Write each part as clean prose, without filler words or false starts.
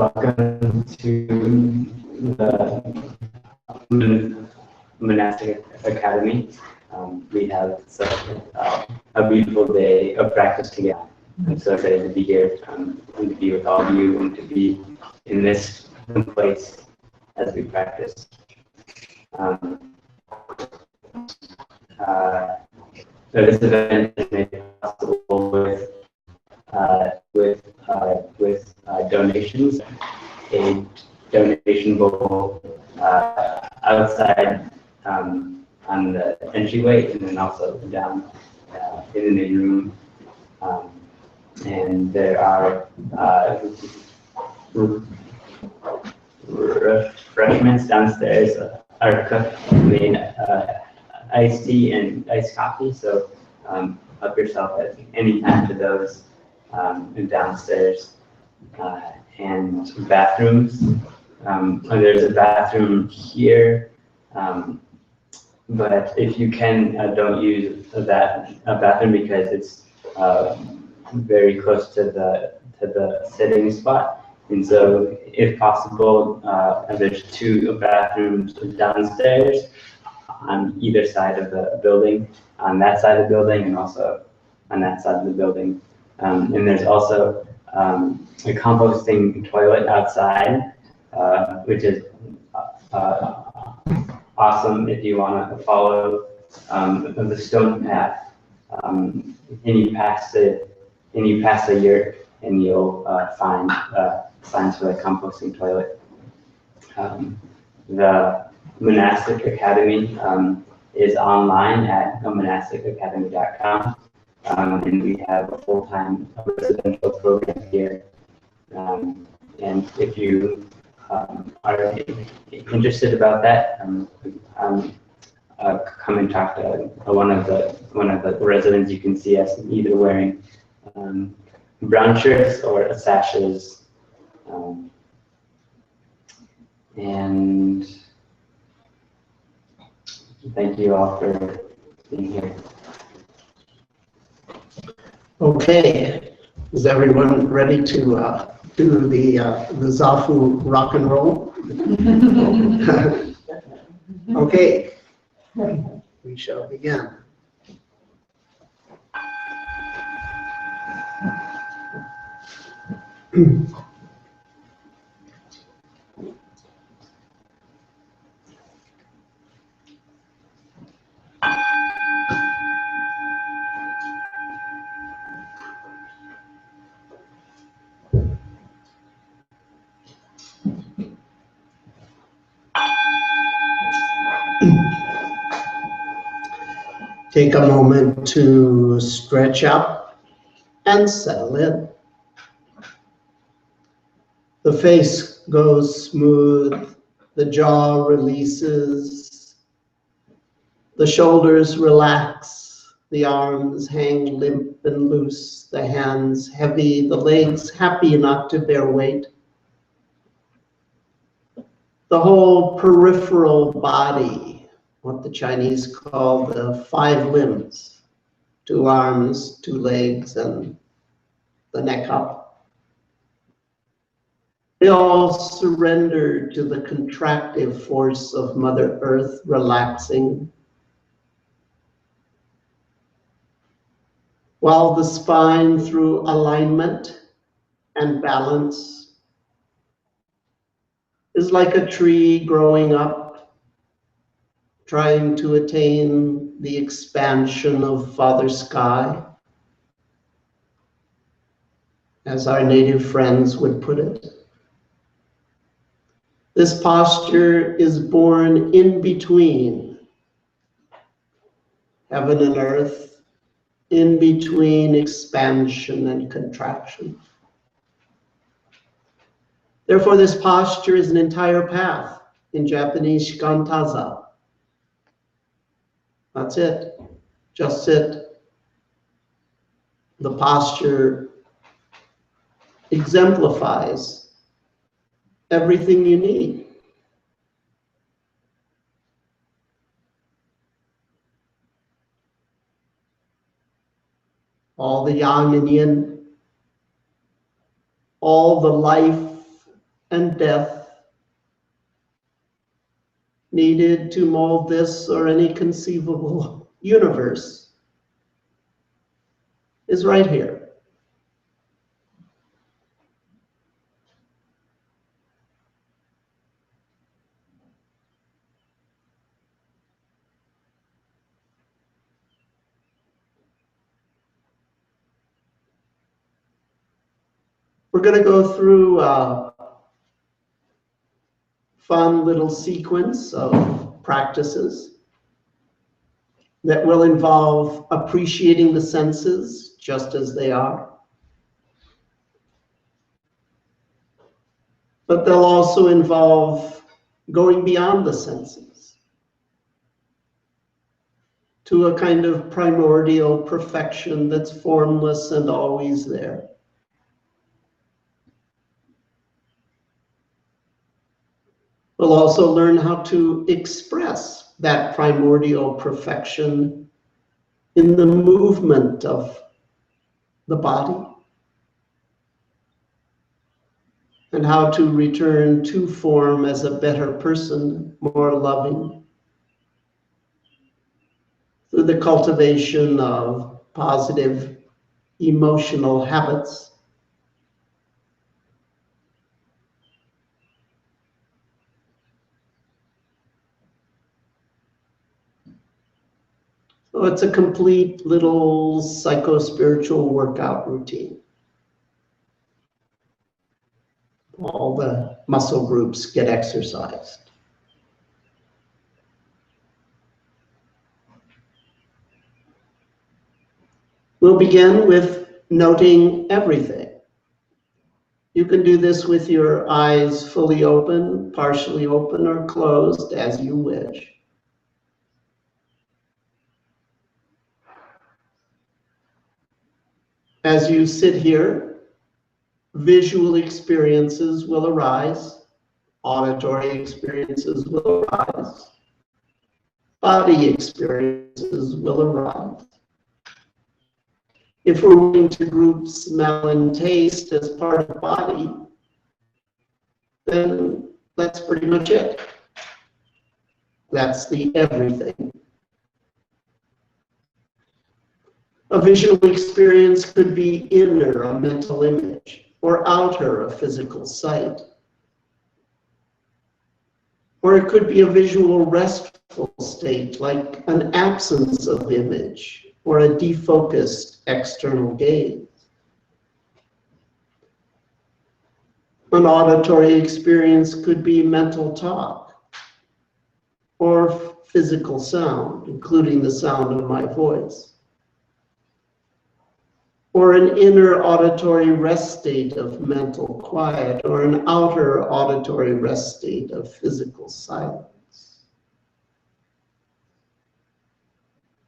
Welcome to the Monastic Academy. We have a beautiful day of practice together. I'm so excited to be here and to be with all of you and to be in this place as we practice. So this event is made possible with donations. A donation bowl outside on the entryway, and then also down in the main room. And there are refreshments downstairs are cooked, made iced tea and iced coffee. So help yourself at any time to those. And downstairs, and bathrooms. There's a bathroom here, but if you can, don't use a bathroom because it's very close to the sitting spot. And so, if possible, there's 2 bathrooms downstairs on either side of the building, on that side of the building, and also on that side of the building. And there's also a composting toilet outside, which is awesome if you want to follow the stone path. And you pass the yurt, and you'll find signs for the composting toilet. The Monastic Academy is online at monasticacademy.com. And we have a full-time residential program here. And if you are interested about that, come and talk to one of the residents. You can see us either wearing brown shirts or sashes. And thank you all for being here. Okay, is everyone ready to do the Zafu rock and roll? Okay, we shall begin. Take a moment to stretch up and settle in. The face goes smooth, the jaw releases, the shoulders relax, the arms hang limp and loose, the hands heavy, the legs happy not to bear weight. The whole peripheral body, what the Chinese call the 5 limbs, 2 arms, 2 legs, and the neck up. They all surrender to the contractive force of Mother Earth, relaxing, while the spine, through alignment and balance, is like a tree growing up, trying to attain the expansion of Father Sky, as our native friends would put it. This posture is born in between heaven and earth, in between expansion and contraction. Therefore, this posture is an entire path, in Japanese, shikantaza. That's it. Just sit. The posture exemplifies everything you need. All the yang and yin, all the life and death needed to mold this or any conceivable universe is right here. We're going to go through a fun little sequence of practices that will involve appreciating the senses just as they are. But they'll also involve going beyond the senses to a kind of primordial perfection that's formless and always there. We'll also learn how to express that primordial perfection in the movement of the body, and how to return to form as a better person, more loving, through the cultivation of positive emotional habits. So it's a complete little psycho-spiritual workout routine. All the muscle groups get exercised. We'll begin with noting everything. You can do this with your eyes fully open, partially open, or closed as you wish. As you sit here, visual experiences will arise, auditory experiences will arise, body experiences will arise. If we're willing to group smell and taste as part of body, then that's pretty much it. That's the everything. A visual experience could be inner, a mental image, or outer, a physical sight. Or it could be a visual restful state, like an absence of image, or a defocused external gaze. An auditory experience could be mental talk, or physical sound, including the sound of my voice. Or an inner auditory rest state of mental quiet, or an outer auditory rest state of physical silence.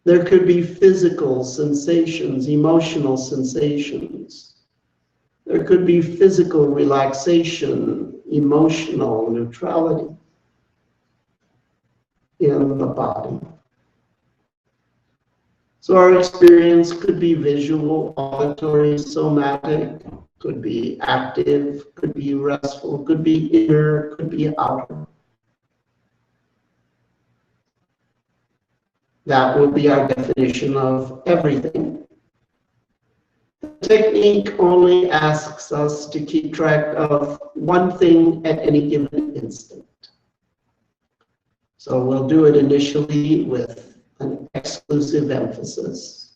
There could be physical sensations, emotional sensations. There could be physical relaxation, emotional neutrality in the body. So our experience could be visual, auditory, somatic, could be active, could be restful, could be inner, could be outer. That would be our definition of everything. The technique only asks us to keep track of one thing at any given instant. So we'll do it initially with an exclusive emphasis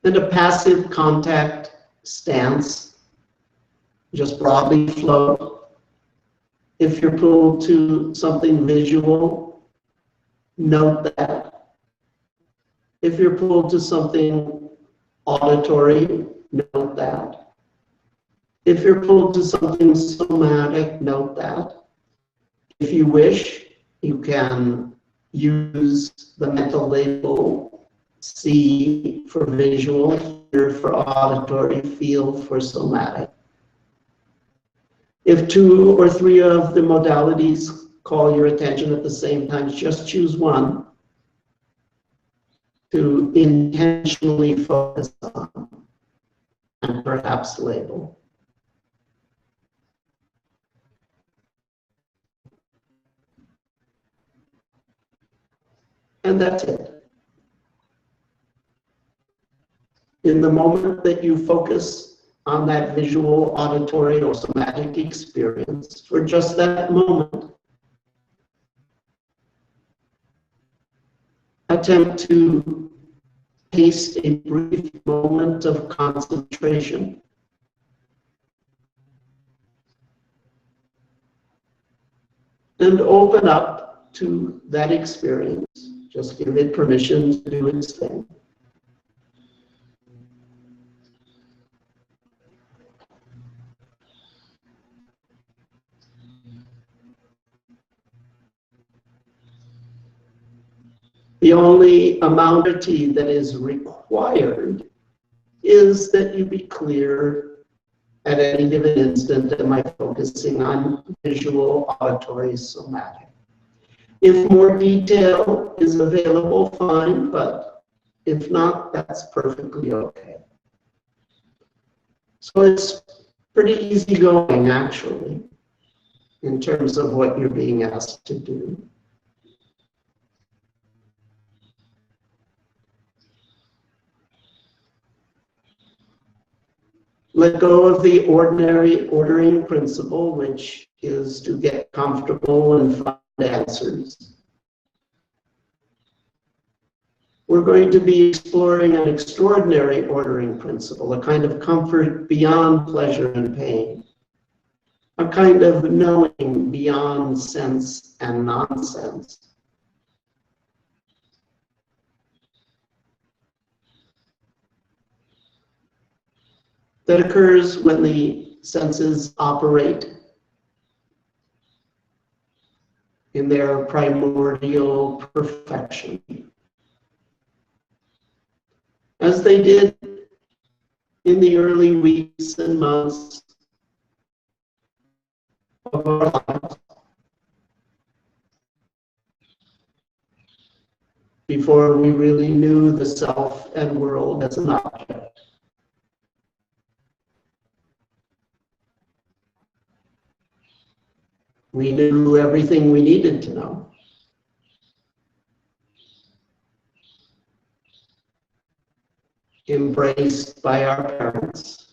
and a passive contact stance. Just broadly float. If you're pulled to something visual, note that. If you're pulled to something auditory, note that. If you're pulled to something somatic, note that. If you wish, you can use the mental label C for visual, hear for auditory, feel for somatic. If 2 or 3 of the modalities call your attention at the same time, just choose one to intentionally focus on and perhaps label. And that's it. In the moment that you focus on that visual, auditory, or somatic experience, for just that moment, attempt to taste a brief moment of concentration. And open up to that experience. Just give it permission to do its thing. The only amount of tea that is required is that you be clear at any given instant, am I focusing on visual, auditory, somatic? If more detail is available, fine, but if not, that's perfectly okay. So it's pretty easy going, actually, in terms of what you're being asked to do. Let go of the ordinary ordering principle, which is to get comfortable and find answers. We're going to be exploring an extraordinary ordering principle, a kind of comfort beyond pleasure and pain, a kind of knowing beyond sense and nonsense. That occurs when the senses operate in their primordial perfection, as they did in the early weeks and months of our lives, before we really knew the self and world as an object. We knew everything we needed to know. Embraced by our parents.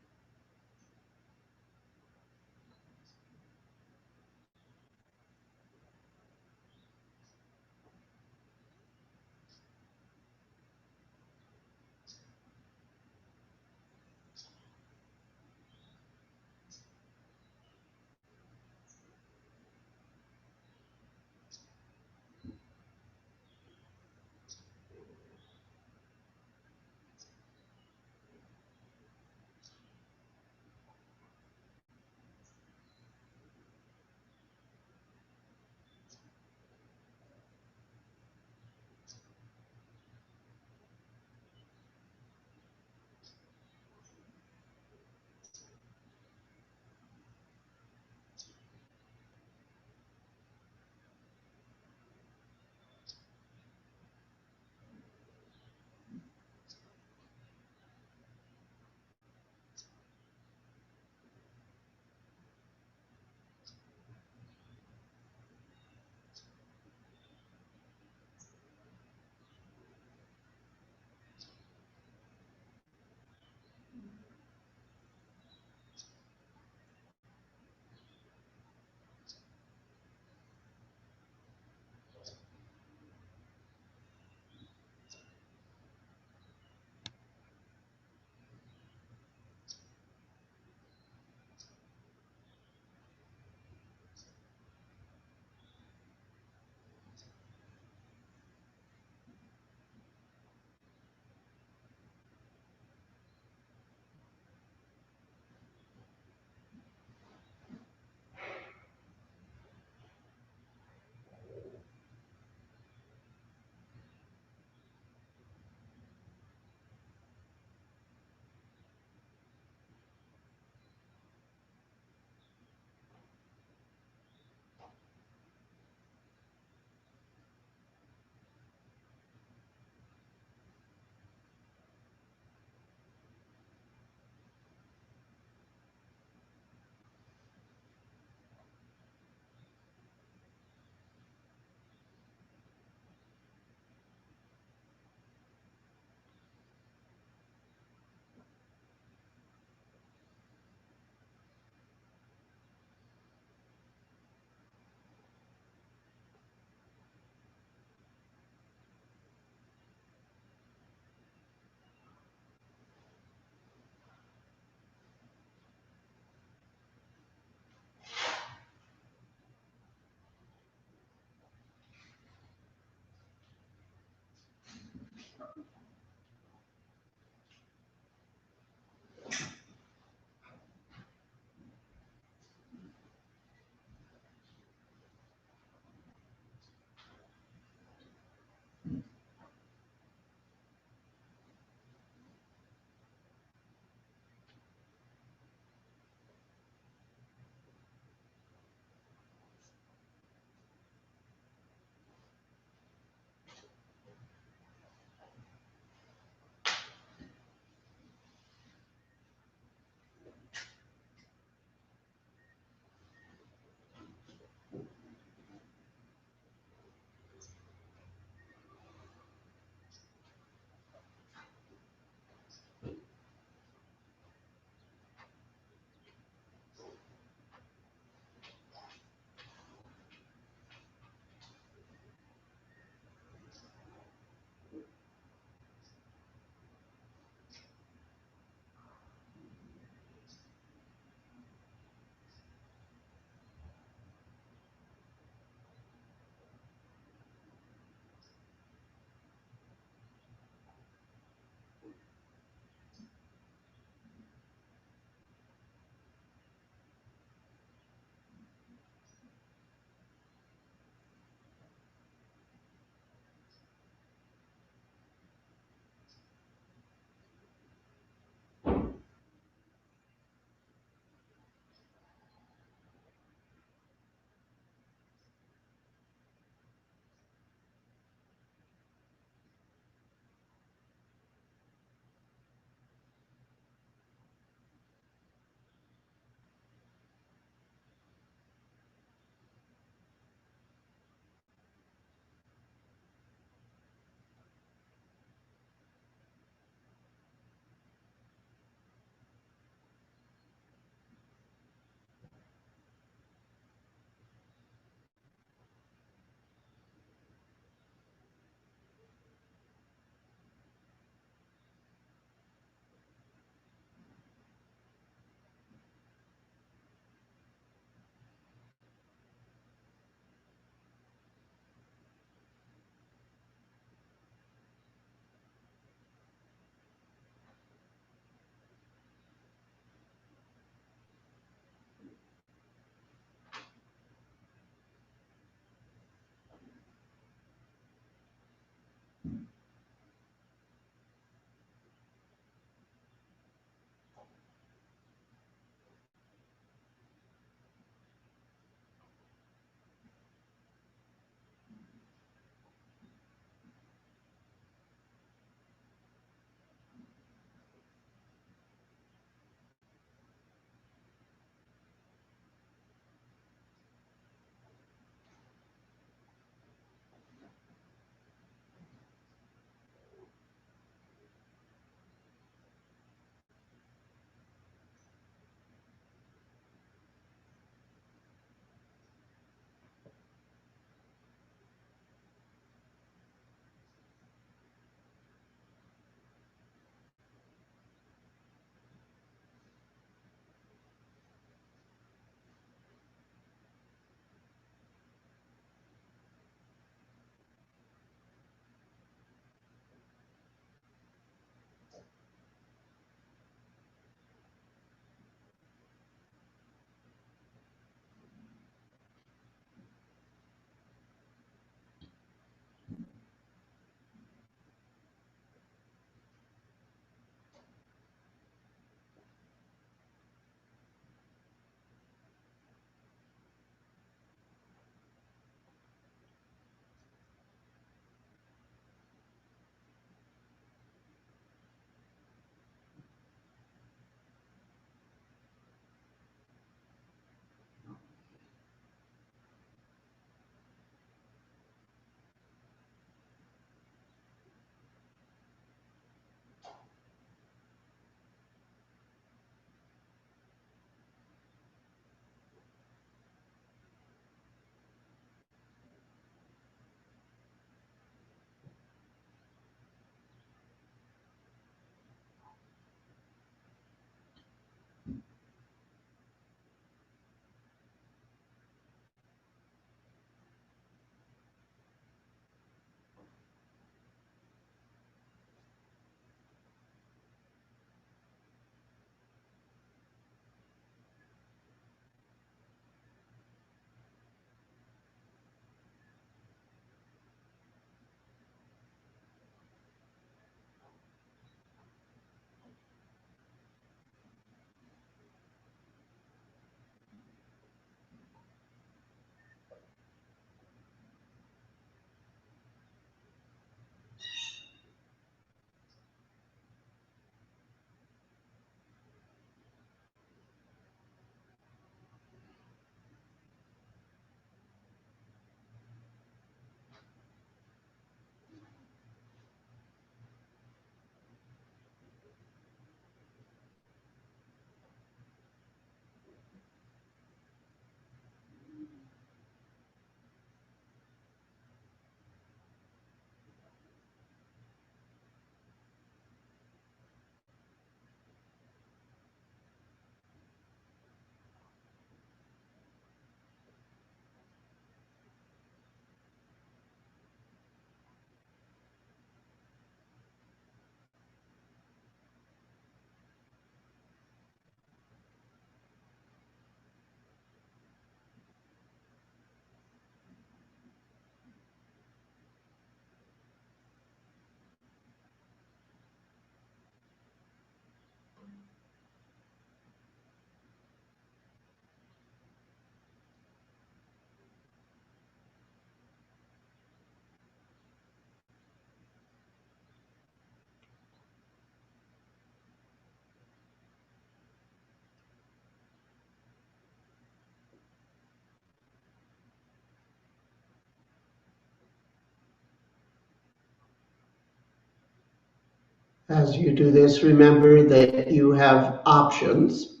As you do this, remember that you have options.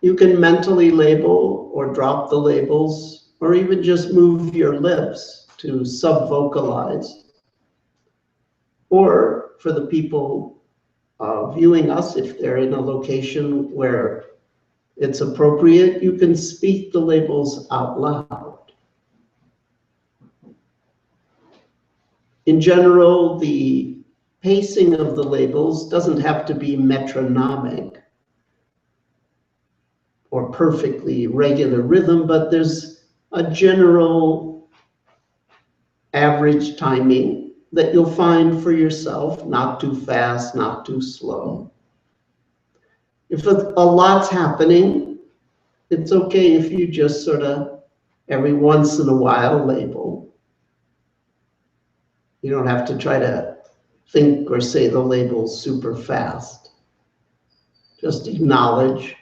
You can mentally label or drop the labels, or even just move your lips to sub-vocalize. Or for the people viewing us, if they're in a location where it's appropriate, you can speak the labels out loud. In general, the pacing of the labels doesn't have to be metronomic or perfectly regular rhythm, but there's a general average timing that you'll find for yourself, not too fast, not too slow. If a lot's happening, it's okay if you just sort of every once in a while label. You don't have to try to think or say the labels super fast. Just acknowledge.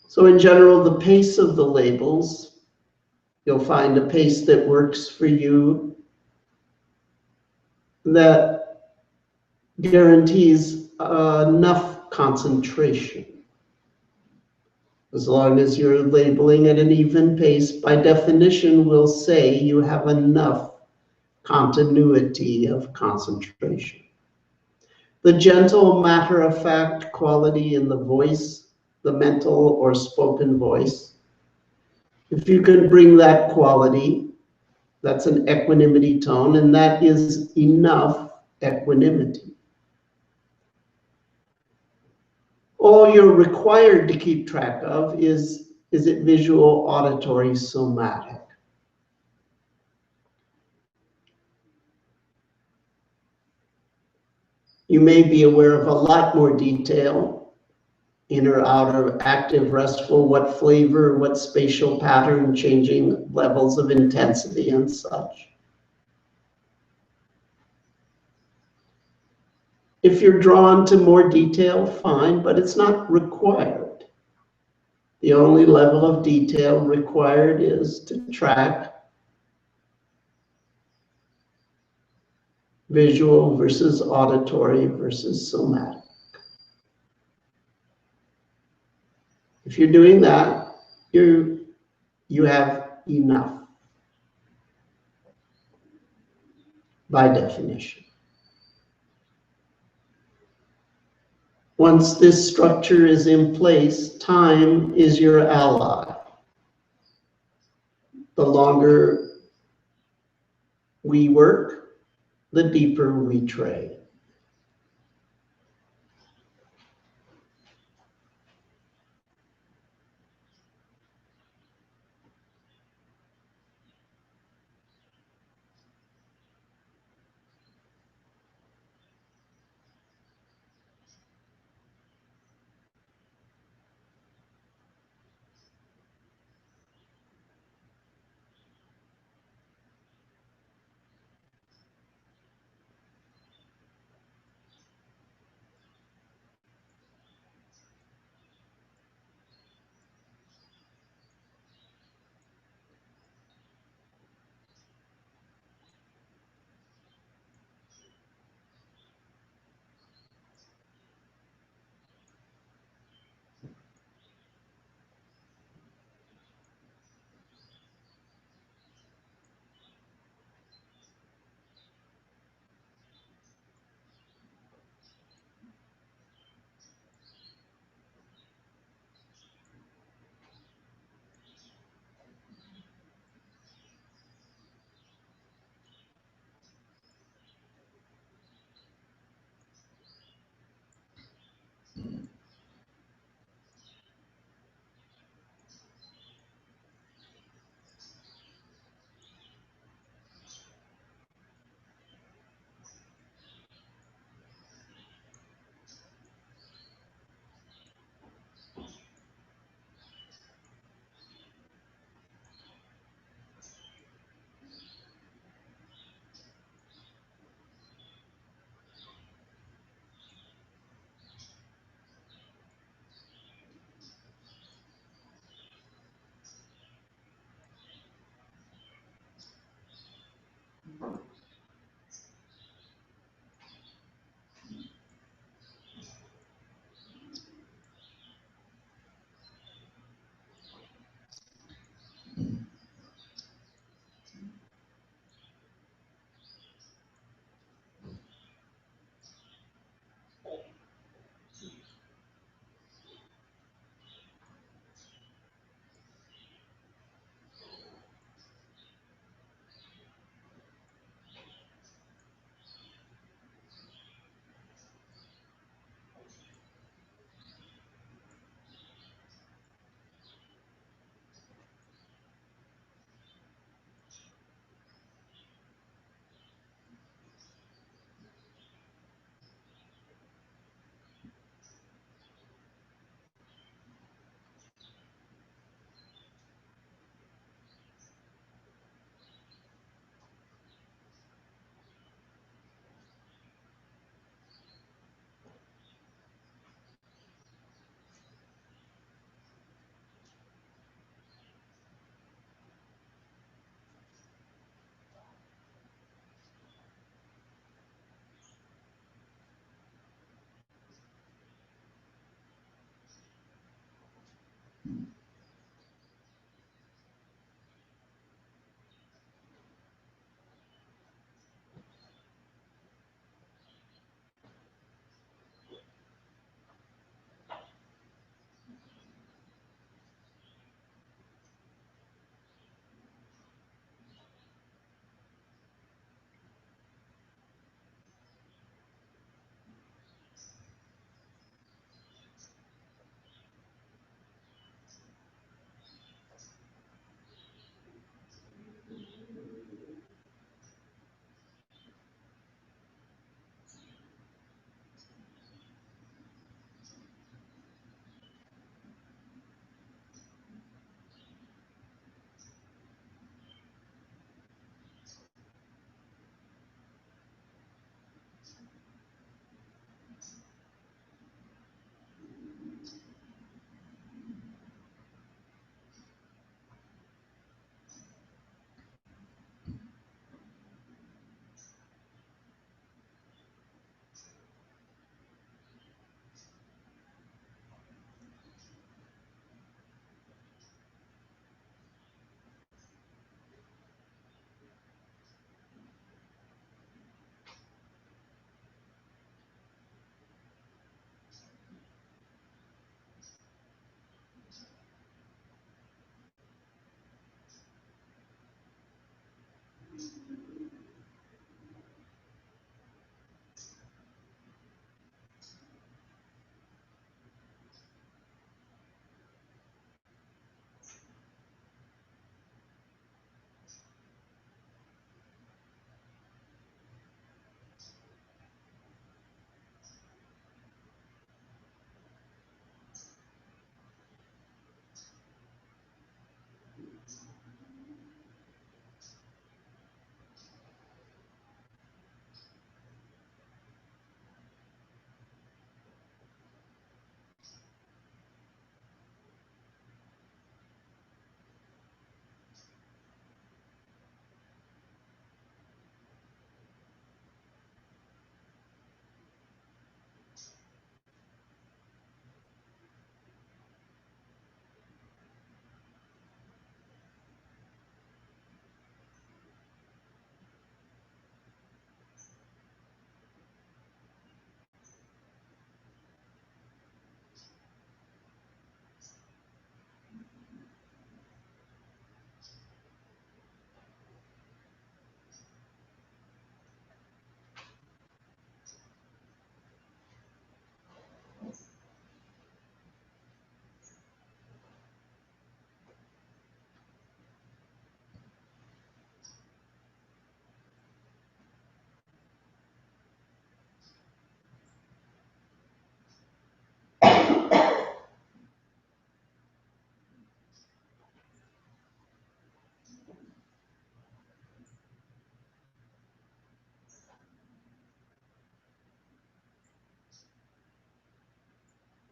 So in general, the pace of the labels, you'll find a pace that works for you, that guarantees enough concentration. As long as you're labeling at an even pace, by definition, we'll say you have enough continuity of concentration. The gentle, matter-of-fact quality in the voice, the mental or spoken voice, if you can bring that quality, that's an equanimity tone, and that is enough equanimity. All you're required to keep track of is it visual, auditory, somatic? You may be aware of a lot more detail, inner, outer, active, restful, what flavor, what spatial pattern, changing levels of intensity and such. If you're drawn to more detail, fine, but it's not required. The only level of detail required is to track visual versus auditory versus somatic. If you're doing that, you have enough by definition. Once this structure is in place, time is your ally. The longer we work, the deeper we trade.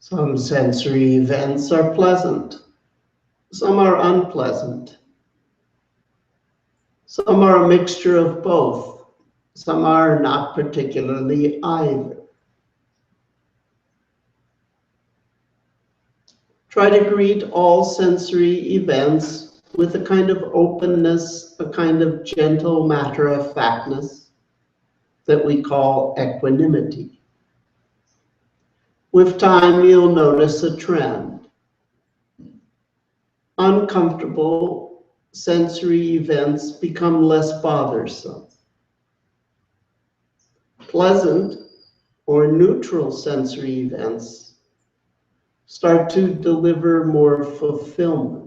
Some sensory events are pleasant. Some are unpleasant. Some are a mixture of both. Some are not particularly either. Try to greet all sensory events with a kind of openness, a kind of gentle matter-of-factness that we call equanimity. With time, you'll notice a trend. Uncomfortable sensory events become less bothersome. Pleasant or neutral sensory events start to deliver more fulfillment.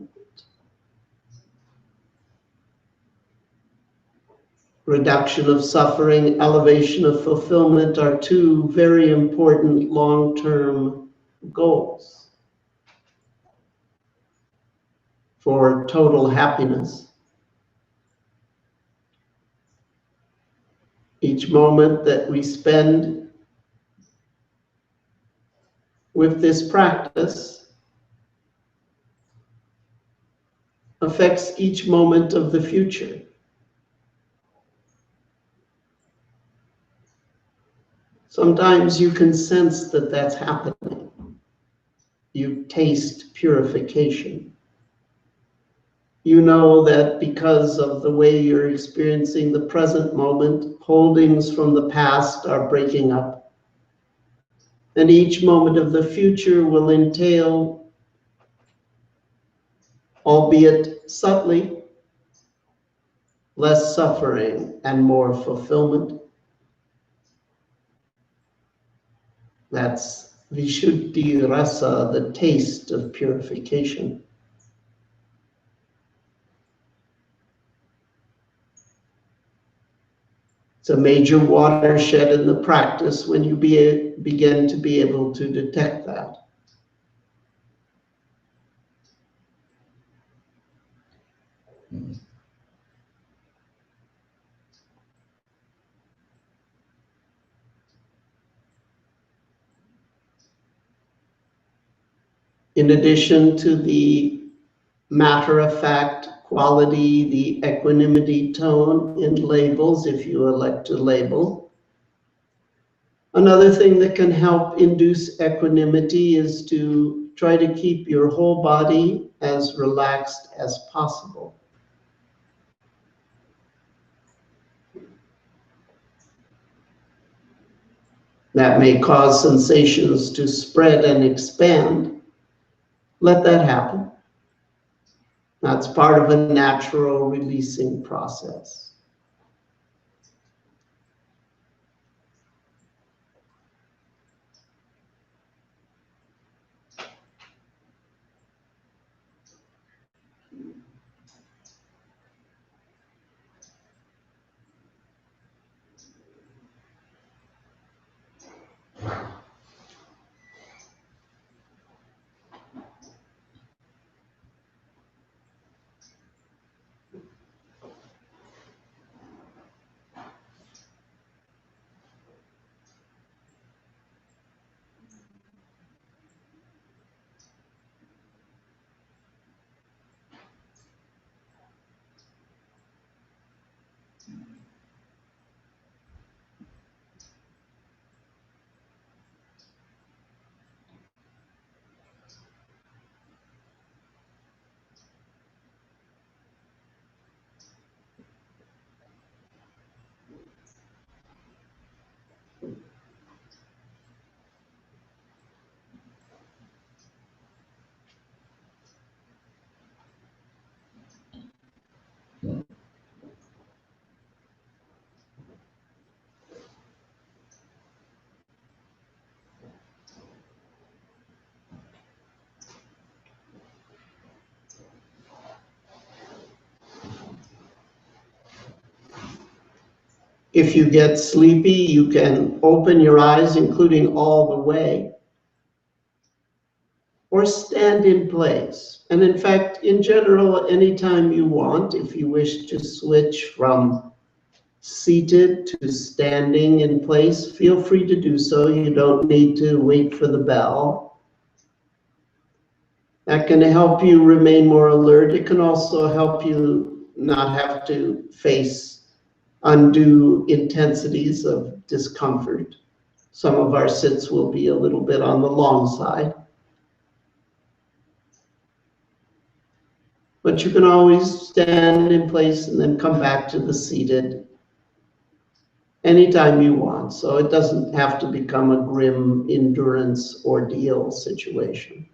Reduction of suffering, elevation of fulfillment are two very important long-term goals for total happiness. Each moment that we spend with this practice affects each moment of the future. Sometimes you can sense that that's happening. You taste purification. You know that because of the way you're experiencing the present moment, holdings from the past are breaking up. And each moment of the future will entail, albeit subtly, less suffering and more fulfillment. That's Vishuddhi Rasa, the taste of purification. It's a major watershed in the practice when you begin to be able to detect that. In addition to the matter-of-fact quality, the equanimity tone in labels, if you elect to label, another thing that can help induce equanimity is to try to keep your whole body as relaxed as possible. That may cause sensations to spread and expand. Let that happen. That's part of a natural releasing process. If you get sleepy, you can open your eyes, including all the way, or stand in place. And in fact, in general, anytime you want, if you wish to switch from seated to standing in place, feel free to do so. You don't need to wait for the bell. That can help you remain more alert. It can also help you not have to face undue intensities of discomfort. Some of our sits will be a little bit on the long side. But you can always stand in place and then come back to the seated anytime you want. So it doesn't have to become a grim endurance ordeal situation.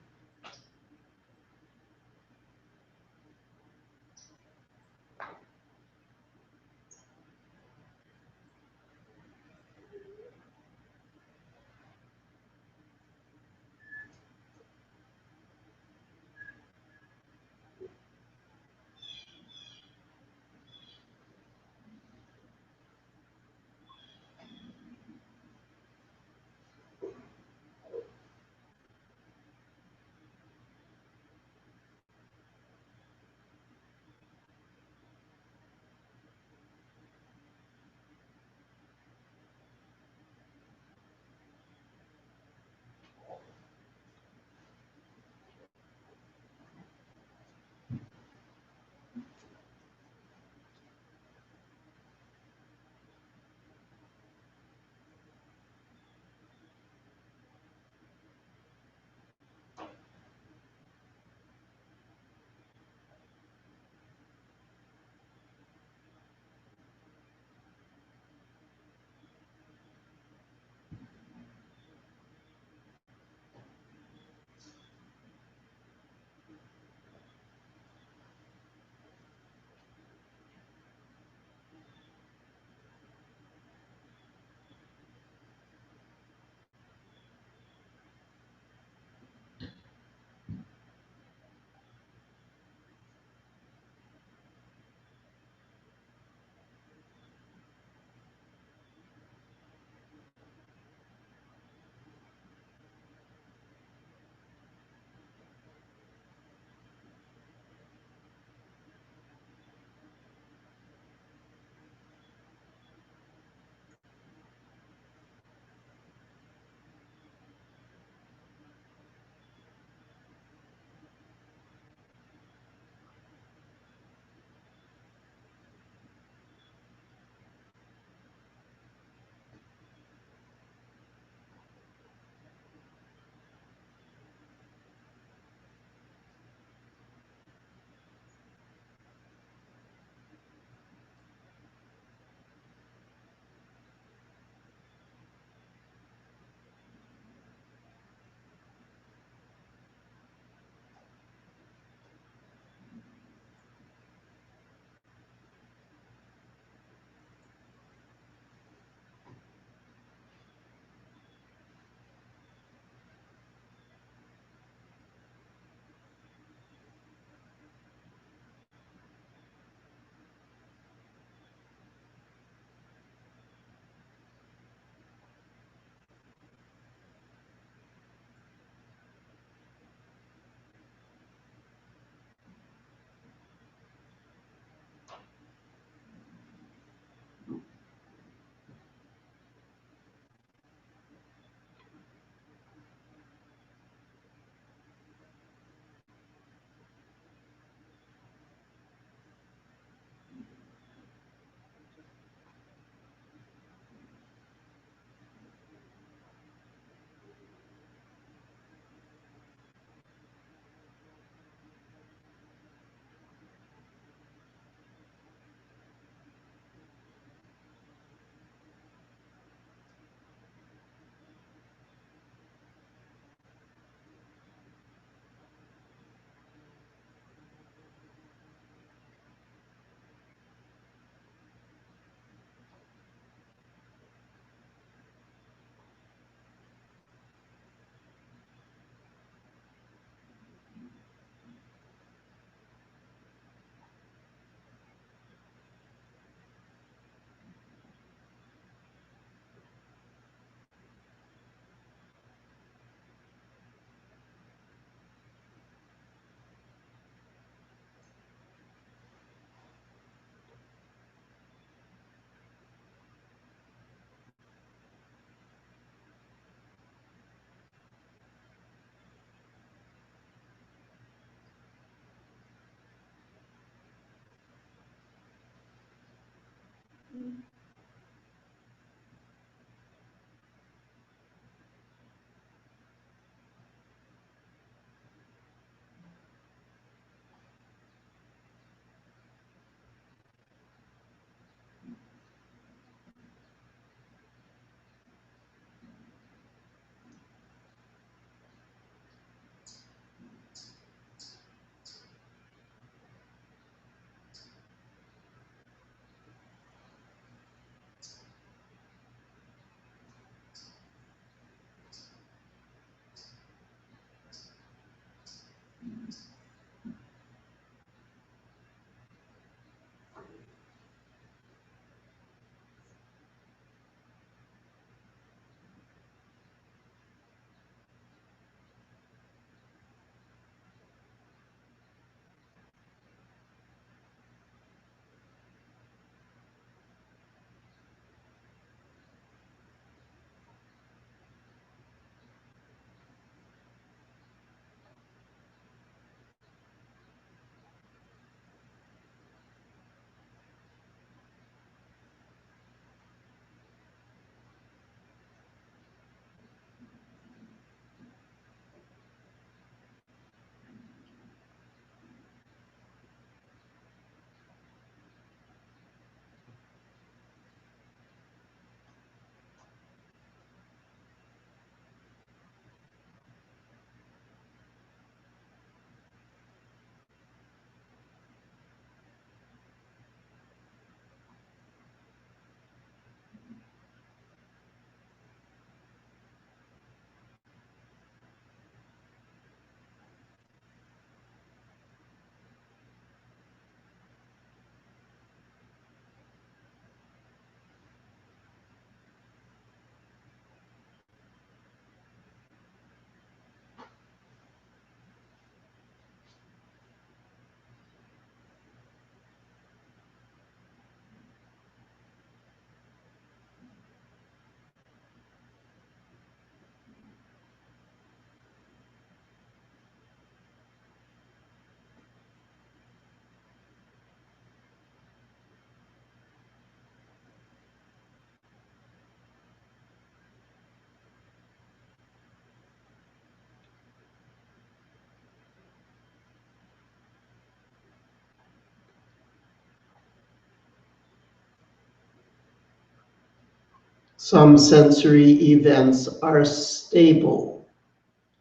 Some sensory events are stable,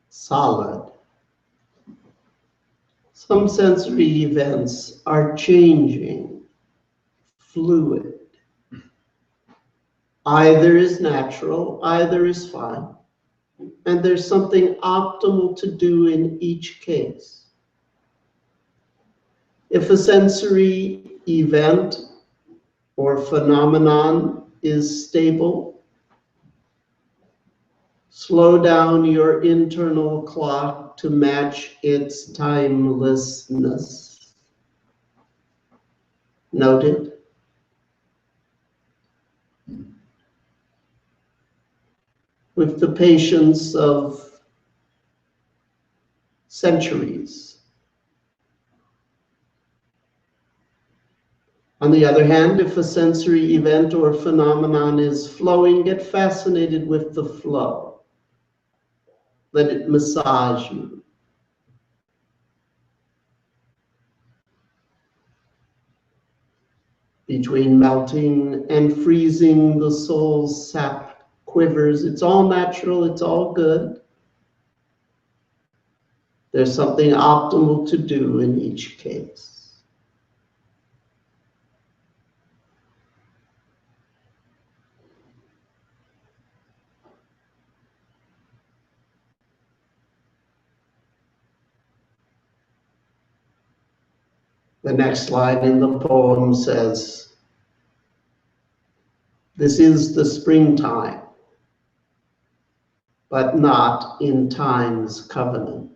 solid. Some sensory events are changing, fluid. Either is natural, either is fine. And there's something optimal to do in each case. If a sensory event or phenomenon is stable, slow down your internal clock to match its timelessness. Note it. With the patience of centuries. On the other hand, if a sensory event or phenomenon is flowing, get fascinated with the flow. Let it massage you. Between melting and freezing, the soul's sap quivers. It's all natural, it's all good. There's something optimal to do in each case. The next line in the poem says, "This is the springtime, but not in time's covenant."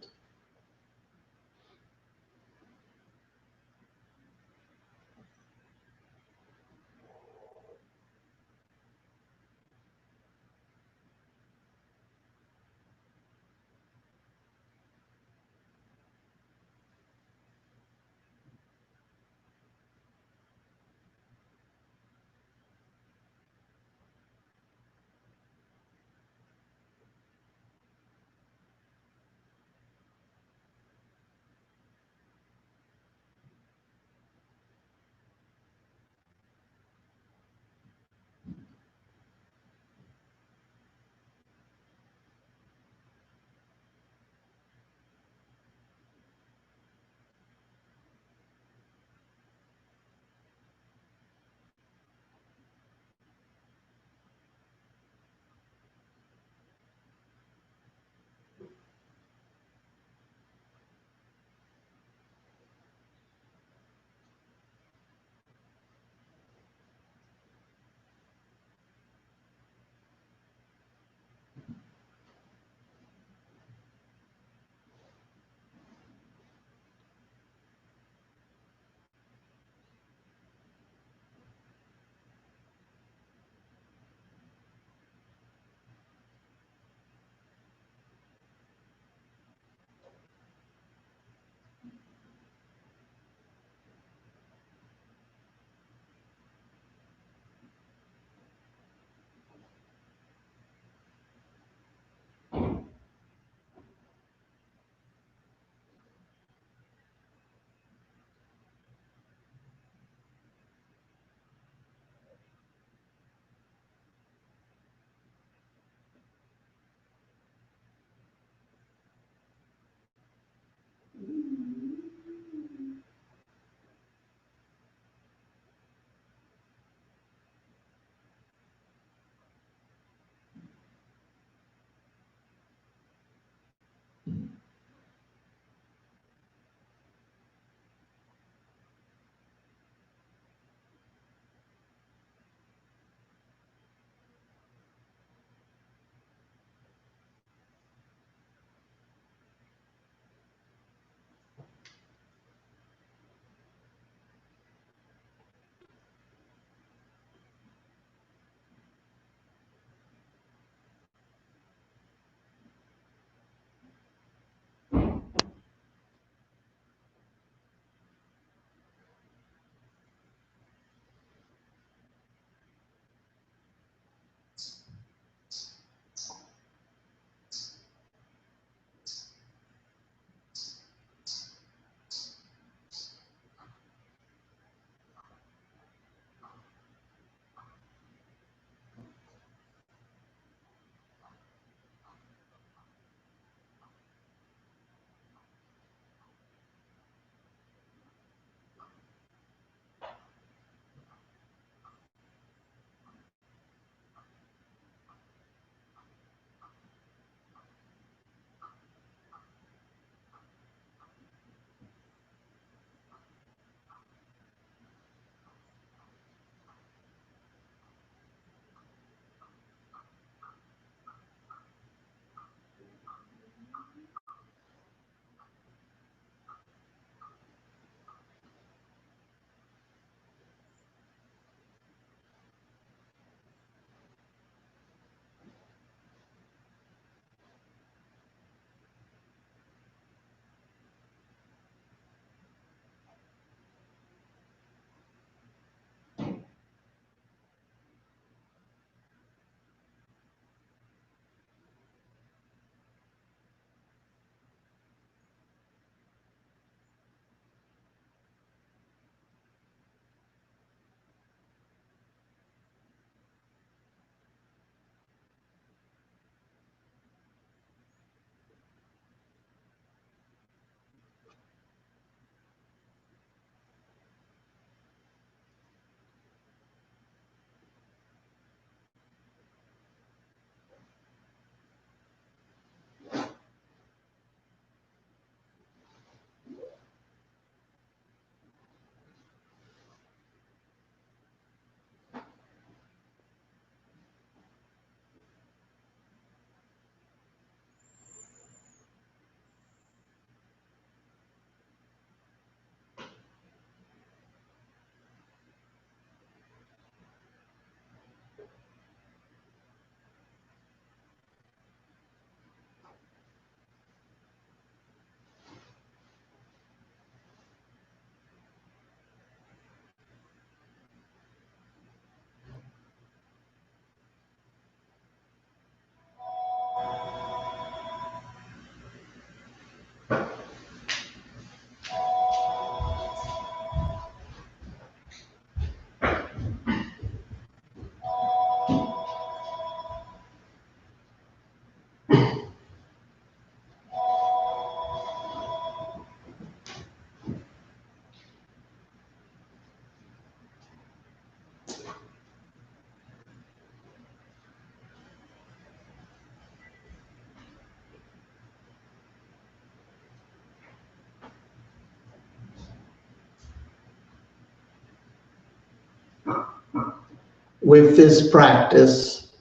with this practice,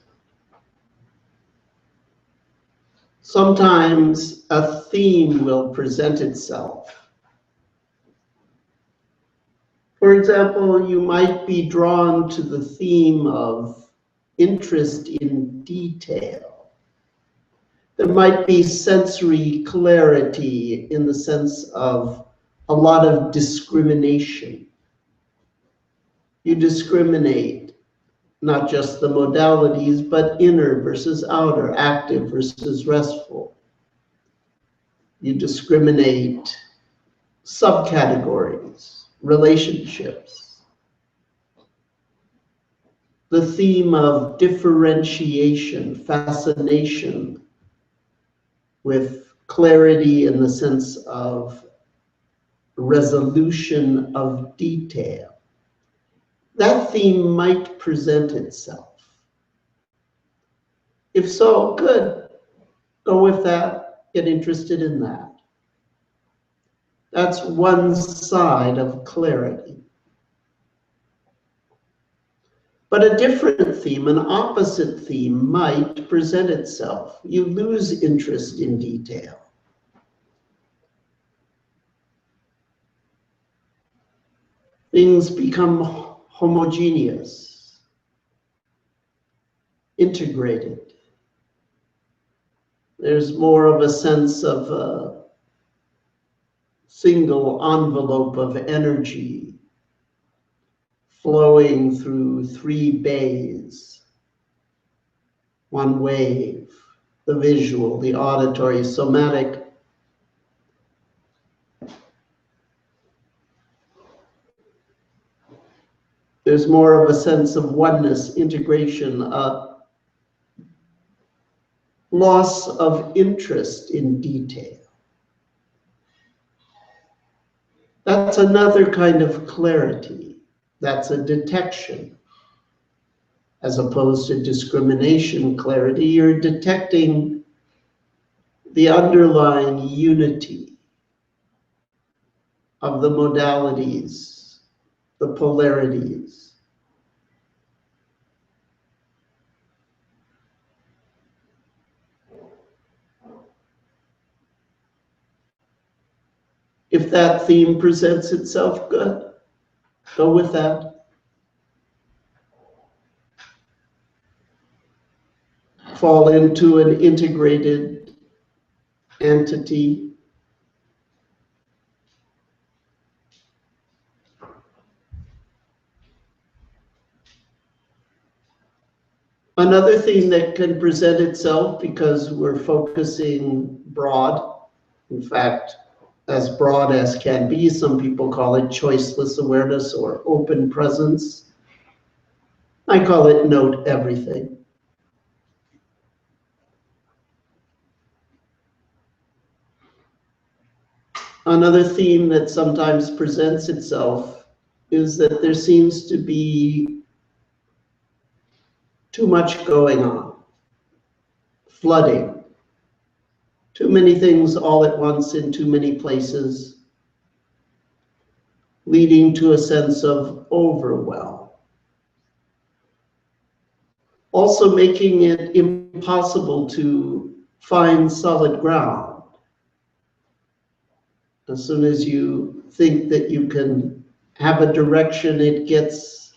sometimes a theme will present itself. For example, you might be drawn to the theme of interest in detail. There might be sensory clarity in the sense of a lot of discrimination. You discriminate not just the modalities, but inner versus outer, active versus restful. You discriminate subcategories, relationships. The theme of differentiation, fascination with clarity in the sense of resolution of detail. That theme might present itself. If so, good. Go with that. Get interested in that. That's one side of clarity. But a different theme, an opposite theme, might present itself. You lose interest in detail. Things become homogeneous, integrated. There's more of a sense of a single envelope of energy flowing through three bays. One wave, the visual, the auditory, somatic. There's more of a sense of oneness, integration, a loss of interest in detail. That's another kind of clarity. That's a detection. As opposed to discrimination clarity, you're detecting the underlying unity of the modalities, the polarities. If that theme presents itself, good. Go with that. Fall into an integrated entity. Another thing that can present itself, because we're focusing broad, in fact, as broad as can be, some people call it choiceless awareness or open presence. I call it note everything. Another theme that sometimes presents itself is that there seems to be too much going on, flooding, too many things all at once in too many places, leading to a sense of overwhelm. Also making it impossible to find solid ground. As soon as you think that you can have a direction, it gets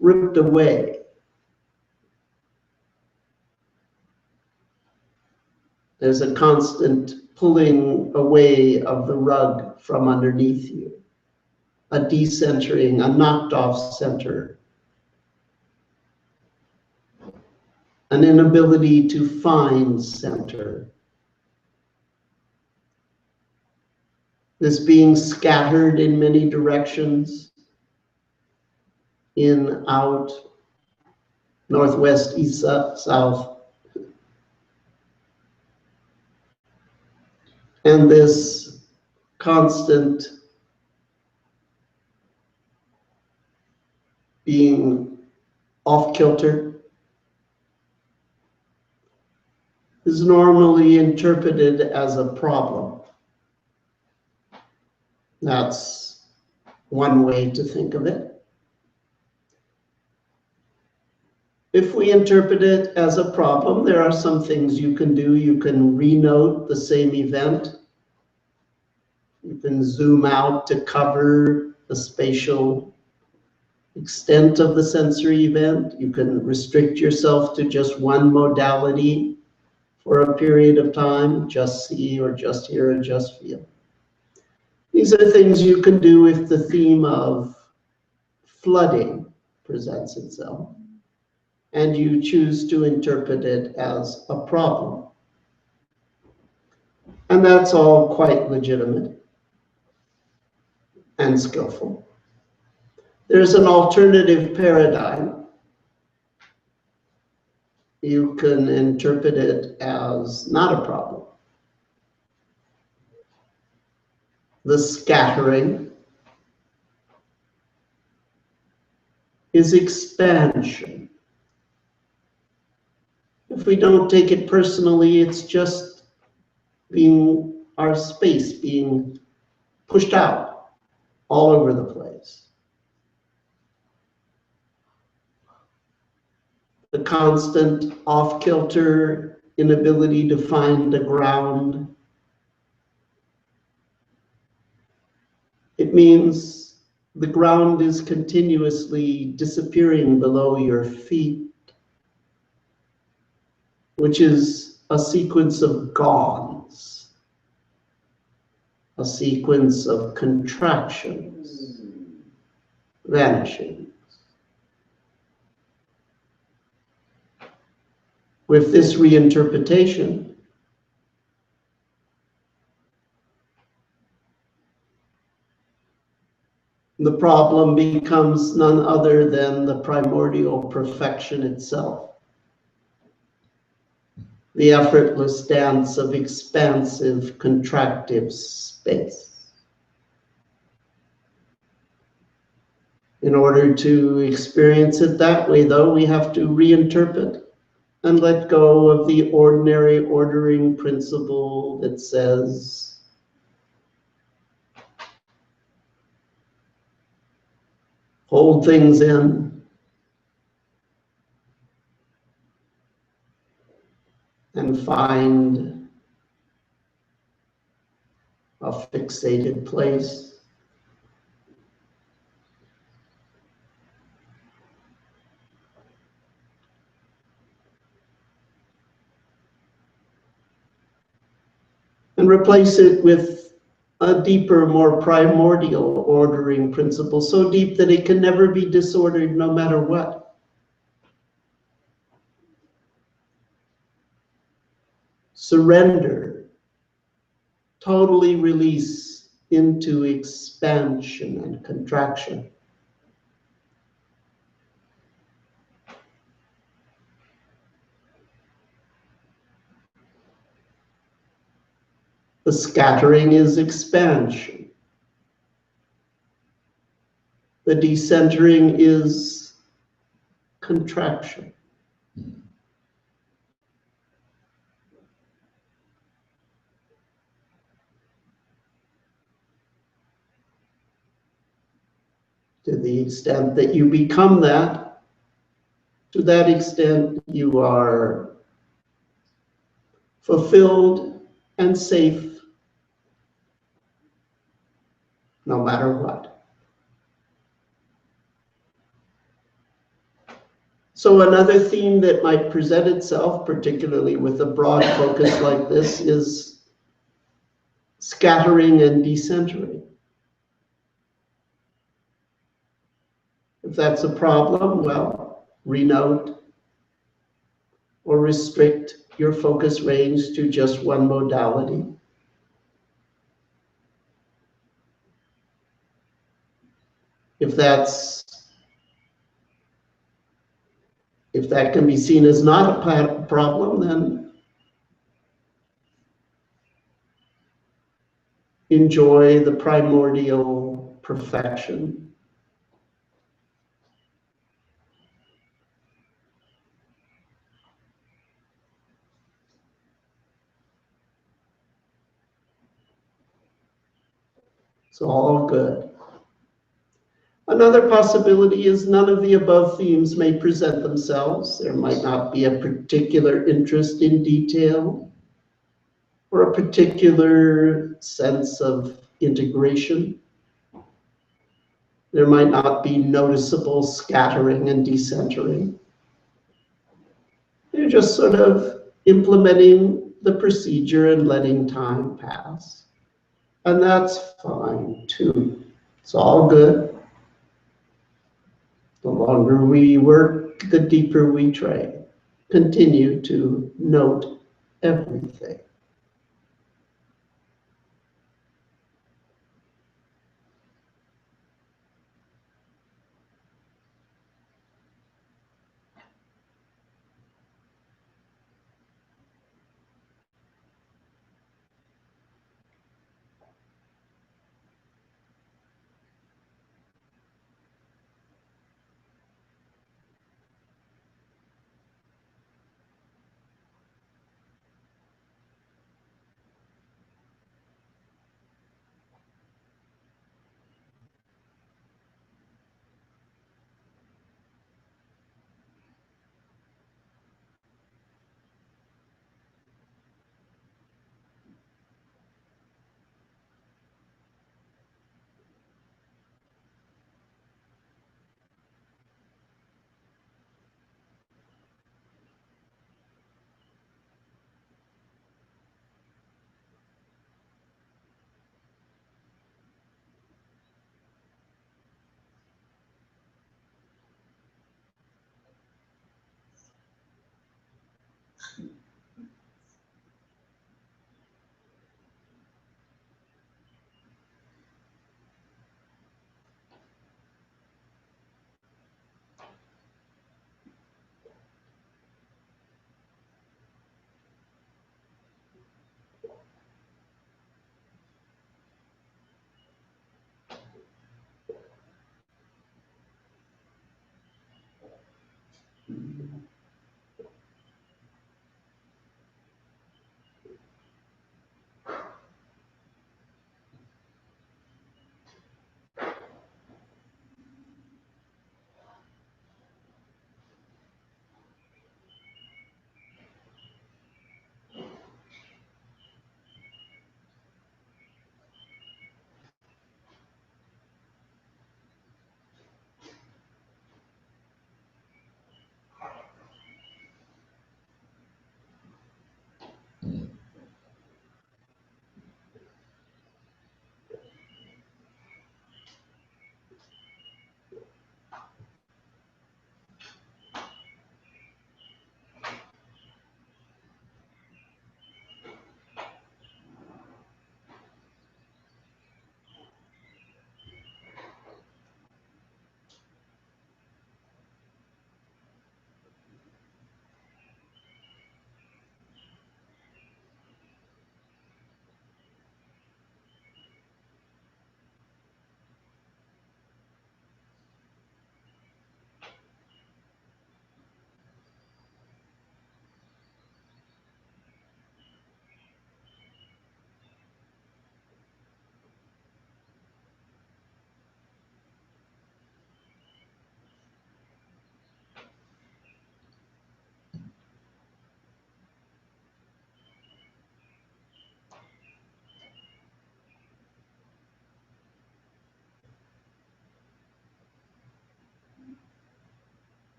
ripped away. There's a constant pulling away of the rug from underneath you, a decentering, a knocked off center, an inability to find center. This being scattered in many directions, in, out, northwest, east, south. And this constant being off kilter is normally interpreted as a problem. That's one way to think of it. If we interpret it as a problem, there are some things you can do. You can renote the same event. You can zoom out to cover the spatial extent of the sensory event. You can restrict yourself to just one modality for a period of time, just see or just hear or just feel. These are things you can do if the theme of flooding presents itself, and you choose to interpret it as a problem. And that's all quite legitimate and skillful. There's an alternative paradigm. You can interpret it as not a problem. The scattering is expansion. If we don't take it personally, it's just being our space being pushed out all over the place. The constant off-kilter inability to find the ground. It means the ground is continuously disappearing below your feet, which is a sequence of gones, a sequence of contractions, vanishing. With this reinterpretation, the problem becomes none other than the primordial perfection itself. The effortless dance of expansive, contractive space. In order to experience it that way, though, we have to reinterpret and let go of the ordinary ordering principle that says, hold things in and find a fixated place. And replace it with a deeper, more primordial ordering principle, so deep that it can never be disordered no matter what. Surrender, totally release into expansion and contraction. The scattering is expansion. The decentering is contraction. To the extent that you become that, to that extent you are fulfilled and safe no matter what. So another theme that might present itself, particularly with a broad focus like this, is scattering and decentering. If that's a problem, well, renote or restrict your focus range to just one modality. If that can be seen as not a problem, then enjoy the primordial perfection. It's all good. Another possibility is none of the above themes may present themselves. There might not be a particular interest in detail or a particular sense of integration. There might not be noticeable scattering and decentering. They're just sort of implementing the procedure and letting time pass. And that's fine too. It's all good. The longer we work, the deeper we train. Continue to note everything.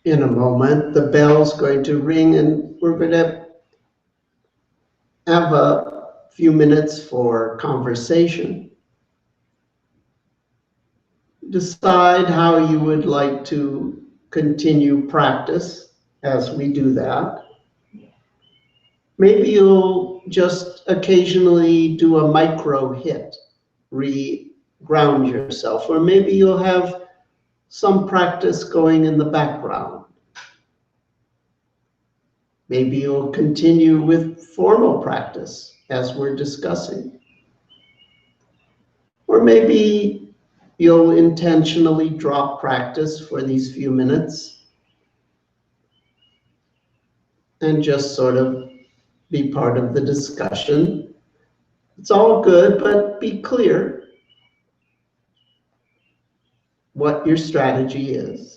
In a moment, the bell's going to ring and we're going to have a few minutes for conversation. Decide how you would like to continue practice as we do that. Maybe you'll just occasionally do a micro hit, re-ground yourself, or maybe you'll have some practice going in the background. Maybe you'll continue with formal practice as we're discussing. Or maybe you'll intentionally drop practice for these few minutes and just sort of be part of the discussion. It's all good, but be clear what your strategy is.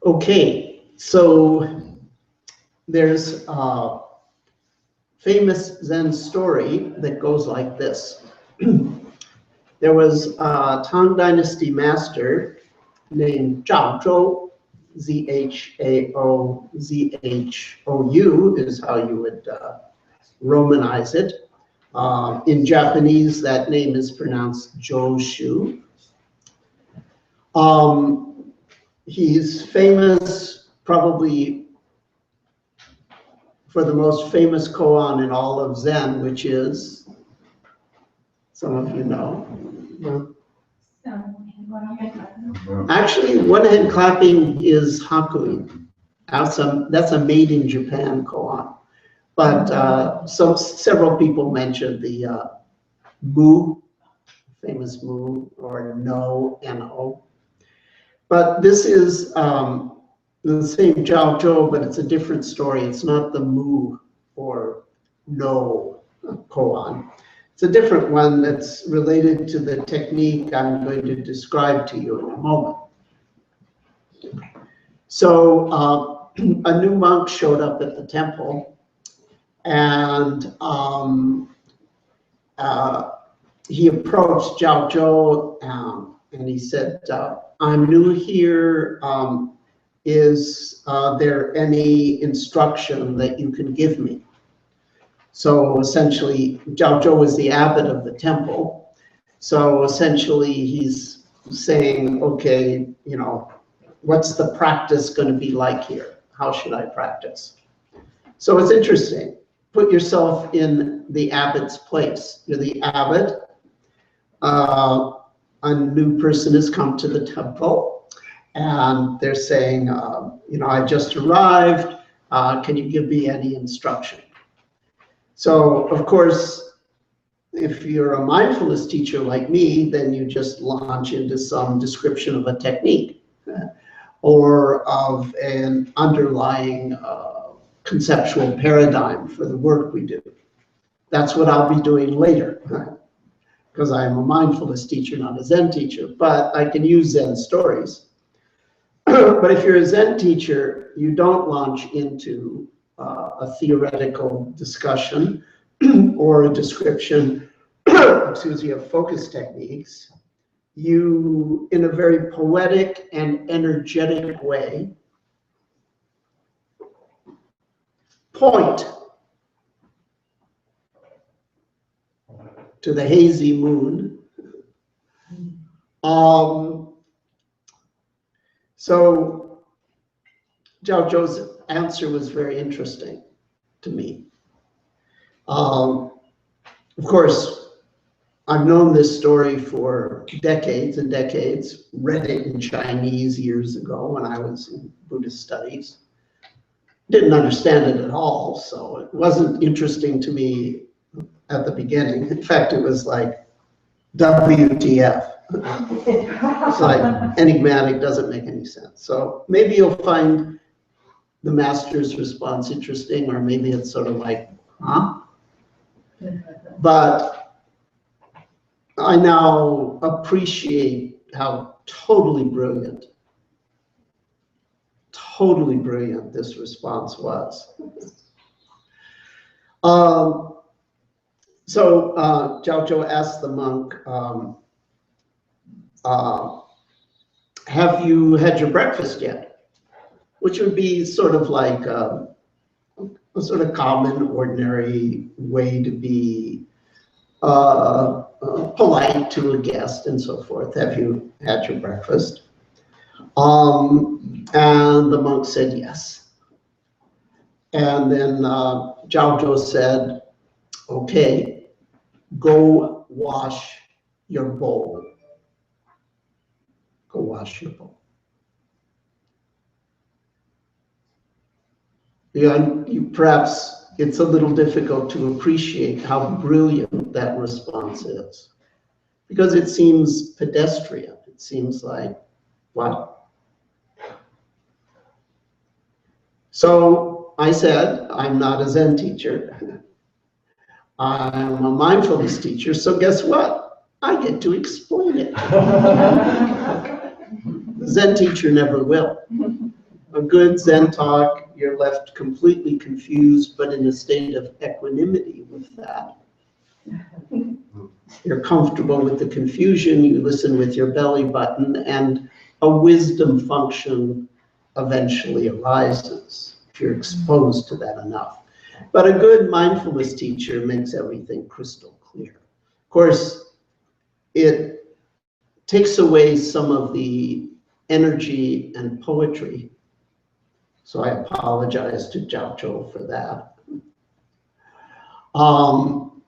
Okay, so there's a famous Zen story that goes like this. There was a Tang Dynasty master named Zhaozhou, Zhaozhou is how you would Romanize it. In Japanese, that name is pronounced Zhaozhou. He's famous probably for the most famous koan in all of Zen, which is, some of you know. Actually, one hand clapping is hakuin. That's a made in Japan koan. But several people mentioned the mu, famous mu, or no, N-O. But this is the same Zhaozhou, but it's a different story. It's not the mu or no koan. It's a different one that's related to the technique I'm going to describe to you in a moment. So a new monk showed up at the temple, and he approached Zhaozhou and he said, I'm new here. Is there any instruction that you can give me? So essentially, Zhaozhou was the abbot of the temple. So essentially, he's saying, okay, you know, what's the practice going to be like here? How should I practice? So it's interesting. Put yourself in the abbot's place. You're the abbot. A new person has come to the temple, and they're saying, you know, I just arrived. Can you give me any instruction? So, of course, if you're a mindfulness teacher like me, then you just launch into some description of a technique or of an underlying conceptual paradigm for the work we do. That's what I'll be doing later, because I'm a mindfulness teacher, not a Zen teacher, but I can use Zen stories. But if you're a Zen teacher, you don't launch into a theoretical discussion or a description, excuse me, of focus techniques. You, in a very poetic and energetic way, point to the hazy moon. So Zhaozhou's answer was very interesting to me. Of course, I've known this story for decades and decades, read it in Chinese years ago when I was in Buddhist studies. Didn't understand it at all, so it wasn't interesting to me at the beginning. In fact, it was like, WTF. It's like enigmatic, doesn't make any sense. So maybe you'll find the master's response interesting, or maybe it's sort of like, huh? But I now appreciate how totally brilliant this response was. So Zhaozhou asked the monk, have you had your breakfast yet? Which would be sort of like a sort of common, ordinary way to be polite to a guest and so forth. Have you had your breakfast? And the monk said yes. And then Zhaozhou said, okay, go wash your bowl. Go wash your bowl. Perhaps it's a little difficult to appreciate how brilliant that response is, because it seems pedestrian. It seems like, what? So I said, I'm not a Zen teacher. I'm a mindfulness teacher, so guess what? I get to explain it. The Zen teacher never will. A good Zen talk, you're left completely confused, but in a state of equanimity with that. You're comfortable with the confusion, you listen with your belly button, and a wisdom function eventually arises if you're exposed to that enough. But a good mindfulness teacher makes everything crystal clear. Of course, it takes away some of the energy and poetry. So I apologize to Zhaozhou for that.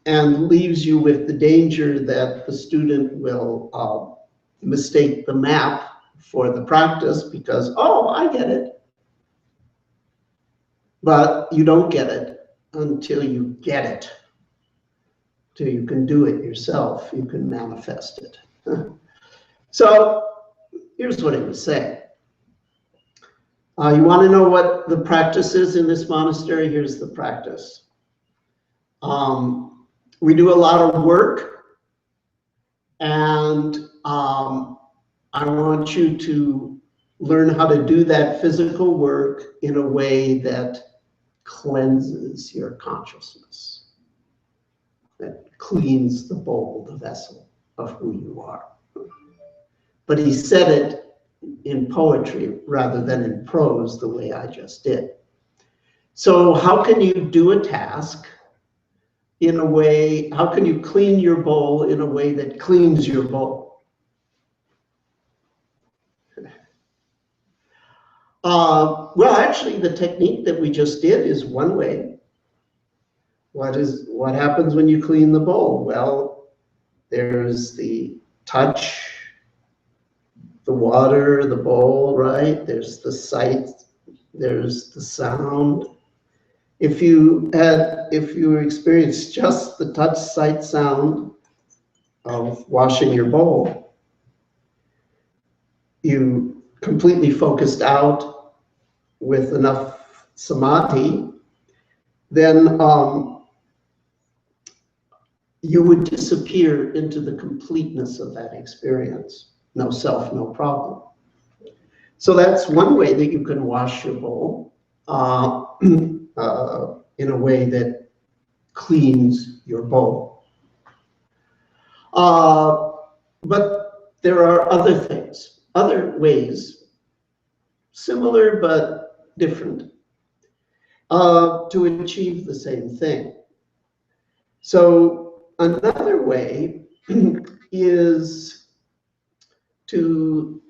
And leaves you with the danger that the student will mistake the map for the practice because, oh, I get it. But you don't get it until you get it. Till you can do it yourself, you can manifest it. So here's what it was saying. You want to know what the practice is in this monastery? Here's the practice. We do a lot of work, and I want you to learn how to do that physical work in a way that cleanses your consciousness. that cleans the bowl, the vessel of who you are. But he said it in poetry rather than in prose, the way I just did. So how can you do a task in a way, how can you clean your bowl in a way that cleans your bowl? Well, actually, the technique that we just did is one way. What happens when you clean the bowl? Well, there's the touch, the water, the bowl, right? There's the sight, there's the sound. If you experience just the touch, sight, sound of washing your bowl, you completely focused out with enough samadhi, then you would disappear into the completeness of that experience. No self, no problem. So that's one way that you can wash your bowl in a way that cleans your bowl. But there are other things, other ways, similar but different, to achieve the same thing. So another way is to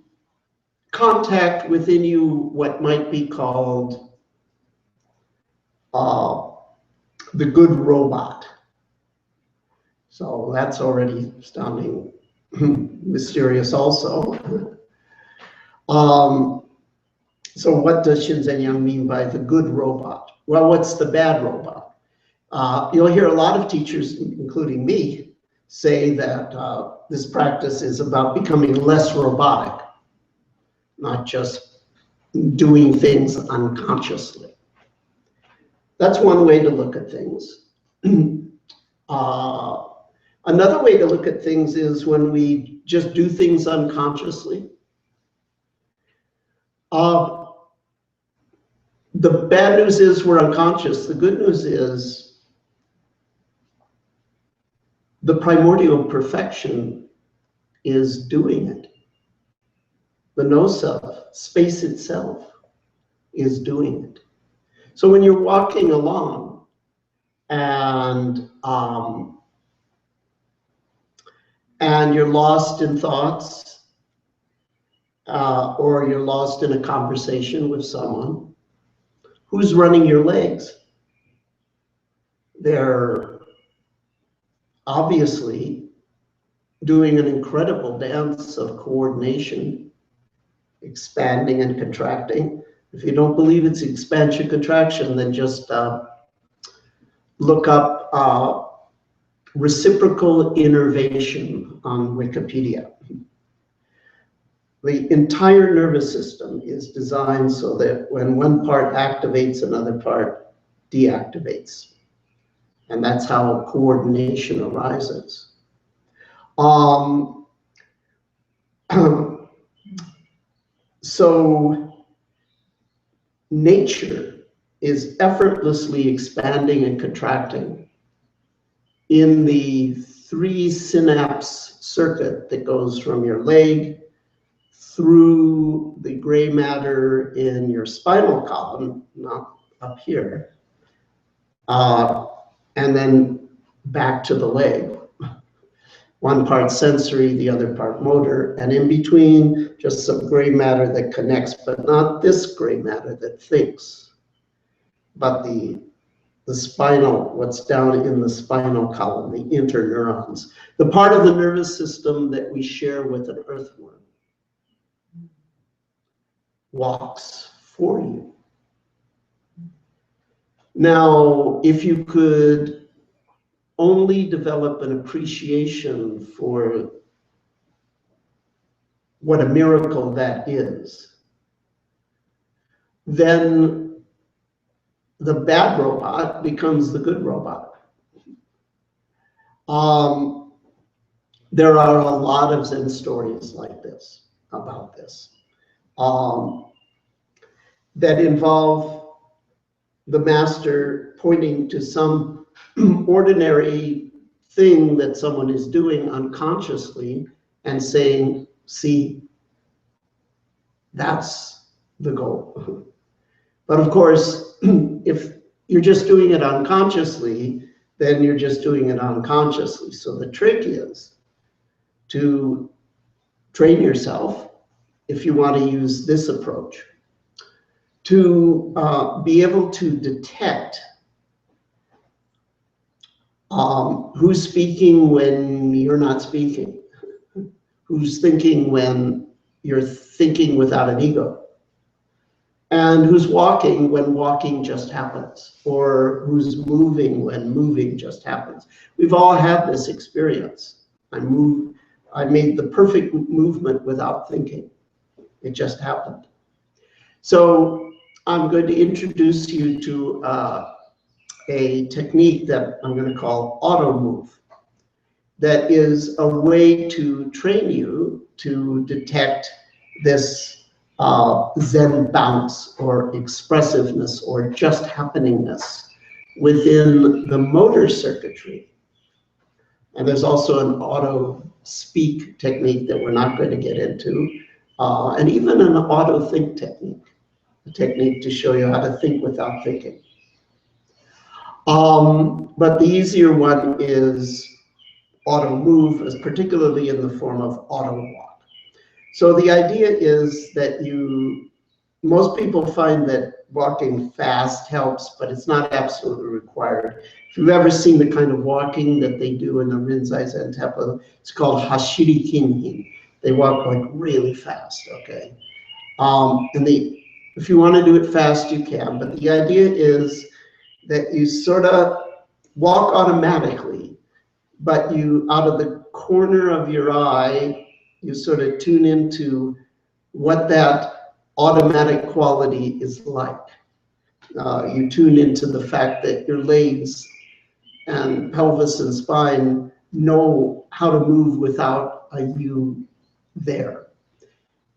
contact within you what might be called the good robot. So that's already sounding mysterious also. So what does Shinzen Yang mean by the good robot? Well, what's the bad robot? You'll hear a lot of teachers, including me, say that this practice is about becoming less robotic, not just doing things unconsciously. That's one way to look at things. Another way to look at things is when we just do things unconsciously. The bad news is we're unconscious. The good news is the primordial perfection is doing it. The no-self, space itself, is doing it. So when you're walking along and you're lost in thoughts, or you're lost in a conversation with someone, who's running your legs? They're obviously doing an incredible dance of coordination, expanding and contracting. If you don't believe it's expansion contraction, then just look up reciprocal innervation on Wikipedia. The entire nervous system is designed so that when one part activates, another part deactivates. And that's how coordination arises. So nature is effortlessly expanding and contracting in the 3 synapse circuit that goes from your leg through the gray matter in your spinal column, not up here, and then back to the leg. One part sensory, the other part motor, and in between, just some gray matter that connects, but not this gray matter that thinks, but the spinal, what's down in the spinal column, the interneurons, the part of the nervous system that we share with an earthworm, walks for you. Now, if you could only develop an appreciation for what a miracle that is, then the bad robot becomes the good robot. There are a lot of Zen stories like this, about this, that involve the master pointing to some ordinary thing that someone is doing unconsciously and saying, see, that's the goal. But of course, if you're just doing it unconsciously, then you're just doing it unconsciously. So the trick is to train yourself, if you want to use this approach, to be able to detect who's speaking when you're not speaking, who's thinking when you're thinking without an ego, and who's walking when walking just happens, or who's moving when moving just happens. We've all had this experience. I made the perfect movement without thinking. It just happened. So I'm going to introduce you to a technique that I'm going to call auto move. That is a way to train you to detect this Zen bounce or expressiveness or just happeningness within the motor circuitry. And there's also an auto speak technique that we're not going to get into, and even an auto think technique, a technique to show you how to think without thinking. But the easier one is auto move, particularly in the form of auto walk. So the idea is that most people find that walking fast helps, but it's not absolutely required. If you've ever seen the kind of walking that they do in the Rinzai Zen Temple, it's called hashiri kinhin. They walk like really fast, okay? If you want to do it fast, you can, but the idea is that you sort of walk automatically, but you, out of the corner of your eye, you sort of tune into what that automatic quality is like. You tune into the fact that your legs and pelvis and spine know how to move without a you there.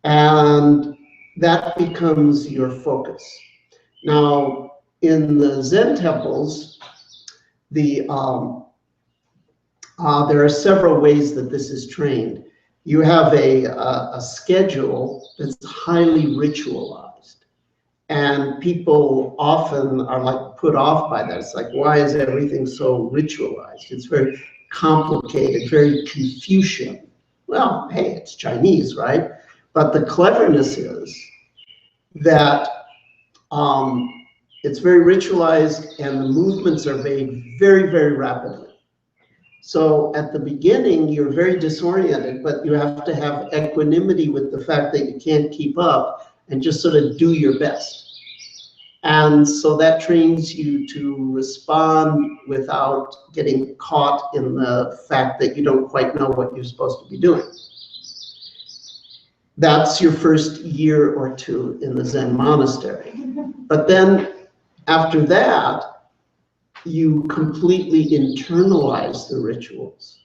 And that becomes your focus. Now, in the Zen temples, there are several ways that this is trained. You have a schedule that's highly ritualized, and people often are like put off by that. It's like, why is everything so ritualized? It's very complicated, very Confucian. Well, hey, it's Chinese, right? But the cleverness is that it's very ritualized and the movements are made very, very rapidly. So at the beginning, you're very disoriented, but you have to have equanimity with the fact that you can't keep up and just sort of do your best. And so that trains you to respond without getting caught in the fact that you don't quite know what you're supposed to be doing. That's your first year or two in the Zen monastery. But then after that, you completely internalize the rituals.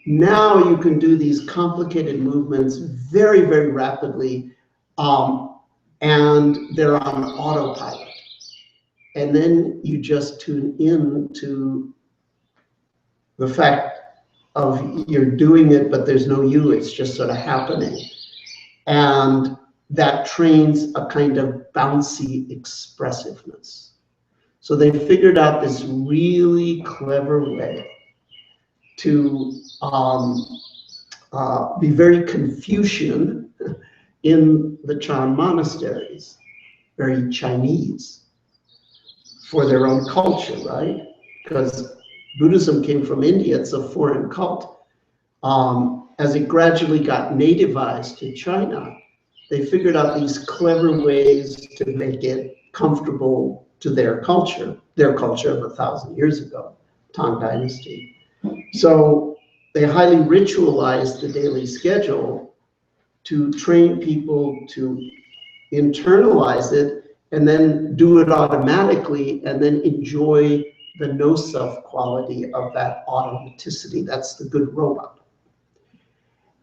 Now you can do these complicated movements very, very rapidly, and they're on autopilot. And then you just tune in to the fact of you're doing it, but there's no you, it's just sort of happening. And that trains a kind of bouncy expressiveness. So they figured out this really clever way to be very Confucian in the Chan monasteries, very Chinese for their own culture, right? Because Buddhism came from India, it's a foreign cult. As it gradually got nativized to China, they figured out these clever ways to make it comfortable to their culture of 1,000 years ago, Tang Dynasty. So they highly ritualized the daily schedule to train people to internalize it and then do it automatically and then enjoy the no-self quality of that automaticity. That's the good robot.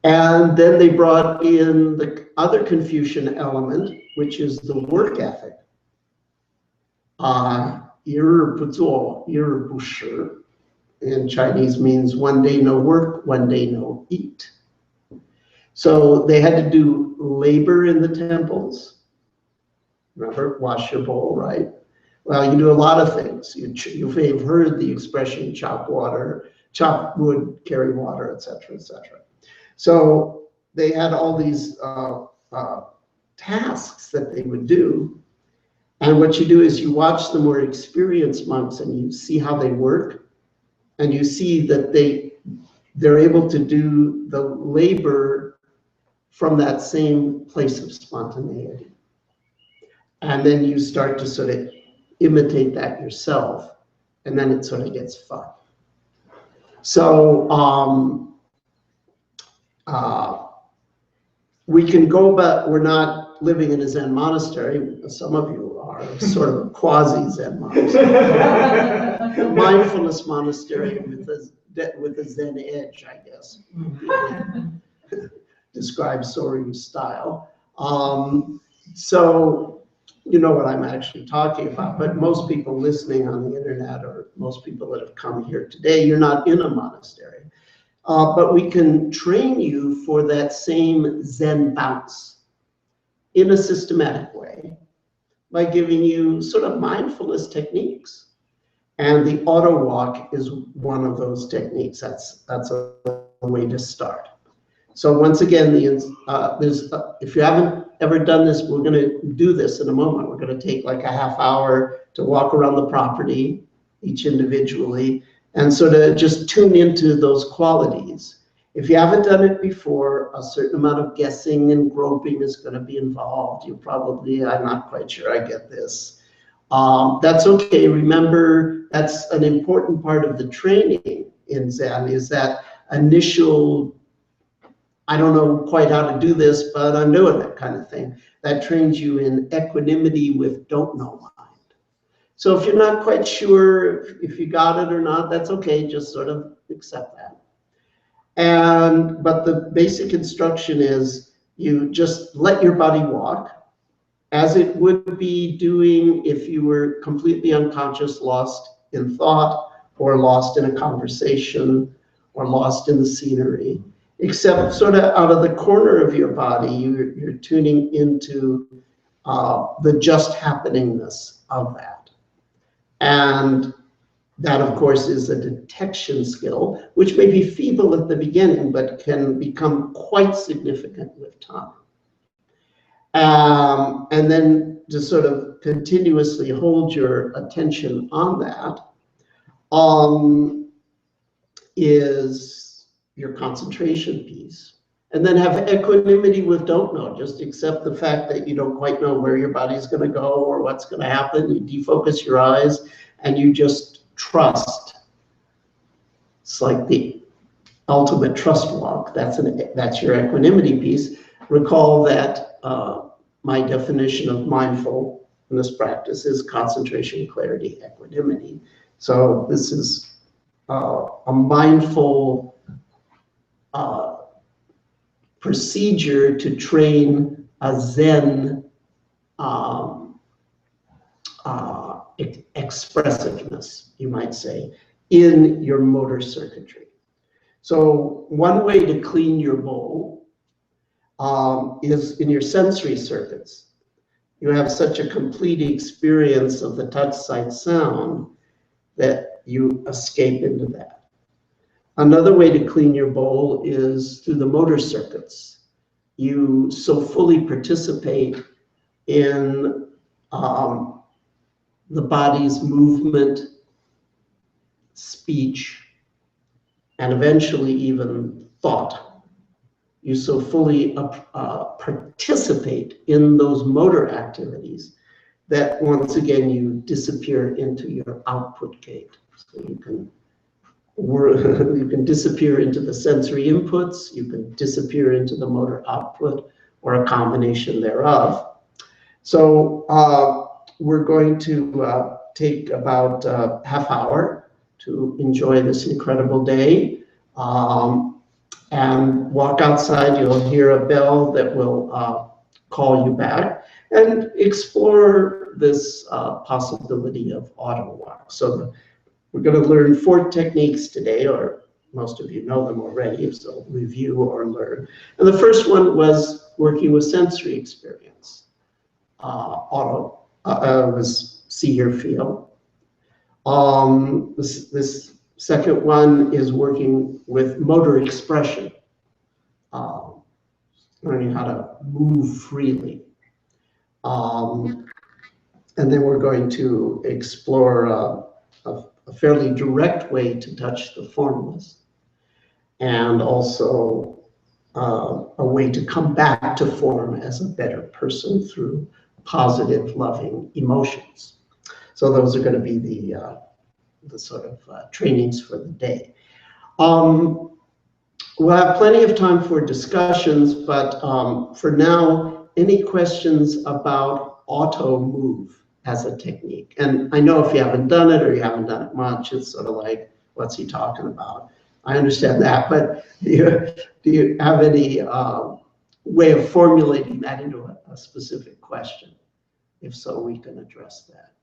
And then they brought in the other Confucian element, which is the work ethic. 一日不做，一日不食. in Chinese means one day no work, one day no eat. So they had to do labor in the temples. Remember, wash your bowl, right? Well, you do a lot of things. You may have heard the expression chop wood, carry water, etc., etc. So they had all these tasks that they would do. And what you do is you watch the more experienced monks and you see how they work, and you see that they're able to do the labor from that same place of spontaneity. And then you start to sort of imitate that yourself, and then it sort of gets fun. So we can go, but we're not living in a Zen monastery. Some of you are sort of a quasi-Zen monastery. Mindfulness monastery with a Zen edge, I guess. Describe Soryu's style. So you know what I'm actually talking about, but most people listening on the internet, or most people that have come here today, you're not in a monastery. But we can train you for that same Zen bounce in a systematic way by giving you sort of mindfulness techniques. And the auto walk is one of those techniques. That's a way to start. So once again, if you haven't ever done this, we're going to do this in a moment. We're going to take like a half hour to walk around the property, each individually, and sort of just tune into those qualities. If you haven't done it before, a certain amount of guessing and groping is going to be involved. You probably, I'm not quite sure I get this. That's okay. Remember, that's an important part of the training in Zen, is that initial, I don't know quite how to do this, but I'm doing it kind of thing. That trains you in equanimity with don't know mind. So if you're not quite sure if you got it or not, that's okay. Just sort of accept that. But the basic instruction is you just let your body walk as it would be doing if you were completely unconscious, lost in thought, or lost in a conversation, or lost in the scenery. Except sort of out of the corner of your body, you're tuning into the just happeningness of that. And that, of course, is a detection skill, which may be feeble at the beginning, but can become quite significant with time. And then to sort of continuously hold your attention on that is your concentration piece. And then have equanimity with don't know. Just accept the fact that you don't quite know where your body's going to go or what's going to happen. You defocus your eyes and you just trust. It's like the ultimate trust walk. That's your equanimity piece. Recall that my definition of mindfulness practice is concentration, clarity, equanimity. So this is a mindful procedure to train a Zen expressiveness, you might say, in your motor circuitry. So one way to clean your bowl is in your sensory circuits. You have such a complete experience of the touch, sight, sound that you escape into that. Another way to clean your bowl is through the motor circuits. You so fully participate in the body's movement, speech, and eventually even thought. You so fully participate in those motor activities that once again you disappear into your output gate. So you can disappear into the sensory inputs, you can disappear into the motor output, or a combination thereof. So we're going to take about a half hour to enjoy this incredible day. And walk outside, you'll hear a bell that will call you back, and explore this possibility of auto walk. So We're going to learn 4 techniques today, or most of you know them already, so review or learn. And the first one was working with sensory experience. Was see, hear, feel. This second one is working with motor expression, learning how to move freely. And then we're going to explore a fairly direct way to touch the formless, and also a way to come back to form as a better person through positive, loving emotions. So those are going to be the sort of trainings for the day. We'll have plenty of time for discussions, but for now, any questions about auto move as a technique? And I know if you haven't done it or you haven't done it much, it's sort of like, what's he talking about? I understand that, but do you have any way of formulating that into a specific question? If so, we can address that.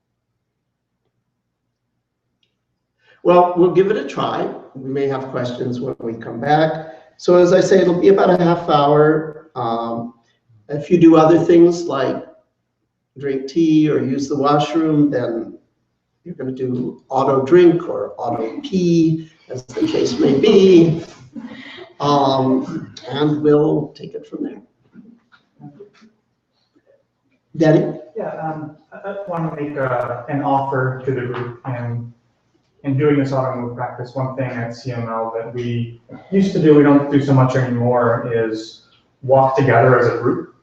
Well, we'll give it a try. We may have questions when we come back. So as I say, it'll be about a half hour. If you do other things like drink tea or use the washroom, then you're going to do auto drink or auto pee, as the case may be. And we'll take it from there. Danny? Yeah, I want to make an offer to the group. And in doing this auto move practice, one thing at CML that we used to do, we don't do so much anymore, is walk together as a group.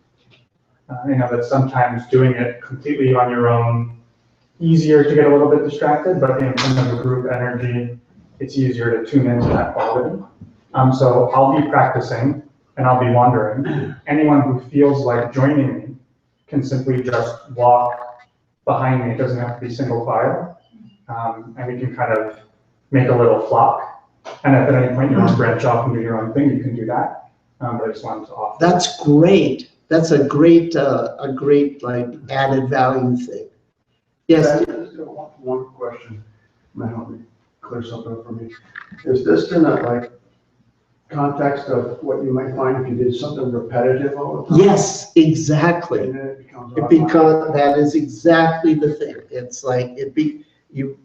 You know, that sometimes doing it completely on your own, easier to get a little bit distracted, but in terms of a group energy, it's easier to tune into that quality. So I'll be practicing and I'll be wandering. Anyone who feels like joining me can simply just walk behind me. It doesn't have to be single file. And we can kind of make a little flock. And if at any point you want to branch off and do your own thing, you can do that. But I just wanted to offer. That's great. That's a great like added value thing. Yes. One question might help me clear something up for me. Is this in a like context of what you might find if you did something repetitive all the time? Yes, exactly. And then it becomes that is exactly the thing. It's like you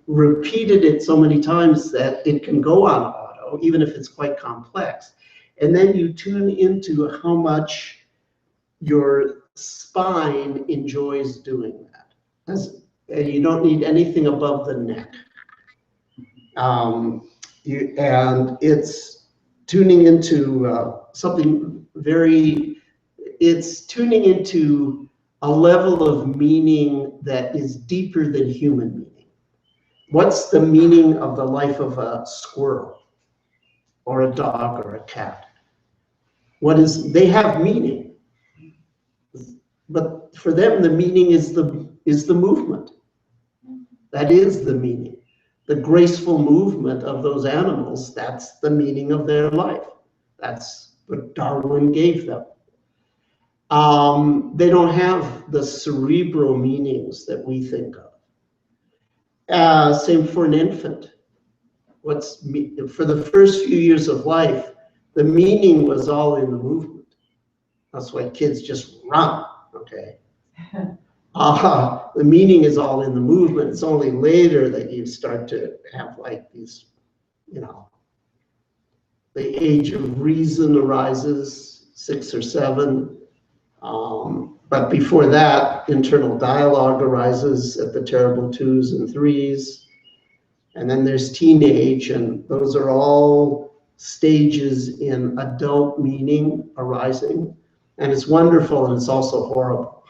repeated it so many times that it can go on auto, even if it's quite complex. And then you tune into how much your spine enjoys doing that. And you don't need anything above the neck. And it's tuning into something very, it's tuning into a level of meaning that is deeper than human meaning. What's the meaning of the life of a squirrel or a dog or a cat? They have meaning, but for them the meaning is the movement. That is the meaning. The graceful movement of those animals, that's the meaning of their life. That's what Darwin gave them. They don't have the cerebral meanings that we think of. Same for an infant. For the first few years of life, the meaning was all in the movement. That's why kids just run, okay? The meaning is all in the movement. It's only later that you start to have like these, you know, the age of reason arises, 6 or 7. But before that, internal dialogue arises at the terrible 2s and 3s. And then there's teenage, and those are all stages in adult meaning arising. And it's wonderful, and it's also horrible.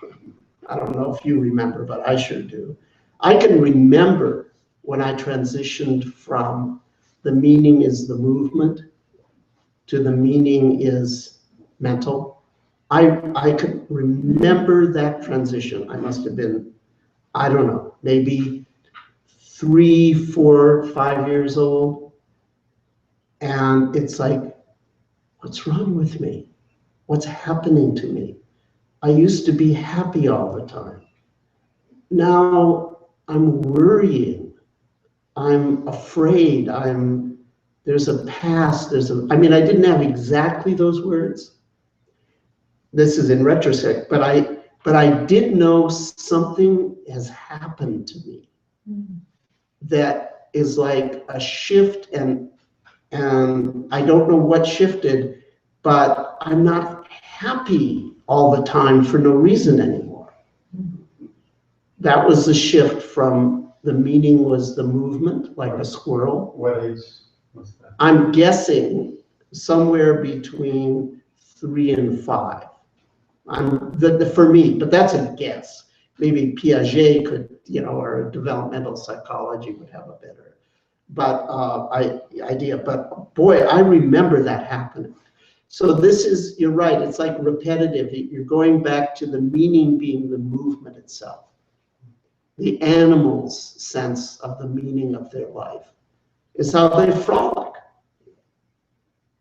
I don't know if you remember, but I sure do. I can remember when I transitioned from the meaning is the movement to the meaning is mental. I could remember that transition. I must have been, I don't know, maybe 3, 4, 5 years old. And it's like, what's wrong with me? What's happening to me? I used to be happy all the time. Now I'm worrying. I'm afraid, there's a past, I mean, I didn't have exactly those words. This is in retrospect, but I did know something has happened to me that is like a shift, and I don't know what shifted, but I'm not happy all the time for no reason anymore. That was the shift from the meaning was the movement, like a squirrel. What age was that? I'm guessing somewhere between 3 and 5. For me, but that's a guess. Maybe Piaget could, or developmental psychology would have a better idea. But boy, I remember that happening. So this is, you're right, it's like repetitive. You're going back to the meaning being the movement itself. The animal's sense of the meaning of their life is how they frolic.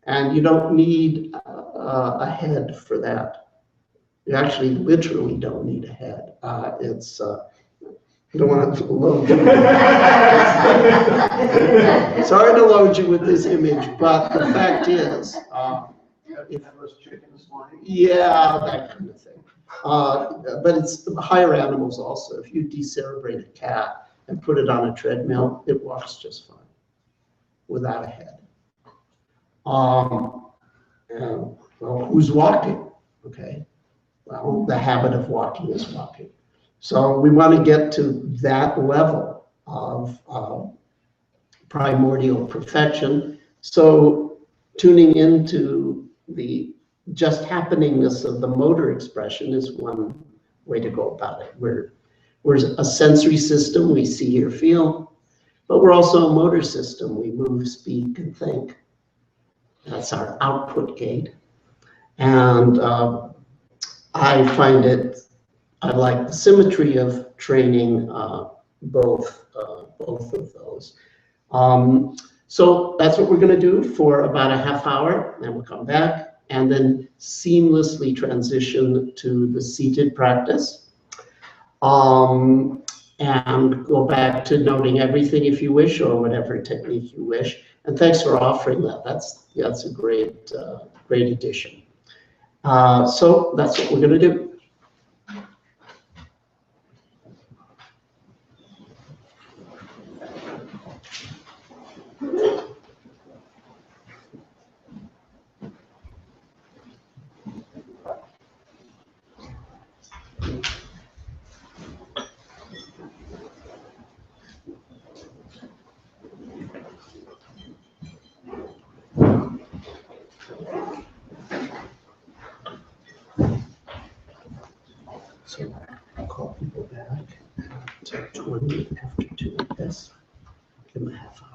And you don't need a head for that. You actually literally don't need a head. I don't want to load you. Sorry to load you with this image, but the fact is, yeah, that kind of thing. But it's higher animals also. If you decerebrate a cat and put it on a treadmill, it walks just fine without a head. Well, who's walking? Okay. Well, the habit of walking is walking. So we want to get to that level of primordial perfection. So tuning into the just happeningness of the motor expression is one way to go about it. We're a sensory system, we see, hear, feel, but we're also a motor system. We move, speak, and think. That's our output gate. And I like the symmetry of training both of those. So that's what we're going to do for about a half hour, and we'll come back and then seamlessly transition to the seated practice. And go back to noting everything if you wish, or whatever technique you wish. And thanks for offering that. That's a great addition. So that's what we're going to do. So I'll call people back at 20 after 2 of this. Give them a half hour.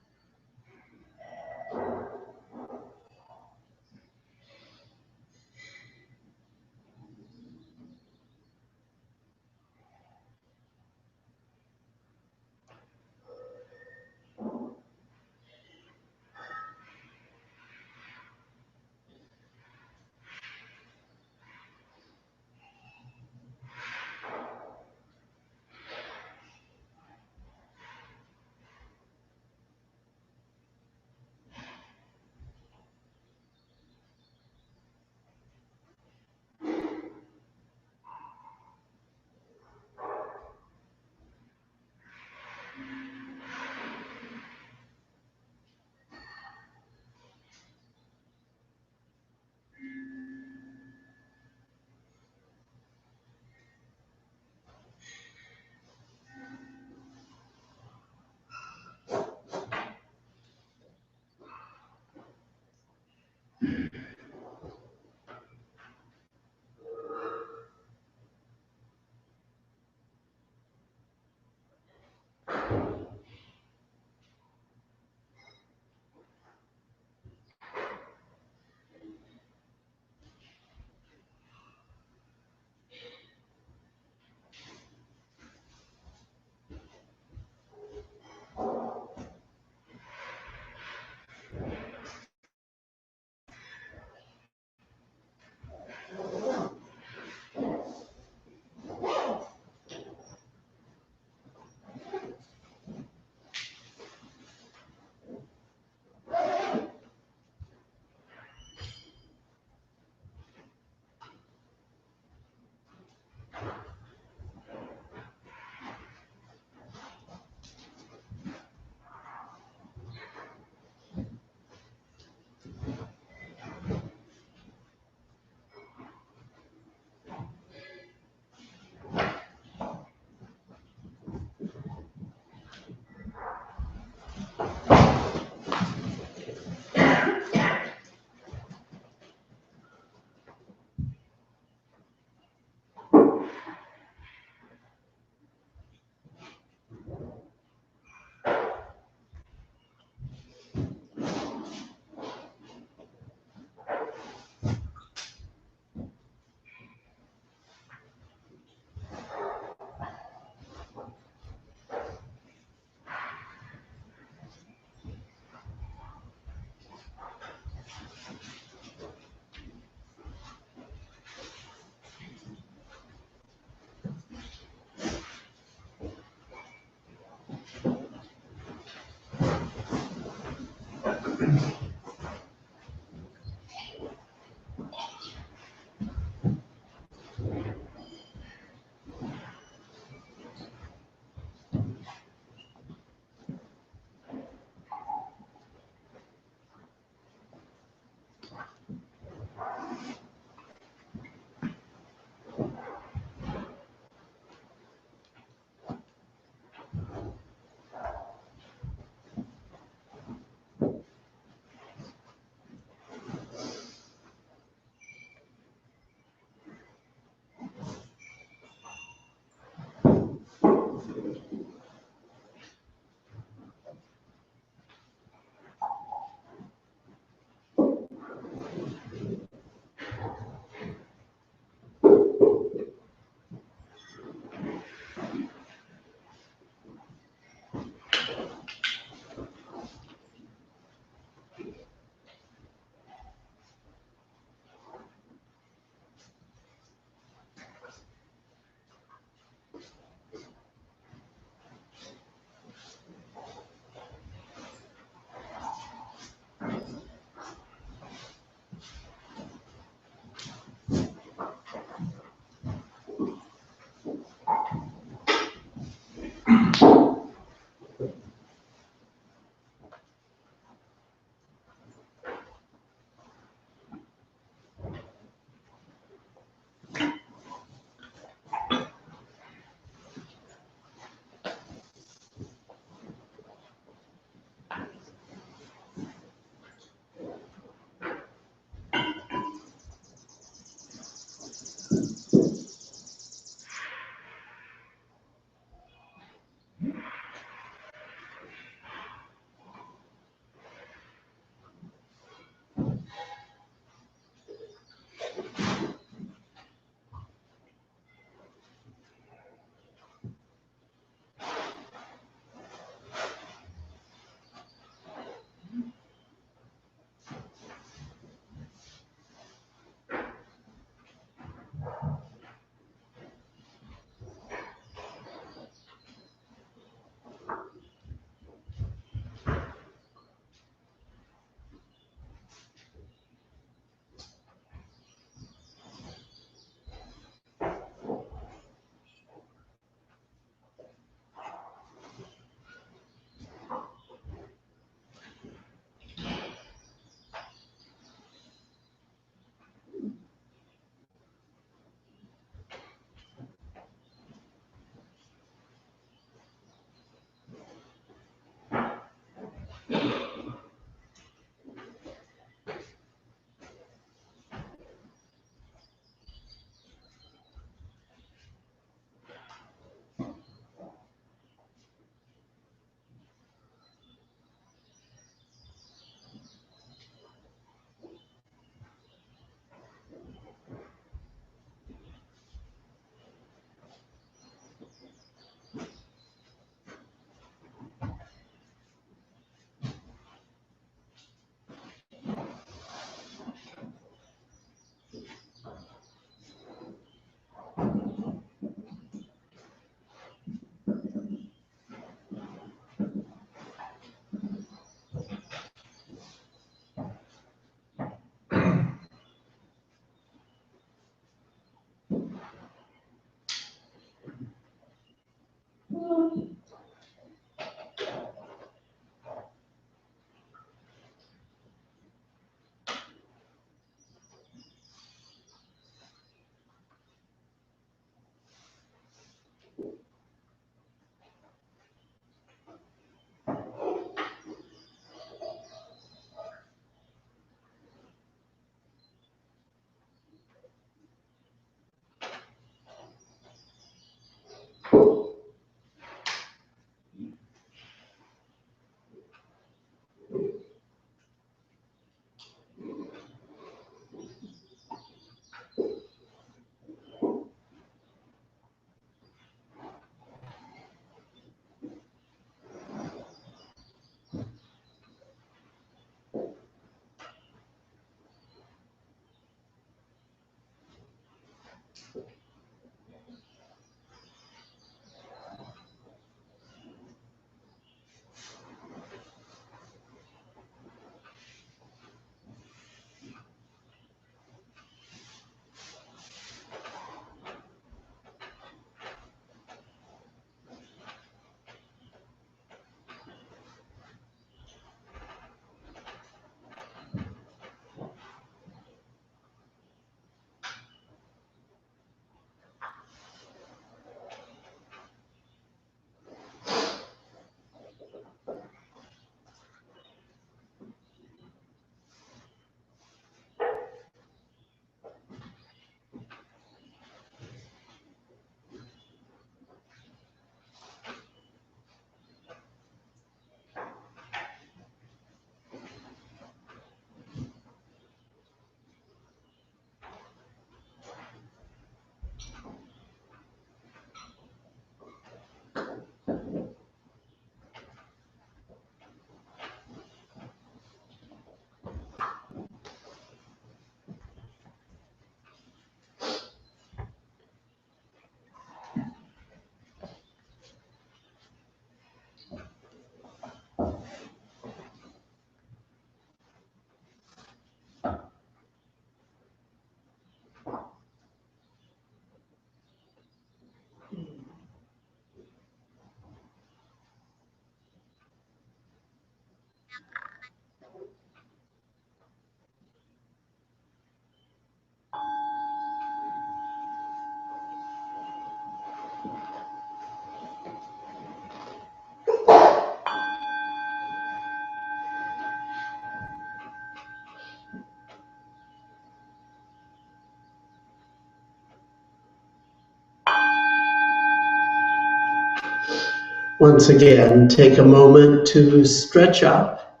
Once again, take a moment to stretch up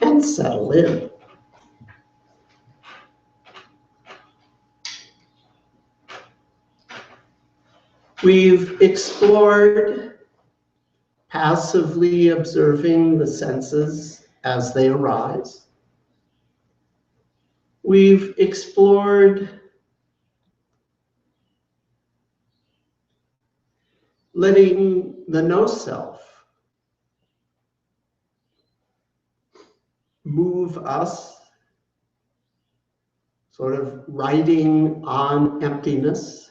and settle in. We've explored passively observing the senses as they arise. We've explored letting the no-self move us, sort of riding on emptiness,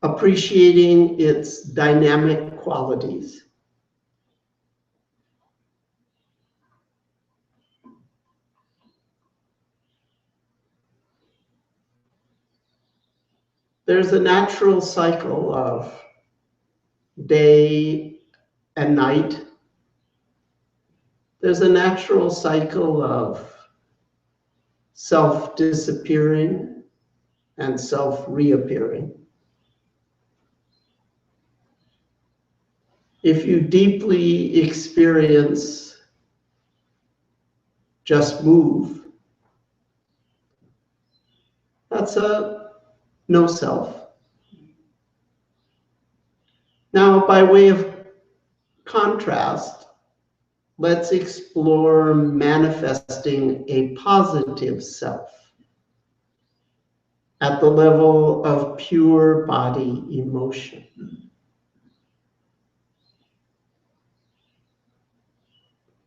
appreciating its dynamic qualities. There's a natural cycle of day and night. There's a natural cycle of self disappearing and self reappearing. If you deeply experience just move, that's a no self. Now, by way of contrast, let's explore manifesting a positive self at the level of pure body emotion.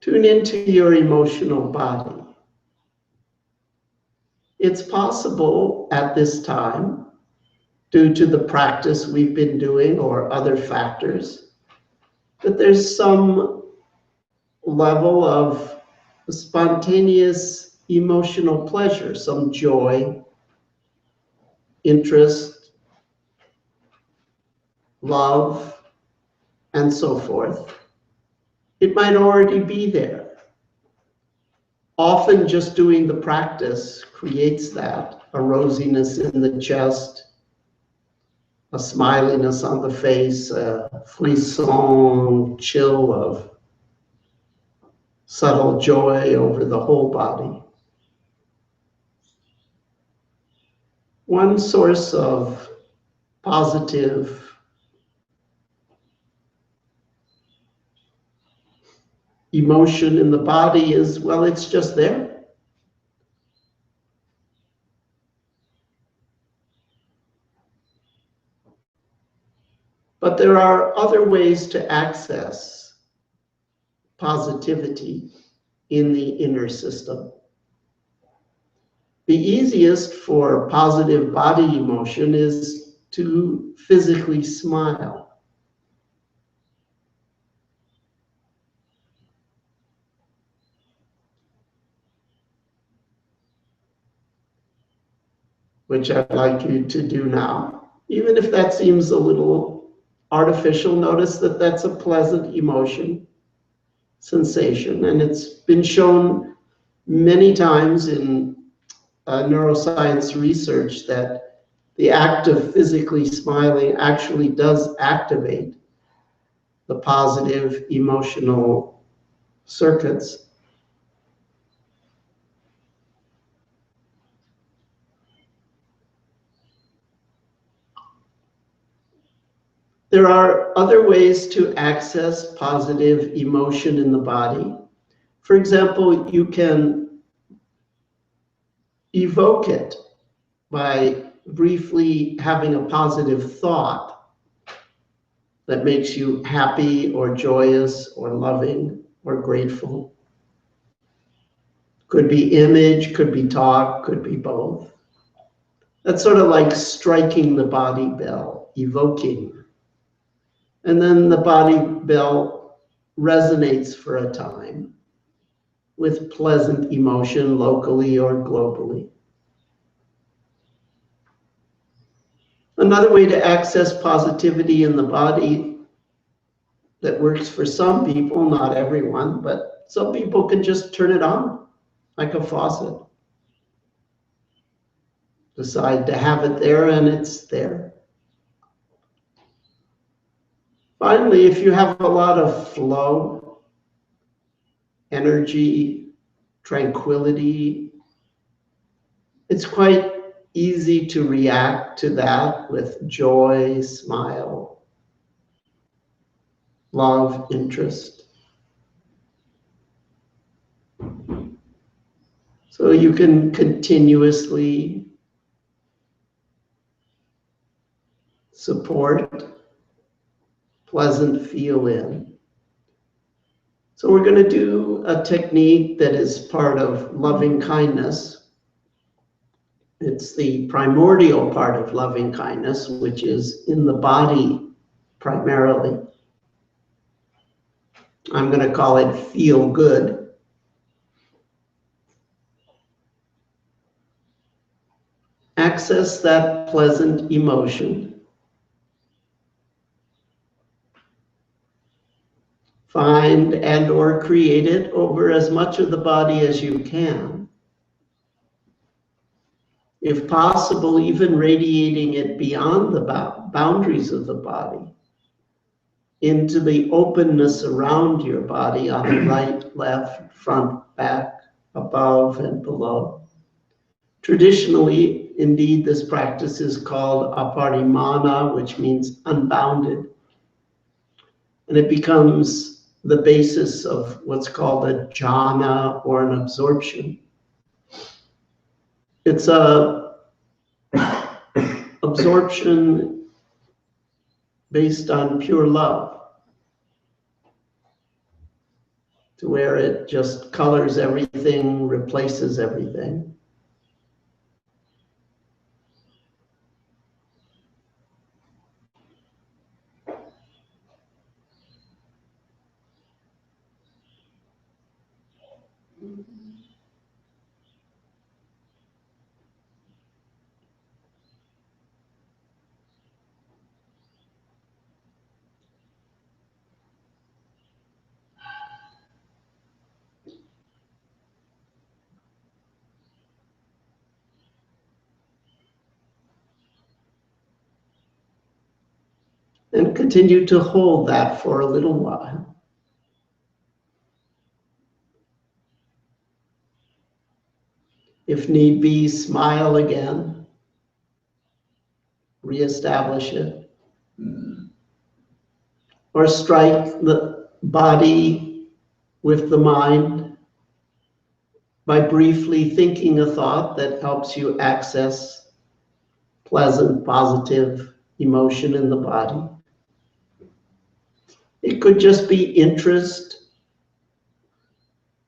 Tune into your emotional body. It's possible at this time, due to the practice we've been doing or other factors, that there's some level of spontaneous emotional pleasure, some joy, interest, love, and so forth. It might already be there. Often just doing the practice creates that, a rosiness in the chest, a smiliness on the face, a frisson, chill of subtle joy over the whole body. One source of positive emotion in the body is, well, it's just there. But there are other ways to access positivity in the inner system. The easiest for positive body emotion is to physically smile. Which I'd like you to do now. Even if that seems a little artificial, notice that that's a pleasant emotion, sensation, and it's been shown many times in neuroscience research that the act of physically smiling actually does activate the positive emotional circuits. There are other ways to access positive emotion in the body. For example, you can evoke it by briefly having a positive thought that makes you happy or joyous or loving or grateful. Could be image, could be talk, could be both. That's sort of like striking the body bell, evoking. And then the body bell resonates for a time with pleasant emotion locally or globally. Another way to access positivity in the body that works for some people, not everyone, but some people can just turn it on like a faucet. Decide to have it there and it's there. Finally, if you have a lot of flow, energy, tranquility, it's quite easy to react to that with joy, smile, love, interest. So you can continuously support pleasant feel-in. So we're going to do a technique that is part of loving kindness. It's the primordial part of loving kindness, which is in the body primarily. I'm going to call it feel good. Access that pleasant emotion. Find and or create it over as much of the body as you can. If possible, even radiating it beyond the boundaries of the body, into the openness around your body on the right, left, front, back, above, and below. Traditionally, indeed, this practice is called aparimana, which means unbounded. And it becomes the basis of what's called a jhana or an absorption. It's a absorption based on pure love, to where it just colors everything, replaces everything. And continue to hold that for a little while. If need be, smile again, reestablish it, or strike the body with the mind by briefly thinking a thought that helps you access pleasant, positive emotion in the body. It could just be interest,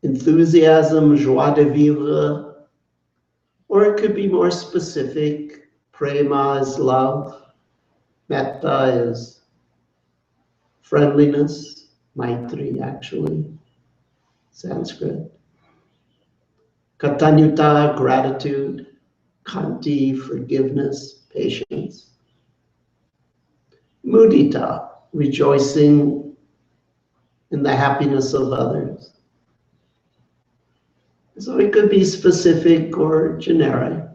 enthusiasm, joie de vivre, or it could be more specific. Prema is love, metta is friendliness, maitri actually, Sanskrit. Katanyuta, gratitude, kanti, forgiveness, patience. Mudita, rejoicing in the happiness of others. So it could be specific or generic.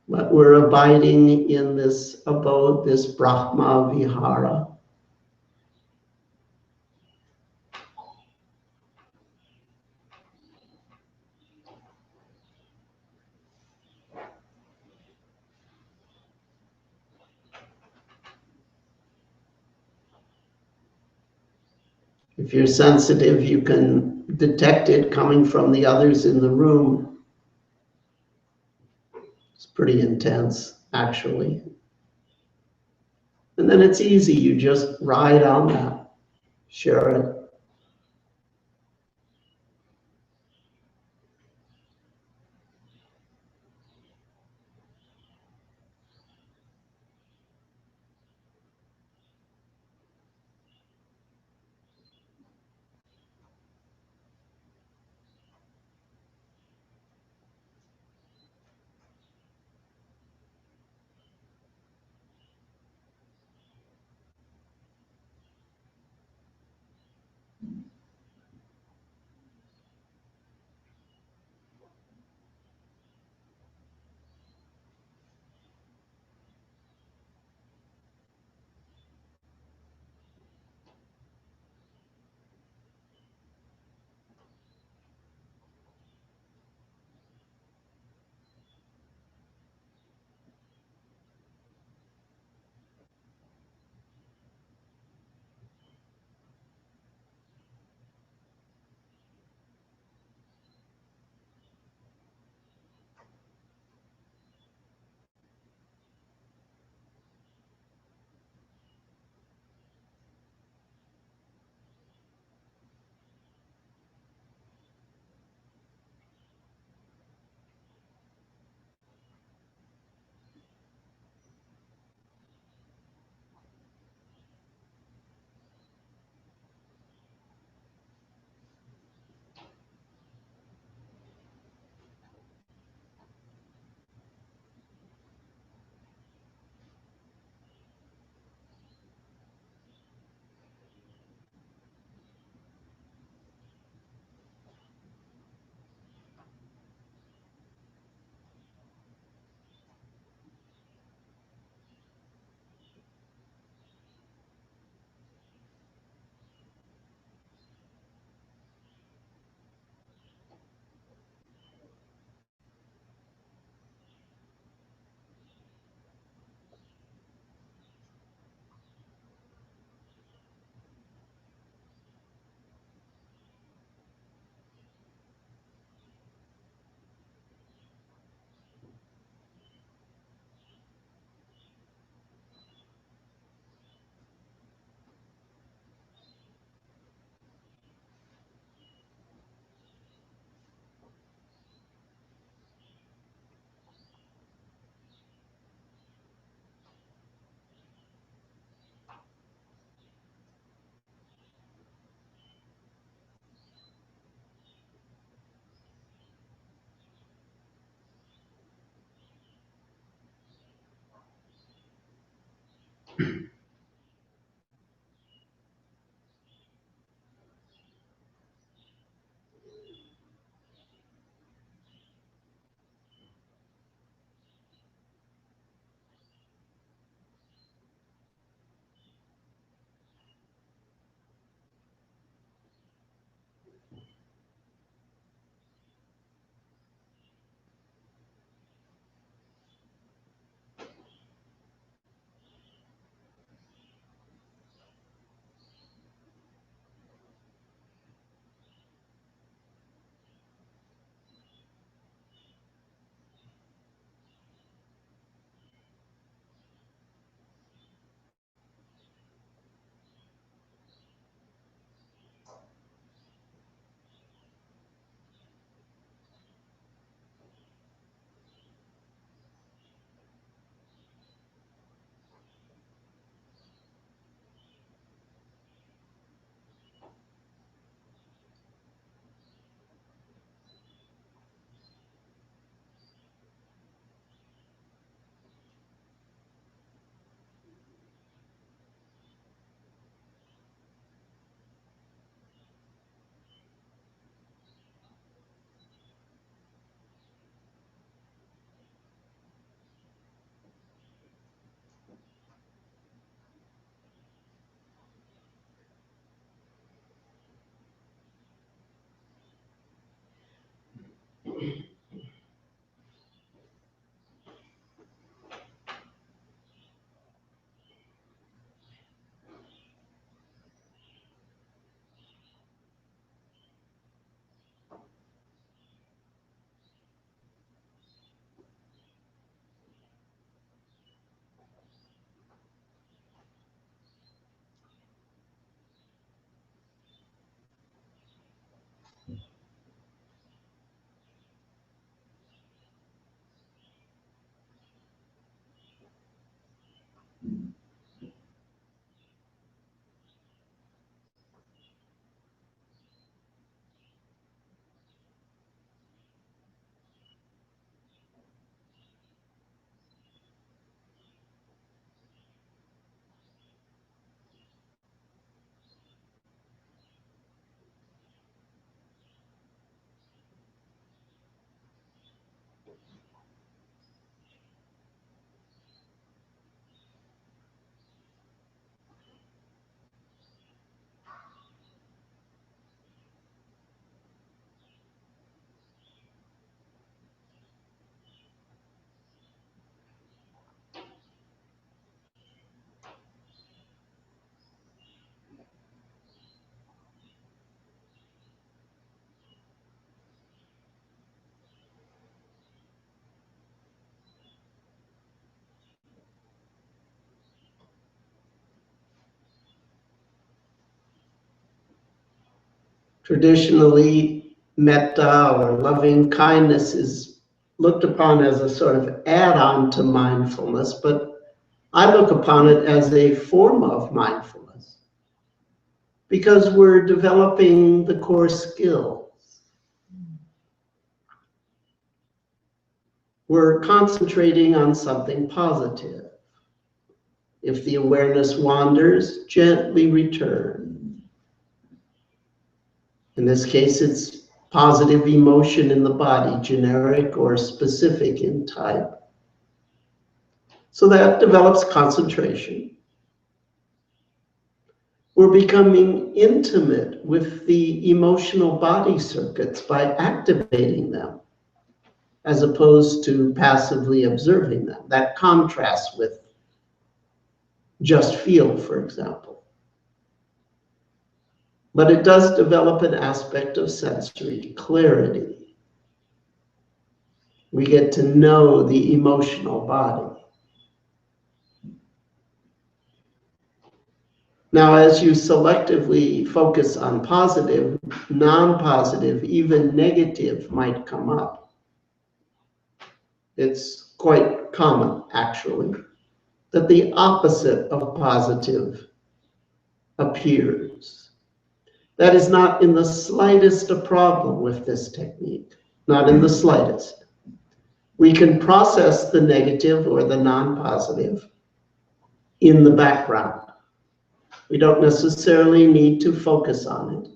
But we're abiding in this abode, this Brahma Vihara. If you're sensitive, you can detect it coming from the others in the room. It's pretty intense, actually. And then it's easy, you just ride on that, share it. Traditionally, metta or loving kindness is looked upon as a sort of add-on to mindfulness, but I look upon it as a form of mindfulness because we're developing the core skills. We're concentrating on something positive. If the awareness wanders, gently return. In this case, it's positive emotion in the body, generic or specific in type. So that develops concentration. We're becoming intimate with the emotional body circuits by activating them, as opposed to passively observing them. That contrasts with just feel, for example. But it does develop an aspect of sensory clarity. We get to know the emotional body. Now, as you selectively focus on positive, non-positive, even negative might come up. It's quite common, actually, that the opposite of positive appears. That is not in the slightest a problem with this technique, not in the slightest. We can process the negative or the non-positive in the background. We don't necessarily need to focus on it.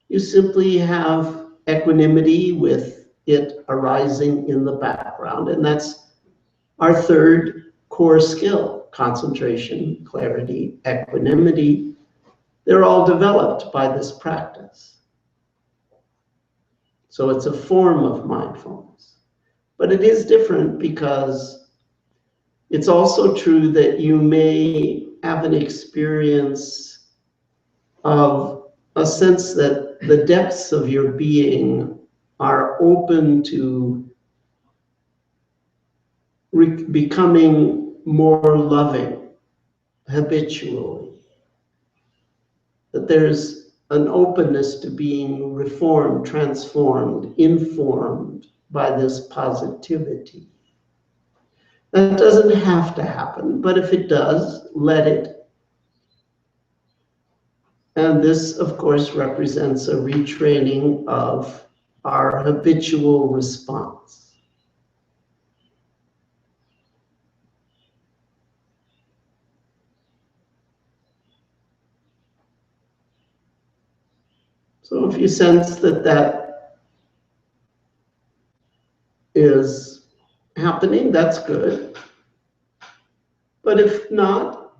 You simply have equanimity with it arising in the background, and that's our third core skill: concentration, clarity, equanimity. They're all developed by this practice. So it's a form of mindfulness. But it is different because it's also true that you may have an experience of a sense that the depths of your being are open to becoming more loving habitually. That there's an openness to being reformed, transformed, informed by this positivity. That doesn't have to happen, but if it does, let it. And this, of course, represents a retraining of our habitual response. So if you sense that that is happening, that's good. But if not,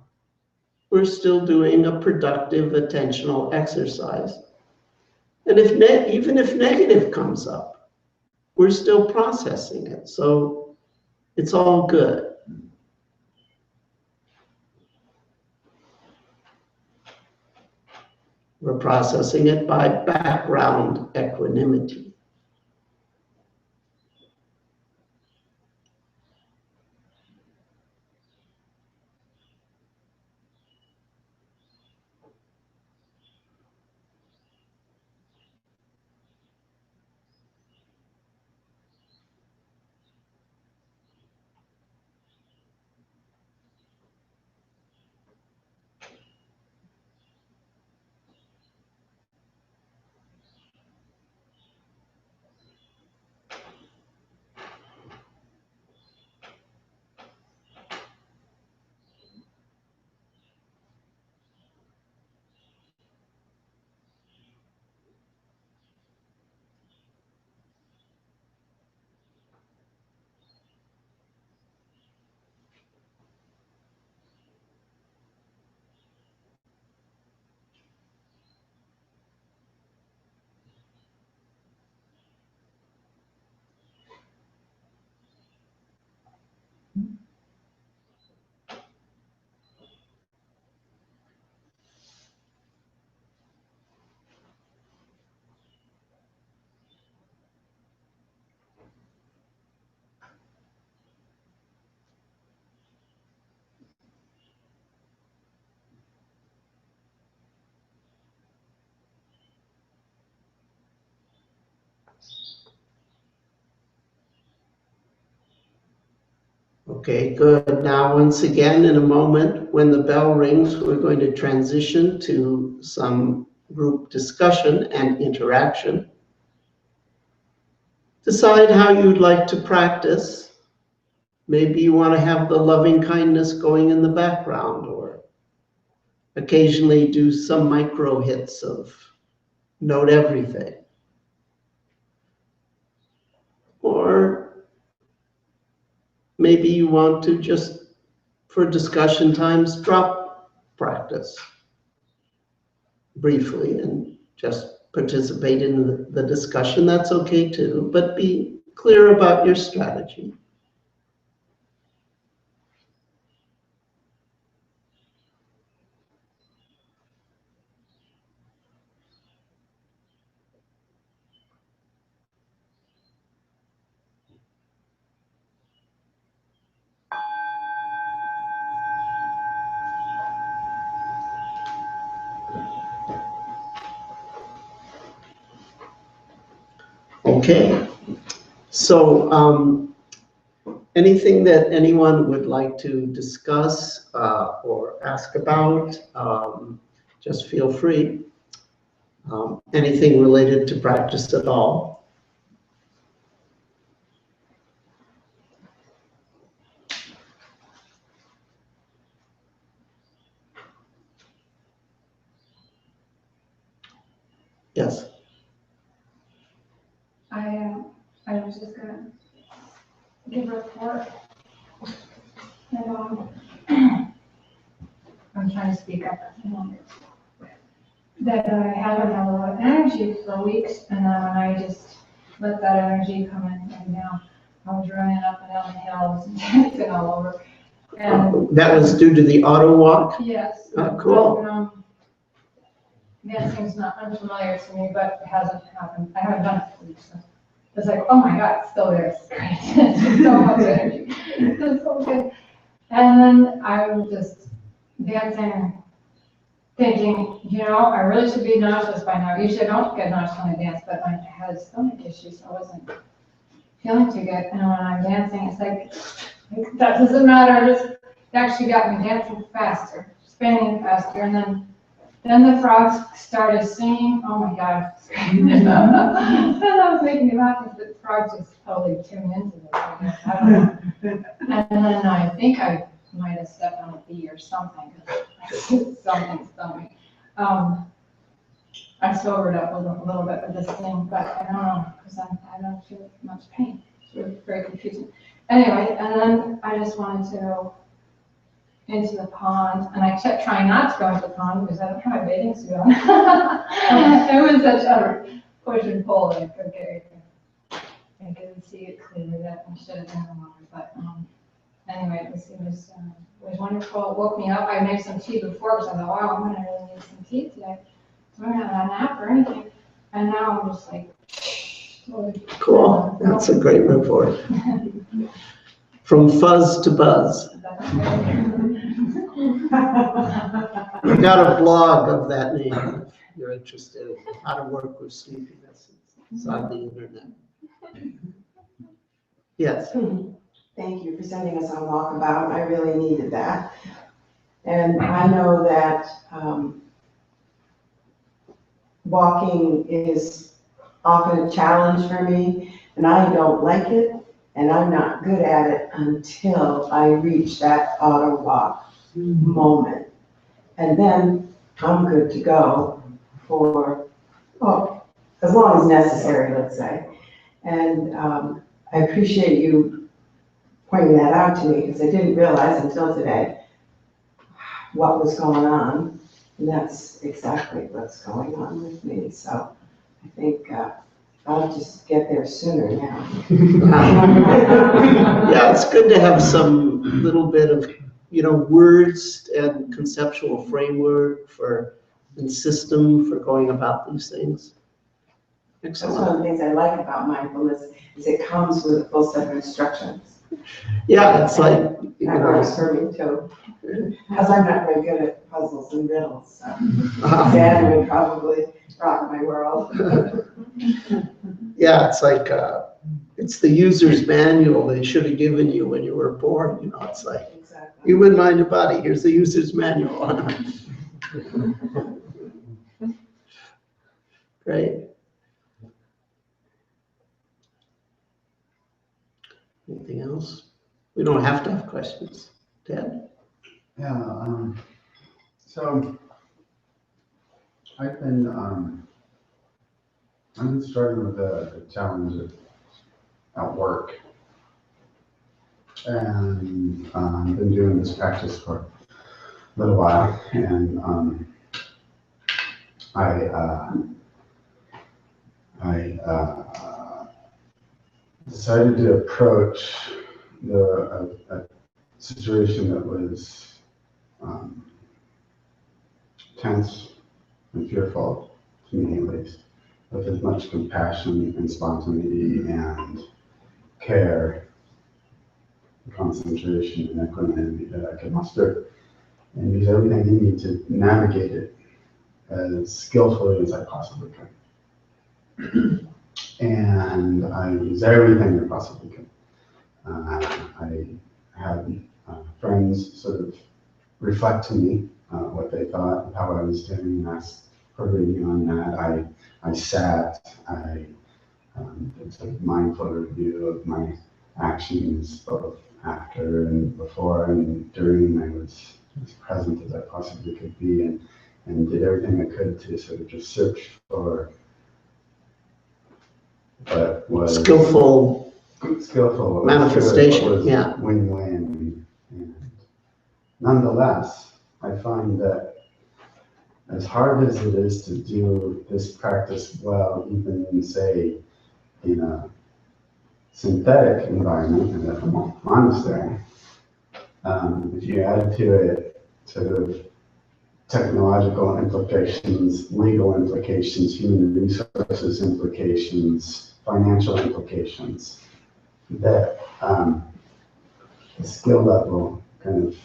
we're still doing a productive attentional exercise. And if even if negative comes up, we're still processing it. So it's all good. We're processing it by background equanimity. Okay, good. Now, once again, in a moment, when the bell rings, we're going to transition to some group discussion and interaction. Decide how you'd like to practice. Maybe you want to have the loving kindness going in the background, or occasionally do some micro hits of note everything. Or maybe you want to just, for discussion times, drop practice briefly and just participate in the discussion. That's okay too, but be clear about your strategy. Okay, so anything that anyone would like to discuss or ask about, just feel free. Anything related to practice at all. Yes. I was just gonna give a report. And, I'm trying to speak up. That I haven't had a lot of energy for weeks, and then when I just let that energy come in, and now I was running up and down the hills and dancing all over. And That was due to the auto walk? yes. Oh, cool. Dancing's not unfamiliar to me, but it hasn't happened. I haven't done it for weeks. So it's like, oh my God, it's still there. It's great. It's just so much energy. It's so good. And then I was just dancing, thinking, you know, I really should be nauseous by now. Usually I don't get nauseous when I dance, but I had stomach issues, so I wasn't feeling too good. And when I'm dancing, it's like that doesn't matter. It actually got me dancing faster, spinning faster, and then the frogs started singing. Oh my God. And that was making me laugh because the frogs just totally tuned into this, I guess. I don't know. And then I think I might have stepped on a bee or something. Something stung me. I sobered up a little bit with this thing, but I don't know, because I don't feel much pain. It's really very confusing. Anyway, and then I just wanted to go into the pond, and I kept trying not to go into the pond because I don't have my bathing suit on. It was such a push and pull that I couldn't get anything. I couldn't see it clearly that I should have been in the water, but anyway, it was wonderful. It woke me up. I made some tea before because I thought, wow, I'm gonna really need some tea today. So I'm gonna have a nap or anything. And now I'm just like, Cool. That's a great report. From fuzz to buzz. We got a blog of that name. If you're interested in how to work with sleepiness. It's on the internet. Yes. Thank you for sending us on Walkabout. I really needed that. And I know that walking is often a challenge for me, and I don't like it, and I'm not good at it until I reach that auto walk moment. And then I'm good to go for, as long as necessary, let's say. And I appreciate you pointing that out to me, because I didn't realize until today what was going on. And that's exactly what's going on with me. So I think I'll just get there sooner now. Yeah, it's good to have some little bit of, words and conceptual framework and system for going about these things. That's Excellent. one of the things I like about mindfulness, is it comes with a full set of instructions. Yeah, it's like, That works for me too, because I'm not very good at puzzles and riddles, so Dad would probably rock my world. Yeah, it's like, it's the user's manual they should have given you when you were born, it's like, Exactly. human mind and body, here's the user's manual. Great. Anything else? We don't have to have questions. Ted? Yeah, so I've been struggling with a challenge at work, and I've been doing this practice for a little while, and I decided to approach a situation that was tense and fearful, to me at least, with as much compassion and spontaneity and care, and concentration and equanimity that I could muster, and use everything in me to navigate it as skillfully as I possibly could. And I use everything I possibly could. I had friends sort of reflect to me what they thought of how I was doing, and asked for reading on that. I sat, I did sort of mindful review of my actions, both after and before and during. I was as present as I possibly could be, and did everything I could to sort of just search for but was skillful skillful. manifestation, Was yeah. win-win. And nonetheless, I find that as hard as it is to do this practice well, even in, say, in a synthetic environment, in a monastery, if you add to it sort of technological implications, legal implications, human resources implications, financial implications, that the skill level kind of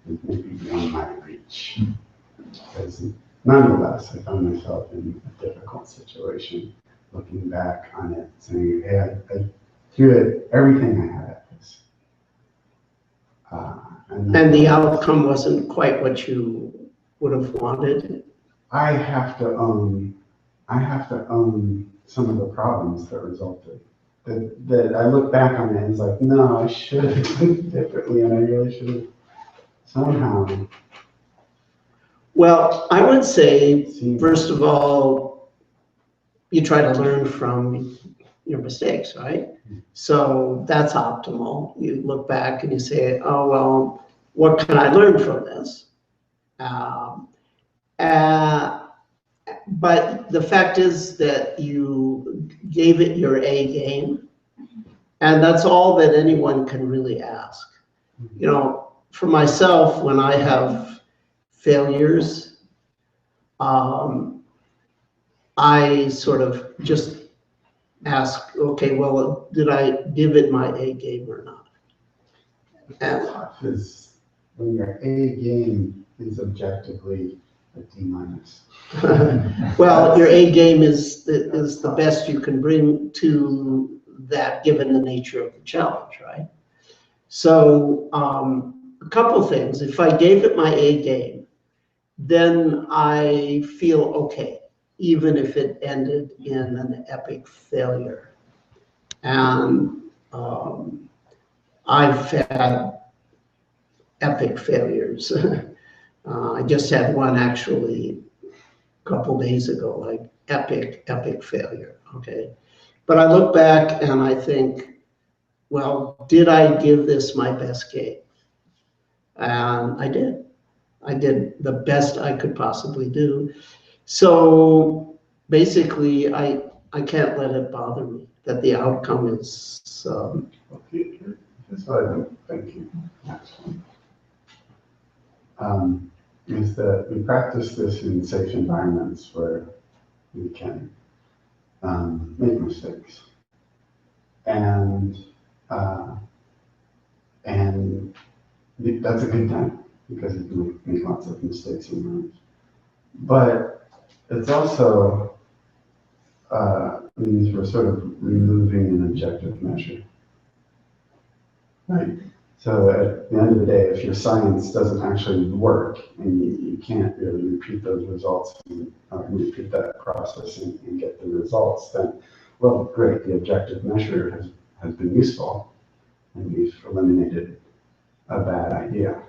is maybe beyond my reach. Because nonetheless, I found myself in a difficult situation, looking back on it, saying, hey, I threw it everything I had at this. And the outcome wasn't quite what you would have wanted. I have to own some of the problems that resulted. That I look back on it and it's like, no, I should have done it differently, and I really should have somehow. Well, I would say, first of all, you try to learn from your mistakes, right? So that's optimal. You look back and you say, oh, well, what can I learn from this? But the fact is that you gave it your A game, and that's all that anyone can really ask. You know, for myself, when I have failures, I sort of just ask, okay, well, did I give it my A game or not? And Because when your A game is objectively a D-. well, your A game is the best you can bring to that, given the nature of the challenge, right? So a couple things. If I gave it my A game, then I feel okay, even if it ended in an epic failure. And I've had epic failures. I just had one actually a couple days ago, like epic failure, okay? But I look back and I think, well, did I give this my best game? And I did. I did the best I could possibly do. So basically, I can't let it bother me that the outcome is. That's what I think. Thank you. Actually, is that we practice this in safe environments where we can make mistakes, and that's a good thing because you can make lots of mistakes in life. But it's also means we're sort of removing an objective measure, right? So at the end of the day, if your science doesn't actually work and you can't really repeat those results and repeat that process and get the results, then, well, great, the objective measure has been useful and we've eliminated a bad idea.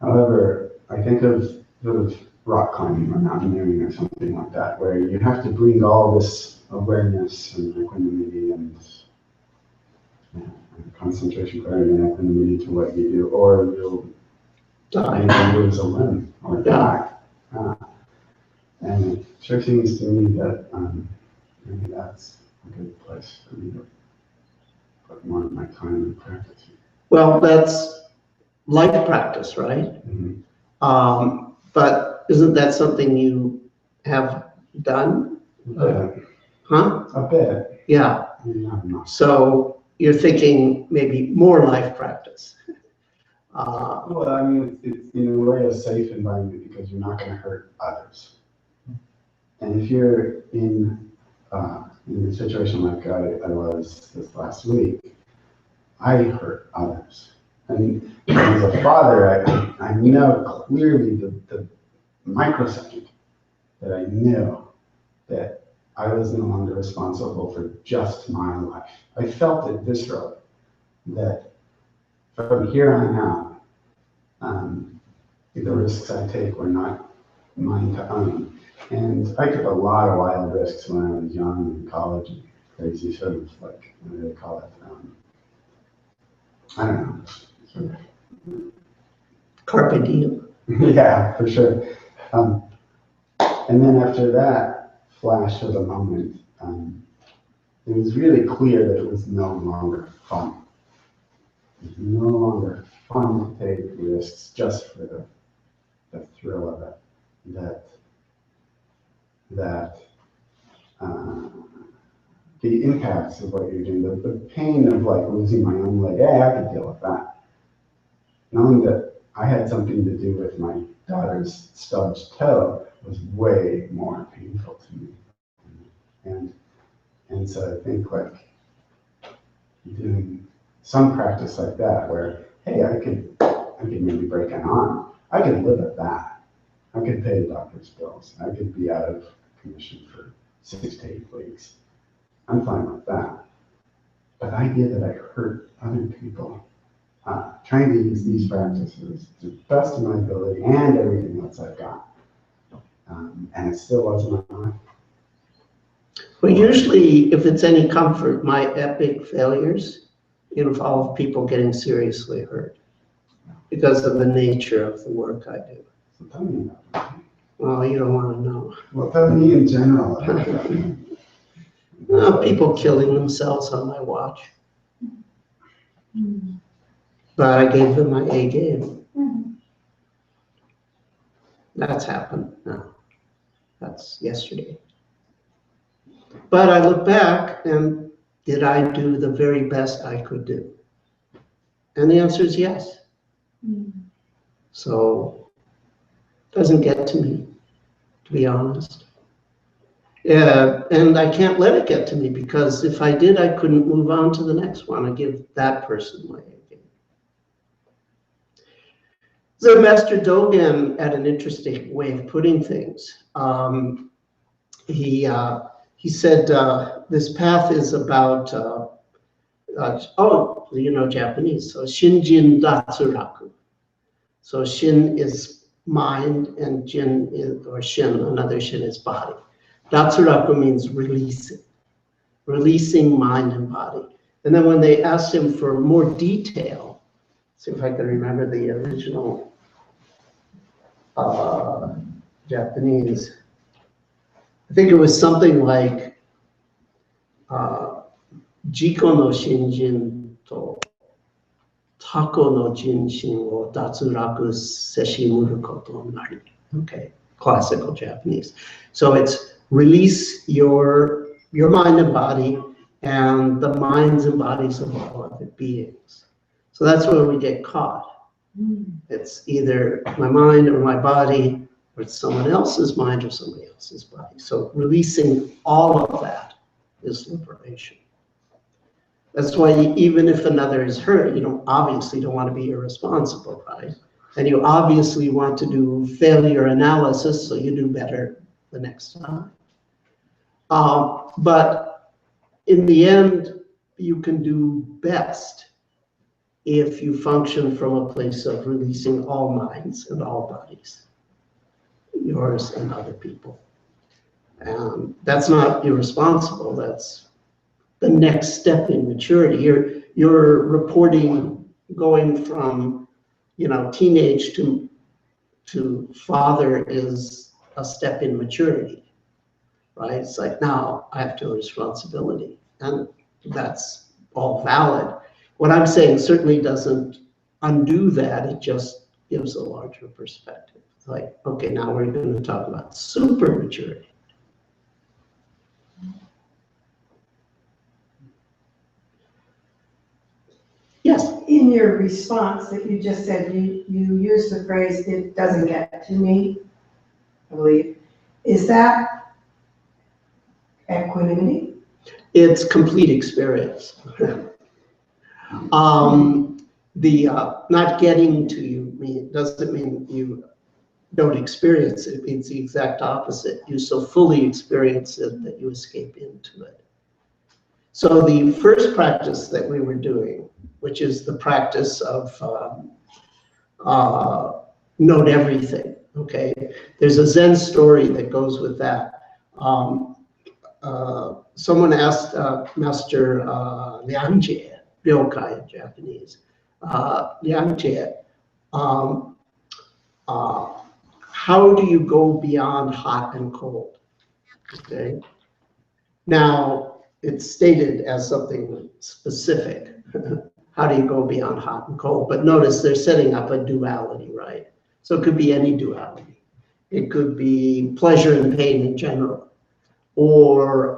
However, I think of sort of rock climbing or mountaineering or something like that, where you have to bring all this awareness and equanimity and concentration, clarity, and equanimity to what you do, or you'll maybe lose a limb or die. And it sure seems to me that maybe that's a good place for me to put more of my time in practicing. Well, that's life practice, right? Mm-hmm. But isn't that something you have done? Huh? A bit. Yeah. Not. So you're thinking maybe more life practice. Well, I mean, it's in a way a safe environment because you're not going to hurt others. And if you're in a situation like I was this last week, I hurt others. And as a father, I know clearly the microsecond that I knew that I was no longer responsible for just my life. I felt it viscerally that from here on out, the risks I take were not mine to own. And I took a lot of wild risks when I was young in college and crazy sort of like, what do they call it? I don't know. Sort of, Carpe diem. yeah, for sure. And then after that flash of a moment, it was really clear that it was no longer fun. It was no longer fun to take risks just for the thrill of it. That the impacts of what you're doing, the pain of like losing my own leg, I could deal with that. Knowing that I had something to do with my daughter's stubbed toe was way more painful to me. And so I think like doing some practice like that where, hey, I could maybe break an arm. I could live at that. I could pay the doctor's bills. I could be out of commission for 6 to 8 weeks. I'm fine with that. But the idea that I hurt other people, trying to use these practices to the best of my ability and everything else I've got, and it still wasn't enough. Well, usually, if it's any comfort, my epic failures involve people getting seriously hurt because of the nature of the work I do. So tell me about it. Well, you don't want to know. Well, tell me in general about that. People killing themselves on my watch. But I gave them my A game. That's happened now. That's yesterday. But I look back and did I do the very best I could do? And the answer is yes. So it doesn't get to me, to be honest. And I can't let it get to me because if I did, I couldn't move on to the next one. I give that person my A game. So Master Dogen had an interesting way of putting things. He said, this path is about, you know Japanese, so Shinjin Datsuraku. So Shin is mind and Jin is, or Shin, another Shin is body. Datsuraku means releasing mind and body. And then when they asked him for more detail, see if I can remember the original Japanese. I think it was something like Jiko no Shinjin to Tako no Jinshin wo Datsuraku seshimuru koto nari. Okay, classical Japanese. So it's release your mind and body and the minds and bodies of all other beings. So that's where we get caught. It's either my mind or my body, or it's someone else's mind or somebody else's body. So releasing all of that is liberation. That's why even if another is hurt, you obviously don't want to be irresponsible, right? And you obviously want to do failure analysis so you do better the next time. But in the end, you can do best if you function from a place of releasing all minds and all bodies, yours and other people. And that's not irresponsible. That's the next step in maturity. You're reporting going from, teenage to father is a step in maturity, right? It's like, now I have to responsibility, and that's all valid. What I'm saying certainly doesn't undo that. It just gives a larger perspective. It's like, okay, now we're going to talk about super maturity. Yes. In your response that you just said, you used the phrase, "it doesn't get to me," I believe. Is that equanimity? It's complete experience. Not getting to you doesn't mean you don't experience it. It means the exact opposite. You so fully experience it that you escape into it. So the first practice that we were doing, which is the practice of note everything, okay? There's a Zen story that goes with that. someone asked Master Liangjie, Ryokai in Japanese, Liangjie, how do you go beyond hot and cold? Okay. Now, it's stated as something specific. How do you go beyond hot and cold? But notice they're setting up a duality, right? So it could be any duality. It could be pleasure and pain in general, or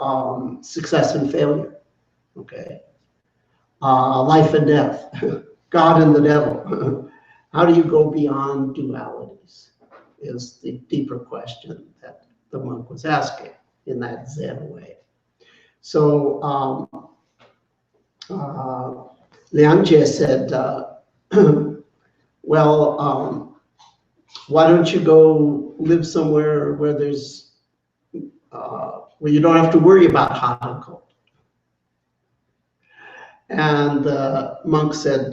success and failure, okay? Life and death, God and the devil. How do you go beyond dualities is the deeper question that the monk was asking in that Zen way. So Liangjie said, well, why don't you go live somewhere where there's, where you don't have to worry about hot and cold? And the monk said,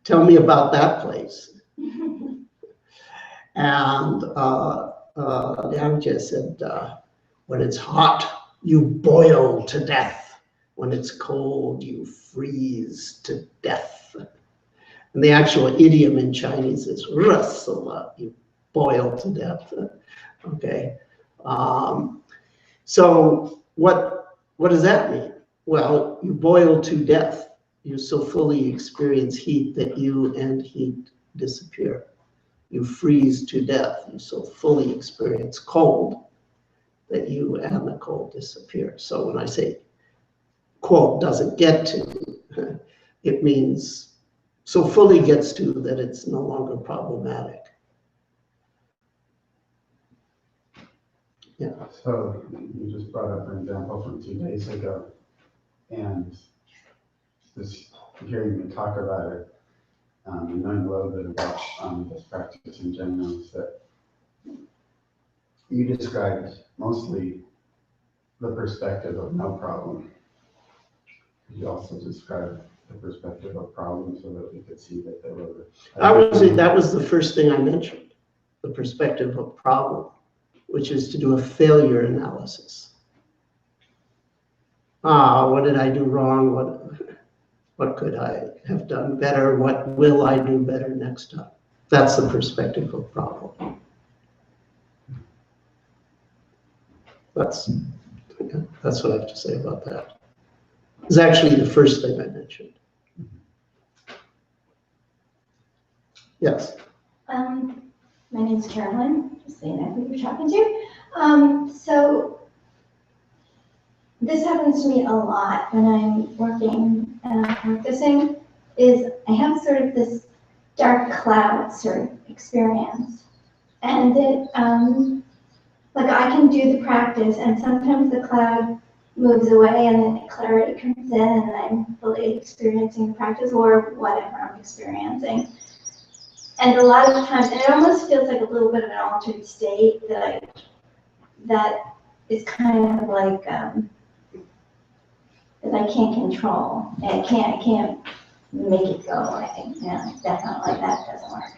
tell me about that place. And Liangjie said, when it's hot, you boil to death. When it's cold, you freeze to death. And the actual idiom in Chinese is "rusala," you boil to death. Okay. So what does that mean? Well, you boil to death. You so fully experience heat that you and heat disappear. You freeze to death. You so fully experience cold that you and the cold disappear. So when I say, quote, doesn't get to, it means so fully gets to that it's no longer problematic. Yeah. So you just brought up an example from 2 days ago, and just hearing me talk about it, and knowing a little bit about this practice in general, is that you described mostly the perspective of no problem. You also described the perspective of problem so that we could see that there was That was the first thing I mentioned, the perspective of problem, which is to do a failure analysis. What did I do wrong? What could I have done better? What will I do better next time? That's the perspective of problem. That's what I have to say about that. It's actually the first thing I mentioned. Yes. My name is Caroline, just saying that who you're talking to. So this happens to me a lot when I'm working and I'm practicing, is I have sort of this dark cloud sort of experience. And it, like I can do the practice and sometimes the cloud moves away and then clarity comes in and I'm fully experiencing the practice or whatever I'm experiencing. And a lot of times, and it almost feels like a little bit of an altered state that is kind of like that I can't control. And I can't make it go away. Yeah, definitely that doesn't work.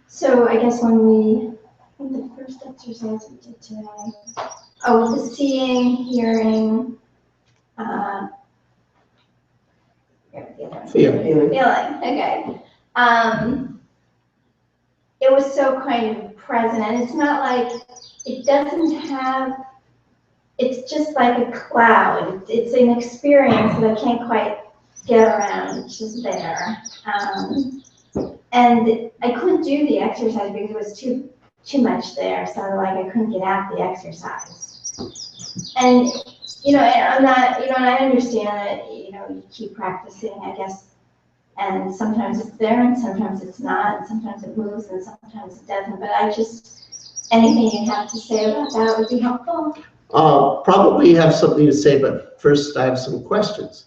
So I guess when I think the first exercise we did today, the seeing, hearing, feeling. Okay. It was so kind of present, and it's not like it doesn't have. It's just like a cloud. It's an experience that I can't quite get around. It's just there, and I couldn't do the exercise because it was too much there. So like I couldn't get out the exercise, and. And I'm not, and I understand that, you keep practicing, I guess, and sometimes it's there and sometimes it's not, and sometimes it moves and sometimes it doesn't, but anything you have to say about that would be helpful. Probably have something to say, but first I have some questions.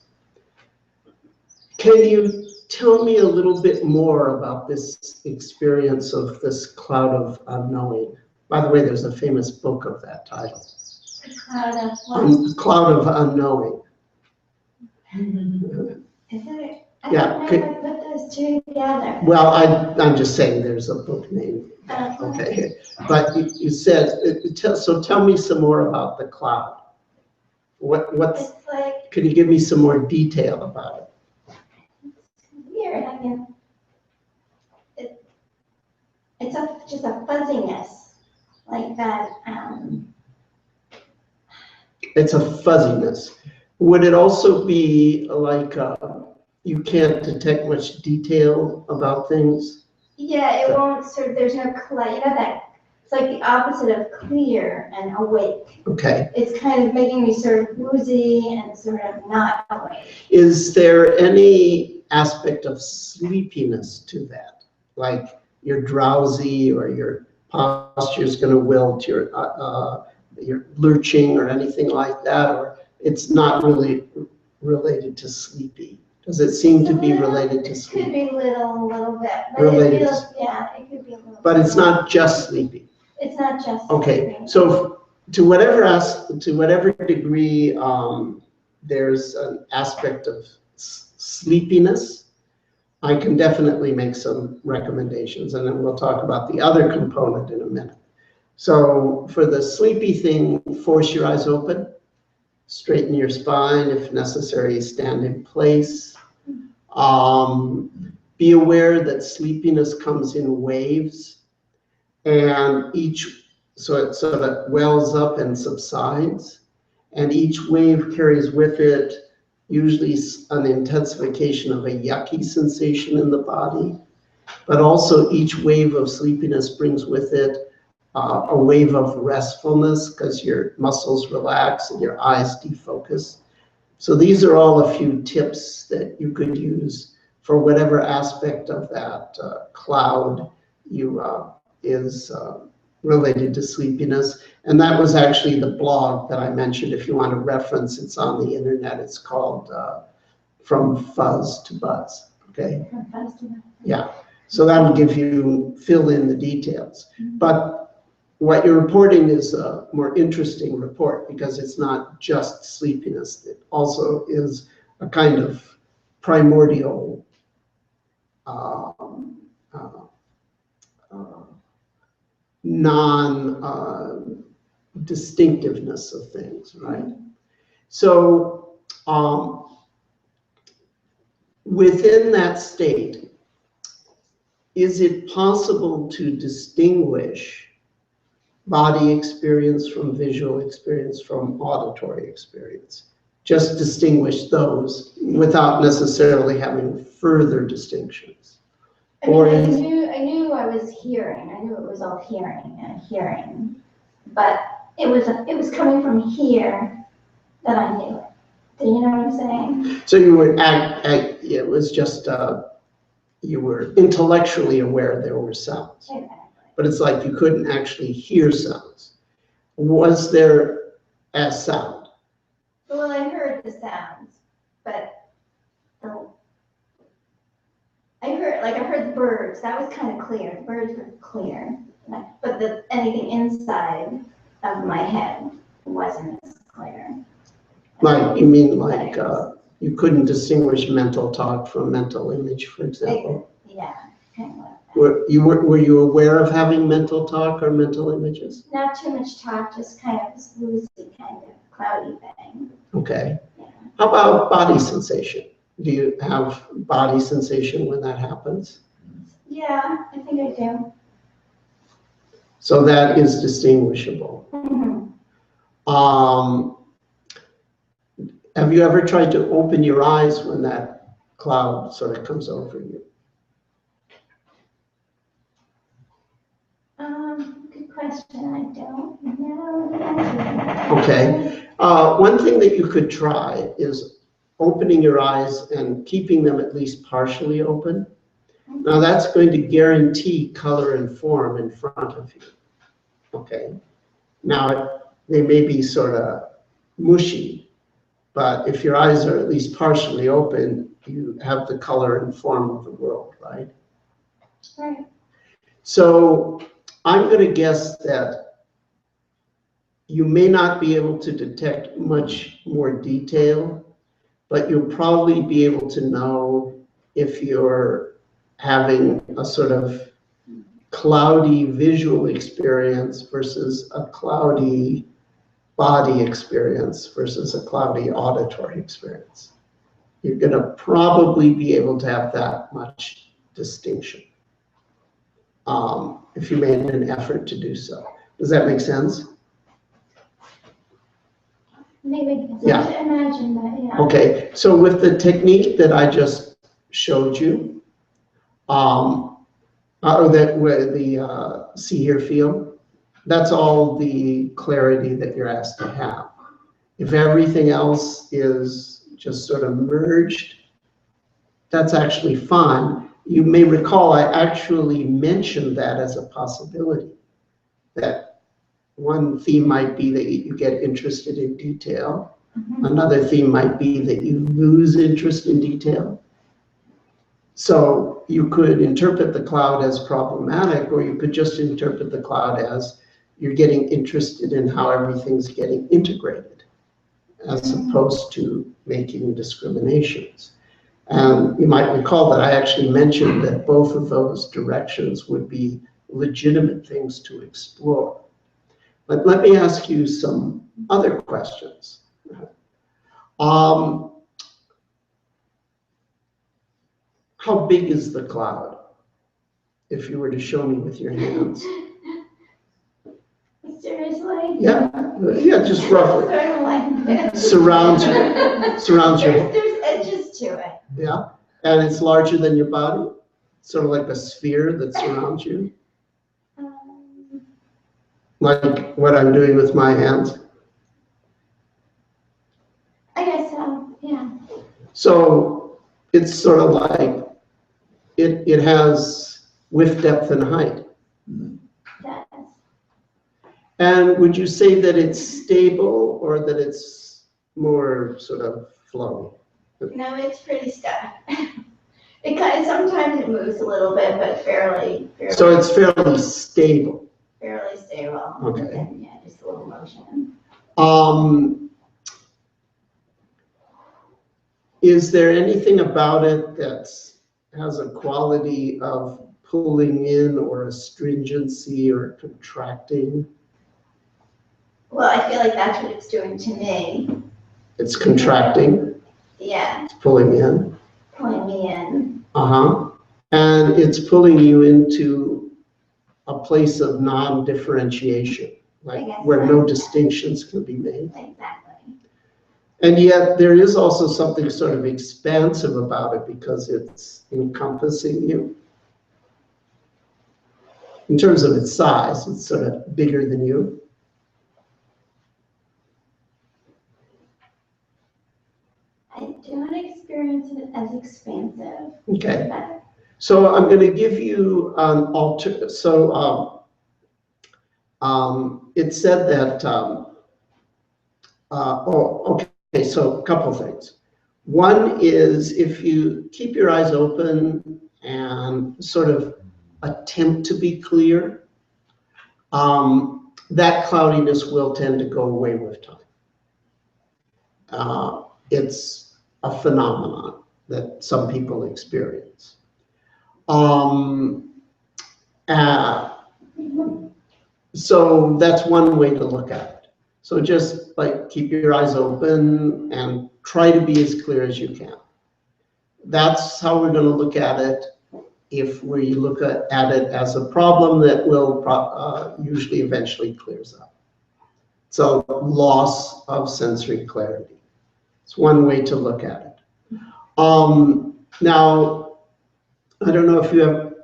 Can you tell me a little bit more about this experience of this cloud of unknowing? By the way, there's a famous book of that title. Cloud of what? Cloud of unknowing. Is it? I Yeah, don't could- know if I put those two together. Well, I'm just saying there's a book name. Okay, but you said, so tell me some more about the cloud. What's, It's like can you give me some more detail about it? weird, I mean, it's just a fuzziness, like that, It's a fuzziness. Would it also be like, you can't detect much detail about things? yeah, it won't sort of, there's no you know that, it's like the opposite of clear and awake. Okay. It's kind of making me sort of woozy and sort of not awake. Is there any aspect of sleepiness to that? Like you're drowsy or your posture is going to wilt, you're lurching or anything like that, or it's not really related to sleepy? Does it seem to be related to It could sleep? be a little bit, but Related it to- feels, yeah, it could be a little. But it's not just sleepy. It's not just. Okay, sleeping. so to whatever degree there's an aspect of sleepiness, I can definitely make some recommendations, and then we'll talk about the other component in a minute. So for the sleepy thing, force your eyes open, straighten your spine, if necessary, stand in place. Be aware that sleepiness comes in waves, and so it sort of wells up and subsides, and each wave carries with it usually an intensification of a yucky sensation in the body, but also each wave of sleepiness brings with it a wave of restfulness because your muscles relax and your eyes defocus. So these are all a few tips that you could use for whatever aspect of that cloud is related to sleepiness. And that was actually the blog that I mentioned. If you want to reference, it's on the internet. It's called From Fuzz to Buzz. Okay. From fuzz to buzz. Yeah. So that'll give you, fill in the details. But what you're reporting is a more interesting report because it's not just sleepiness. It also is a kind of primordial non-distinctiveness of things, right? So within that state, is it possible to distinguish body experience from visual experience from auditory experience? Just distinguish those without necessarily having further distinctions. I mean, Or I is- knew I was hearing. I knew it was all hearing, but it was coming from here that I knew it. Do you know what I'm saying? So you were it was just, you were intellectually aware there were sounds, Exactly. but it's like you couldn't actually hear sounds. Was there a sound? Well, I heard the sounds, but I heard the birds. That was kind of clear. The birds were clear, but anything inside of my head wasn't as clear. Like, you mean like you couldn't distinguish mental talk from mental image, for example? Yeah, kind of like that. Were you aware of having mental talk or mental images? Not too much talk, just kind of this woozy kind of cloudy thing. Okay. Yeah. How about body sensation? Do you have body sensation when that happens? Yeah, I think I do. So that is distinguishable. Mhm. Have you ever tried to open your eyes when that cloud sort of comes over you? Good question. I don't know the answer. Okay. One thing that you could try is opening your eyes and keeping them at least partially open. Now that's going to guarantee color and form in front of you. Okay. Now they may be sort of mushy, but if your eyes are at least partially open, you have the color and form of the world, right? Right. So I'm going to guess that you may not be able to detect much more detail, but you'll probably be able to know if you're having a sort of cloudy visual experience versus a cloudy body experience versus a cloudy auditory experience. You're going to probably be able to have that much distinction if you made an effort to do so. Does that make sense? Maybe it's Yeah. hard to imagine, but yeah. Okay, so with the technique that I just showed you, or that where the see, hear, feel, that's all the clarity that you're asked to have. If everything else is just sort of merged, that's actually fine. You may recall I actually mentioned that as a possibility, that one theme might be that you get interested in detail. Another theme might be that you lose interest in detail. So you could interpret the cloud as problematic, or you could just interpret the cloud as you're getting interested in how everything's getting integrated, as opposed to making discriminations. And you might recall that I actually mentioned that both of those directions would be legitimate things to explore. But let me ask you some other questions. How big is the cloud, if you were to show me with your hands? Seriously? Yeah, just roughly. Sort of like Surrounds you. There's edges to it. Yeah, and it's larger than your body, sort of like a sphere that surrounds you, like what I'm doing with my hands. I guess so, yeah. So it's sort of like it has width, depth, and height. Yes. And would you say that it's stable or that it's more sort of flowy? No, it's pretty stuck. Because sometimes it moves a little bit, but fairly So it's fairly stable. fairly stable. Okay. And yeah, just a little motion. Is there anything about it that has a quality of pulling in or astringency or contracting? Well, I feel like that's what it's doing to me. It's contracting, Yeah, it's pulling in. pulling me in. And it's pulling you into a place of non-differentiation, like I guess where so. no distinctions can be made. Exactly. And yet there is also something sort of expansive about it because it's encompassing you. In terms of its size, it's sort of bigger than you. I do not experience it as expansive. Okay. But So I'm going to give you an it said that, okay, so a couple things. One is if you keep your eyes open and sort of attempt to be clear, that cloudiness will tend to go away with time. It's a phenomenon that some people experience. So that's one way to look at it. So just like keep your eyes open and try to be as clear as you can. That's how we're going to look at it if we look at it as a problem that will usually eventually clears up. So loss of sensory clarity. It's one way to look at it. Now, I don't know if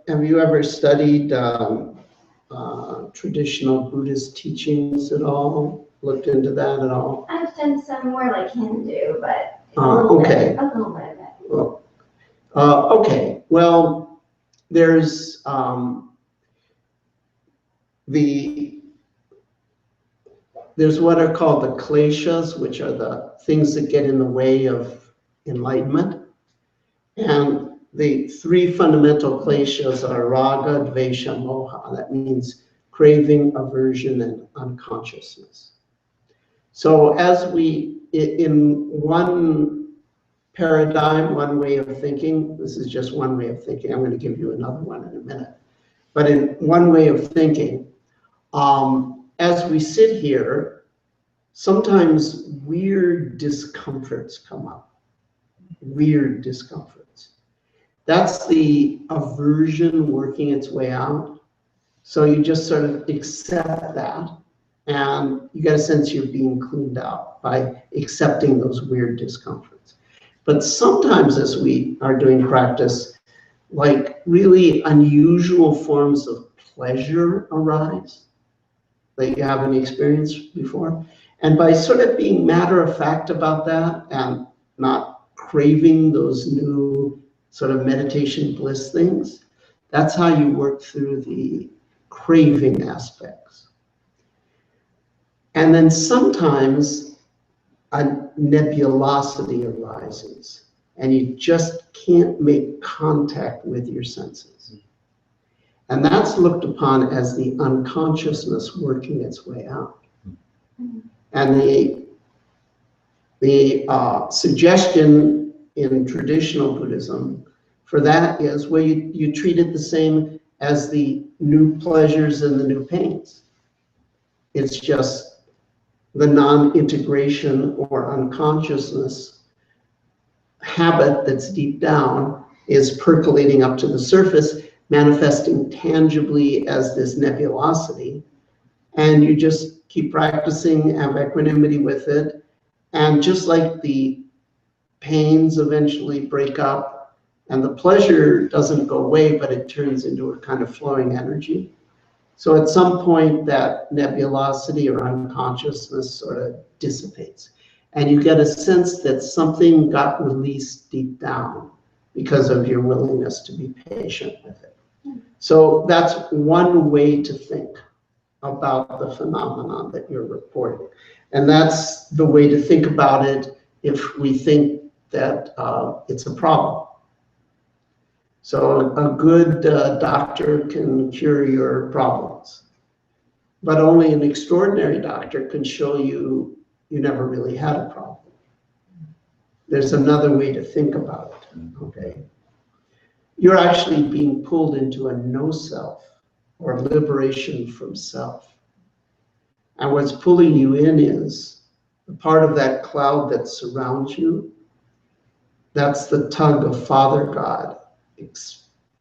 have you ever studied traditional Buddhist teachings at all? Looked into that at all? I've done some more like Hindu, but Okay. a little bit of it. Well, okay. Well, there's there's what are called the kleshas, which are the things that get in the way of enlightenment. And the three fundamental kleshas are raga, dvesha, moha. That means craving, aversion, and unconsciousness. So as we, in one paradigm, one way of thinking. This is just one way of thinking. I'm going to give you another one in a minute. But in one way of thinking, as we sit here, sometimes weird discomforts come up. Weird discomforts. That's the aversion working its way out. So you just sort of accept that, and you get a sense you're being cleaned out by accepting those weird discomforts. But sometimes as we are doing practice, like really unusual forms of pleasure arise that you haven't experienced before. And by sort of being matter of fact about that and not craving those new sort of meditation bliss things, that's how you work through the craving aspects. And then sometimes a nebulosity arises and you just can't make contact with your senses. And that's looked upon as the unconsciousness working its way out. And the suggestion in traditional Buddhism for that is, well, you treat it the same as the new pleasures and the new pains. It's just the non-integration or unconsciousness habit that's deep down is percolating up to the surface, manifesting tangibly as this nebulosity. And you just keep practicing, have equanimity with it. And just like the pains eventually break up and the pleasure doesn't go away, but it turns into a kind of flowing energy. So at some point that nebulosity or unconsciousness sort of dissipates. And you get a sense that something got released deep down because of your willingness to be patient with it. So that's one way to think about the phenomenon that you're reporting. And that's the way to think about it if we think that it's a problem. So a good doctor can cure your problems, but only an extraordinary doctor can show you you never really had a problem. There's another way to think about it, okay? You're actually being pulled into a no self or liberation from self. And what's pulling you in is the part of that cloud that surrounds you. That's the tug of Father God,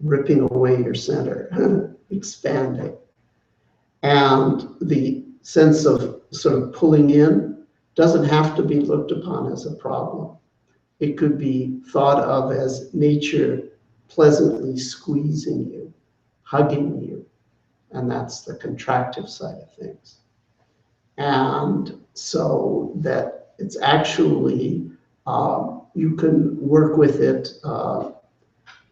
ripping away your center, expanding. And the sense of sort of pulling in doesn't have to be looked upon as a problem. It could be thought of as nature pleasantly squeezing you, hugging you. And that's the contractive side of things. And so that it's actually, you can work with it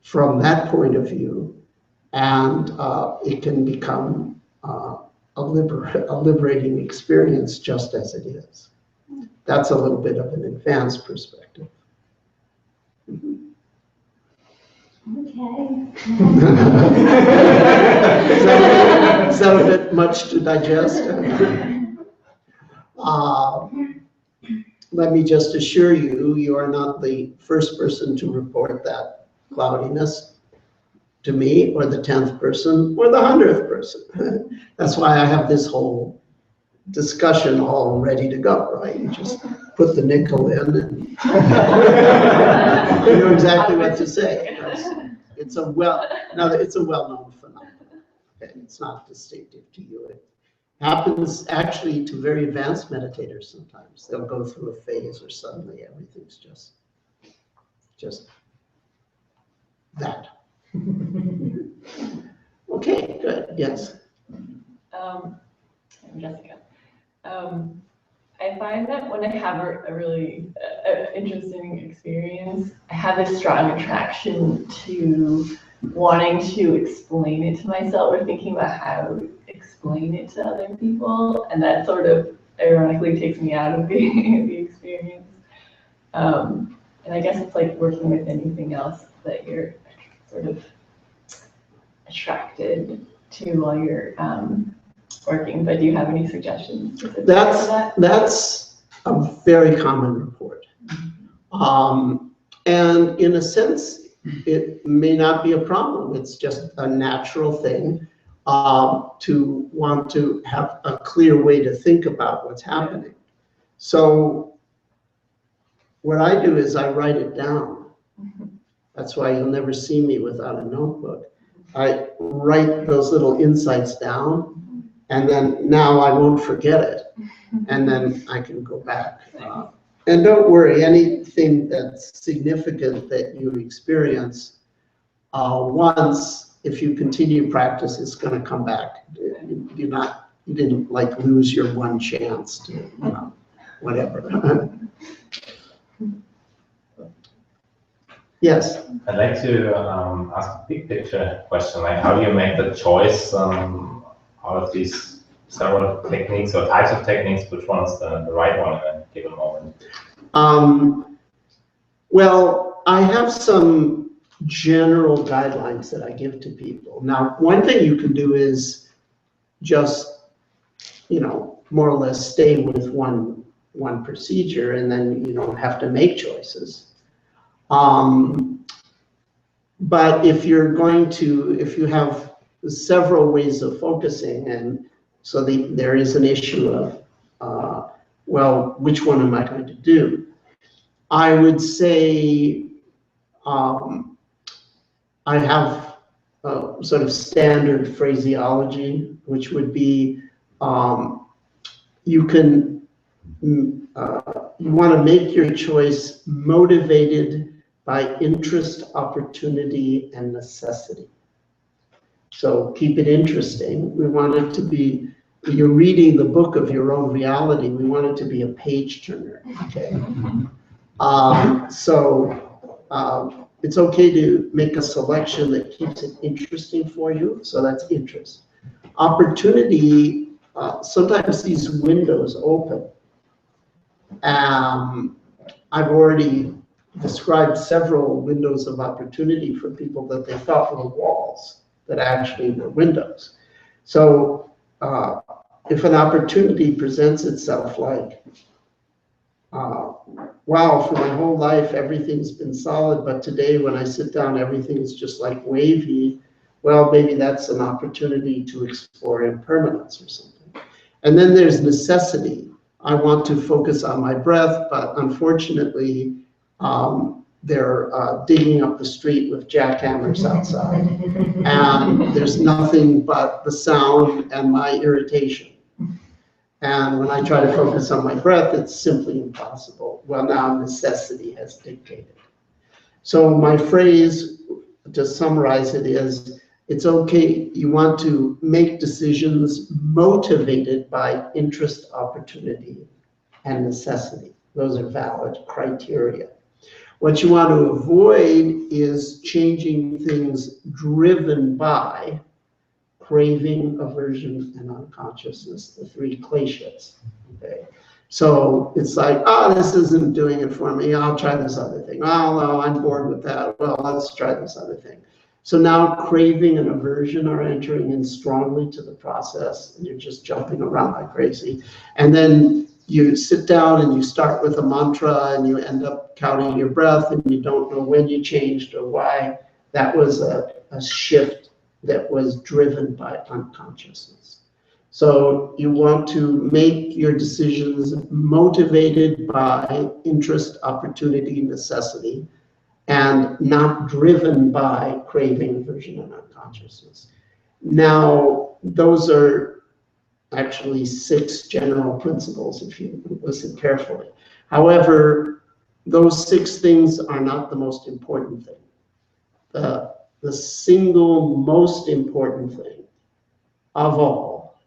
from that point of view, and it can become a liberating experience just as it is. That's a little bit of an advanced perspective. Okay. Is that a bit much to digest? Let me just assure you, you are not the first person to report that cloudiness to me, or the 10th person, or the 100th person. That's why I have this whole discussion all ready to go, right? You just put the nickel in and you know exactly what to say. It's a well-known phenomenon. Okay? It's not distinctive to you. It happens actually to very advanced meditators sometimes. They'll go through a phase where suddenly everything's just that. Okay, good, yes. I'm Jessica. I find that when I have a really interesting experience, I have this strong attraction to wanting to explain it to myself or thinking about how to explain it to other people. And that sort of ironically takes me out of the experience. And I guess it's like working with anything else that you're sort of attracted to while you're working, but do you have any suggestions? That's a very common report. And in a sense, it may not be a problem. It's just a natural thing to want to have a clear way to think about what's happening. So what I do is I write it down. That's why you'll never see me without a notebook. I write those little insights down, and then now I won't forget it. And then I can go back. And don't worry, anything that's significant that you experience once, if you continue practice, it's going to come back. You didn't like lose your one chance to, whatever. Yes. I'd like to ask a big picture question, like how do you make the choice out of these several techniques or types of techniques, which one is the right one at a given moment? Well, I have some general guidelines that I give to people. Now, one thing you can do is just, more or less stay with one procedure, and then you don't have to make choices. But if you have several ways of focusing, and so there is an issue of, well, which one am I going to do? I would say I have a sort of standard phraseology, which would be you want to make your choice motivated by interest, opportunity, and necessity. So keep it interesting. We want it to be, you're reading the book of your own reality. We want it to be a page turner, okay? It's okay to make a selection that keeps it interesting for you. So that's interest. Opportunity, sometimes these windows open. I've already described several windows of opportunity for people that they thought were walls that actually were windows. So if an opportunity presents itself like, wow, for my whole life, everything's been solid, but today when I sit down, everything is just like wavy, well, maybe that's an opportunity to explore impermanence or something. And then there's necessity. I want to focus on my breath, but unfortunately, they're digging up the street with jackhammers outside. And there's nothing but the sound and my irritation. And when I try to focus on my breath, it's simply impossible. Well, now necessity has dictated. So my phrase, to summarize it, is it's okay, you want to make decisions motivated by interest, opportunity, and necessity. Those are valid criteria. What you want to avoid is changing things driven by craving, aversion, and unconsciousness, the three kleshas. Okay, so it's like, this isn't doing it for me. I'll try this other thing. Oh, no, I'm bored with that. Well, let's try this other thing. So now craving and aversion are entering in strongly to the process, and you're just jumping around like crazy. And then you sit down and you start with a mantra, and you end up counting your breath, and you don't know when you changed or why. That was a shift that was driven by unconsciousness. So you want to make your decisions motivated by interest, opportunity, necessity, and not driven by craving, aversion, and unconsciousness. Now, those are actually 6 general principles if you listen carefully. However, those 6 things are not the most important thing. The single most important thing of all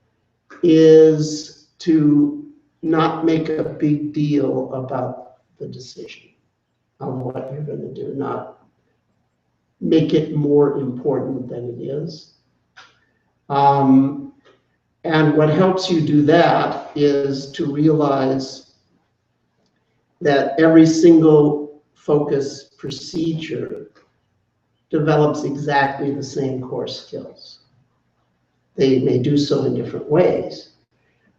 is to not make a big deal about the decision of what you're going to do, not make it more important than it is. And what helps you do that is to realize that every single focus procedure develops exactly the same core skills. They may do so in different ways,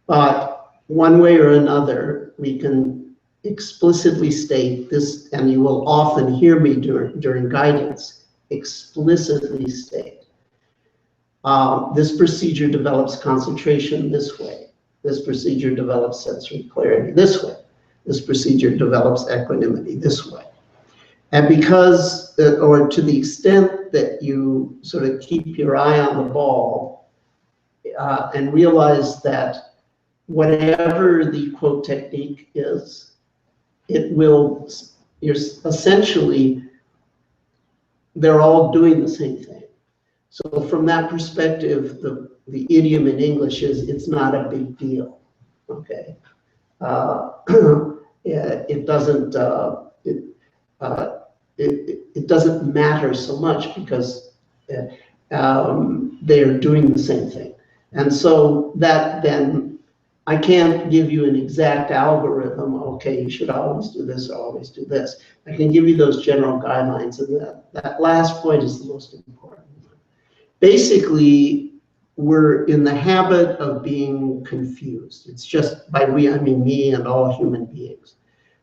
but one way or another, we can explicitly state this, and you will often hear me during guidance, explicitly state, this procedure develops concentration this way. This procedure develops sensory clarity this way. This procedure develops equanimity this way. And because, or to the extent that you sort of keep your eye on the ball and realize that whatever the quote technique is, it will, you're essentially, they're all doing the same thing. So from that perspective, the idiom in English is, it's not a big deal, okay? Yeah, it doesn't, it doesn't matter so much because they're doing the same thing. And so that then, I can't give you an exact algorithm, okay, you should always do this, always do this. I can give you those general guidelines, and that last point is the most important. Basically, we're in the habit of being confused. It's just, by we, I mean me and all human beings.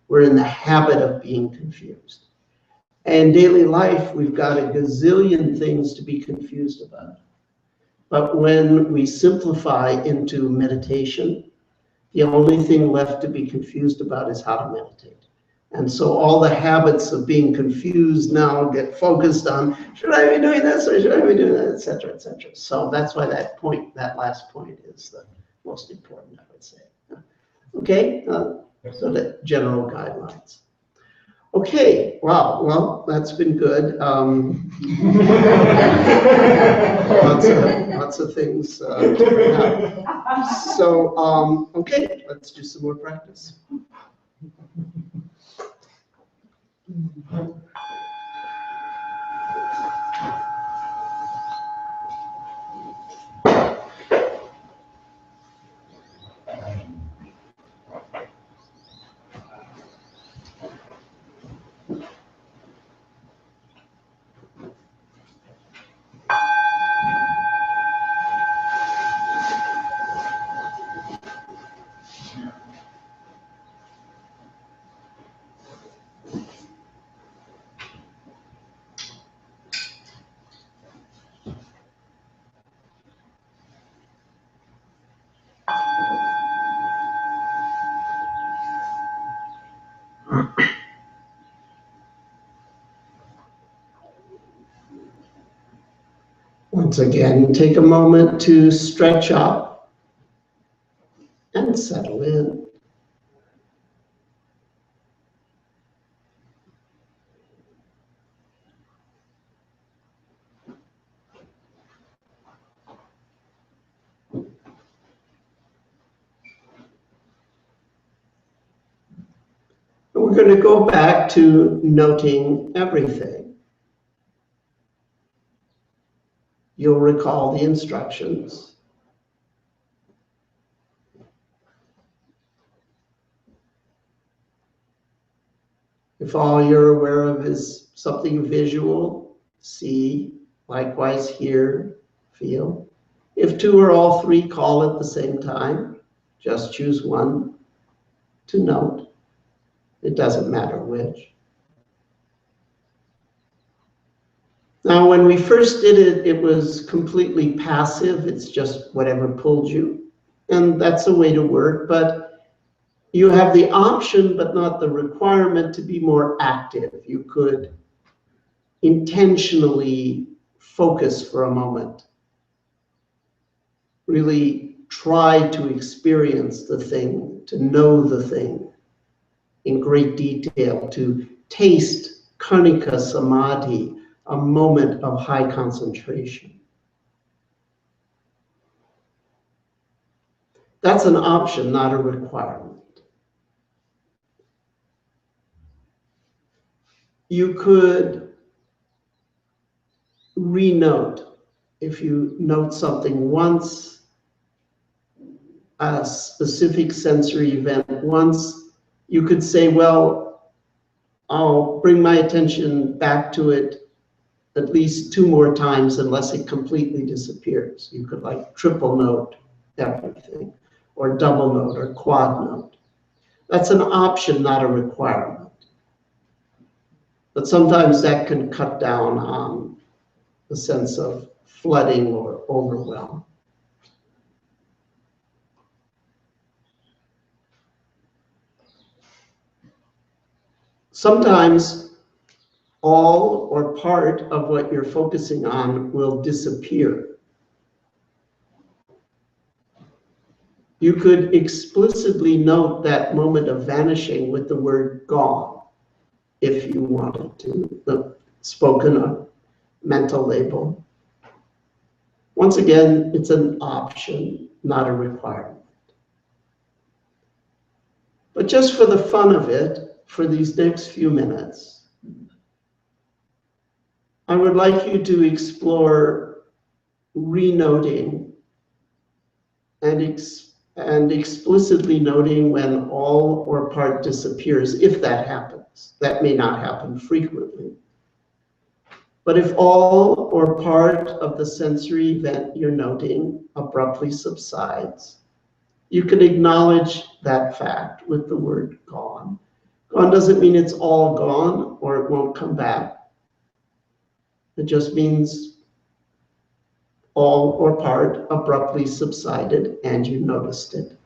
We're in the habit of being confused. And daily life, we've got a gazillion things to be confused about. But when we simplify into meditation, the only thing left to be confused about is how to meditate. And so all the habits of being confused now get focused on, should I be doing this or should I be doing that, et cetera, et cetera. So that's why that point, that last point is the most important, I would say. Okay, so the general guidelines. Okay, wow, well, that's been good. Lots of things to bring up. So, okay, let's do some more practice. Once again, take a moment to stretch up and settle in. We're going to go back to noting everything. You'll recall the instructions. If all you're aware of is something visual, see, likewise hear, feel. If two or all three call at the same time, just choose one to note. It doesn't matter which. Now, when we first did it, it was completely passive. It's just whatever pulled you. And that's a way to work, but you have the option, but not the requirement, to be more active. You could intentionally focus for a moment. Really try to experience the thing, to know the thing in great detail, to taste karnika samadhi, a moment of high concentration. That's an option, not a requirement. You could re-note. If you note something once, a specific sensory event once, you could say, well, I'll bring my attention back to it at least 2 more times unless it completely disappears. You could like triple note everything, or double note, or quad note. That's an option, not a requirement. But sometimes that can cut down on the sense of flooding or overwhelm. Sometimes all or part of what you're focusing on will disappear. You could explicitly note that moment of vanishing with the word gone, if you wanted to, the spoken mental label. Once again, it's an option, not a requirement. But just for the fun of it, for these next few minutes, I would like you to explore renoting and explicitly noting when all or part disappears, if that happens. That may not happen frequently. But if all or part of the sensory event you're noting abruptly subsides, you can acknowledge that fact with the word gone. Gone doesn't mean it's all gone or it won't come back. It just means all or part abruptly subsided and you noticed it.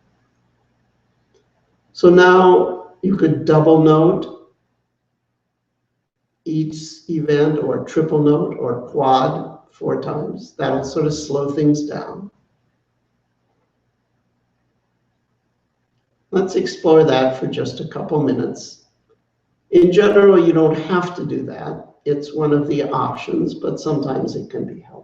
So now you could double note each event, or triple note, or quad 4 times. That'll sort of slow things down. Let's explore that for just a couple minutes. In general, you don't have to do that. It's one of the options, but sometimes it can be helpful.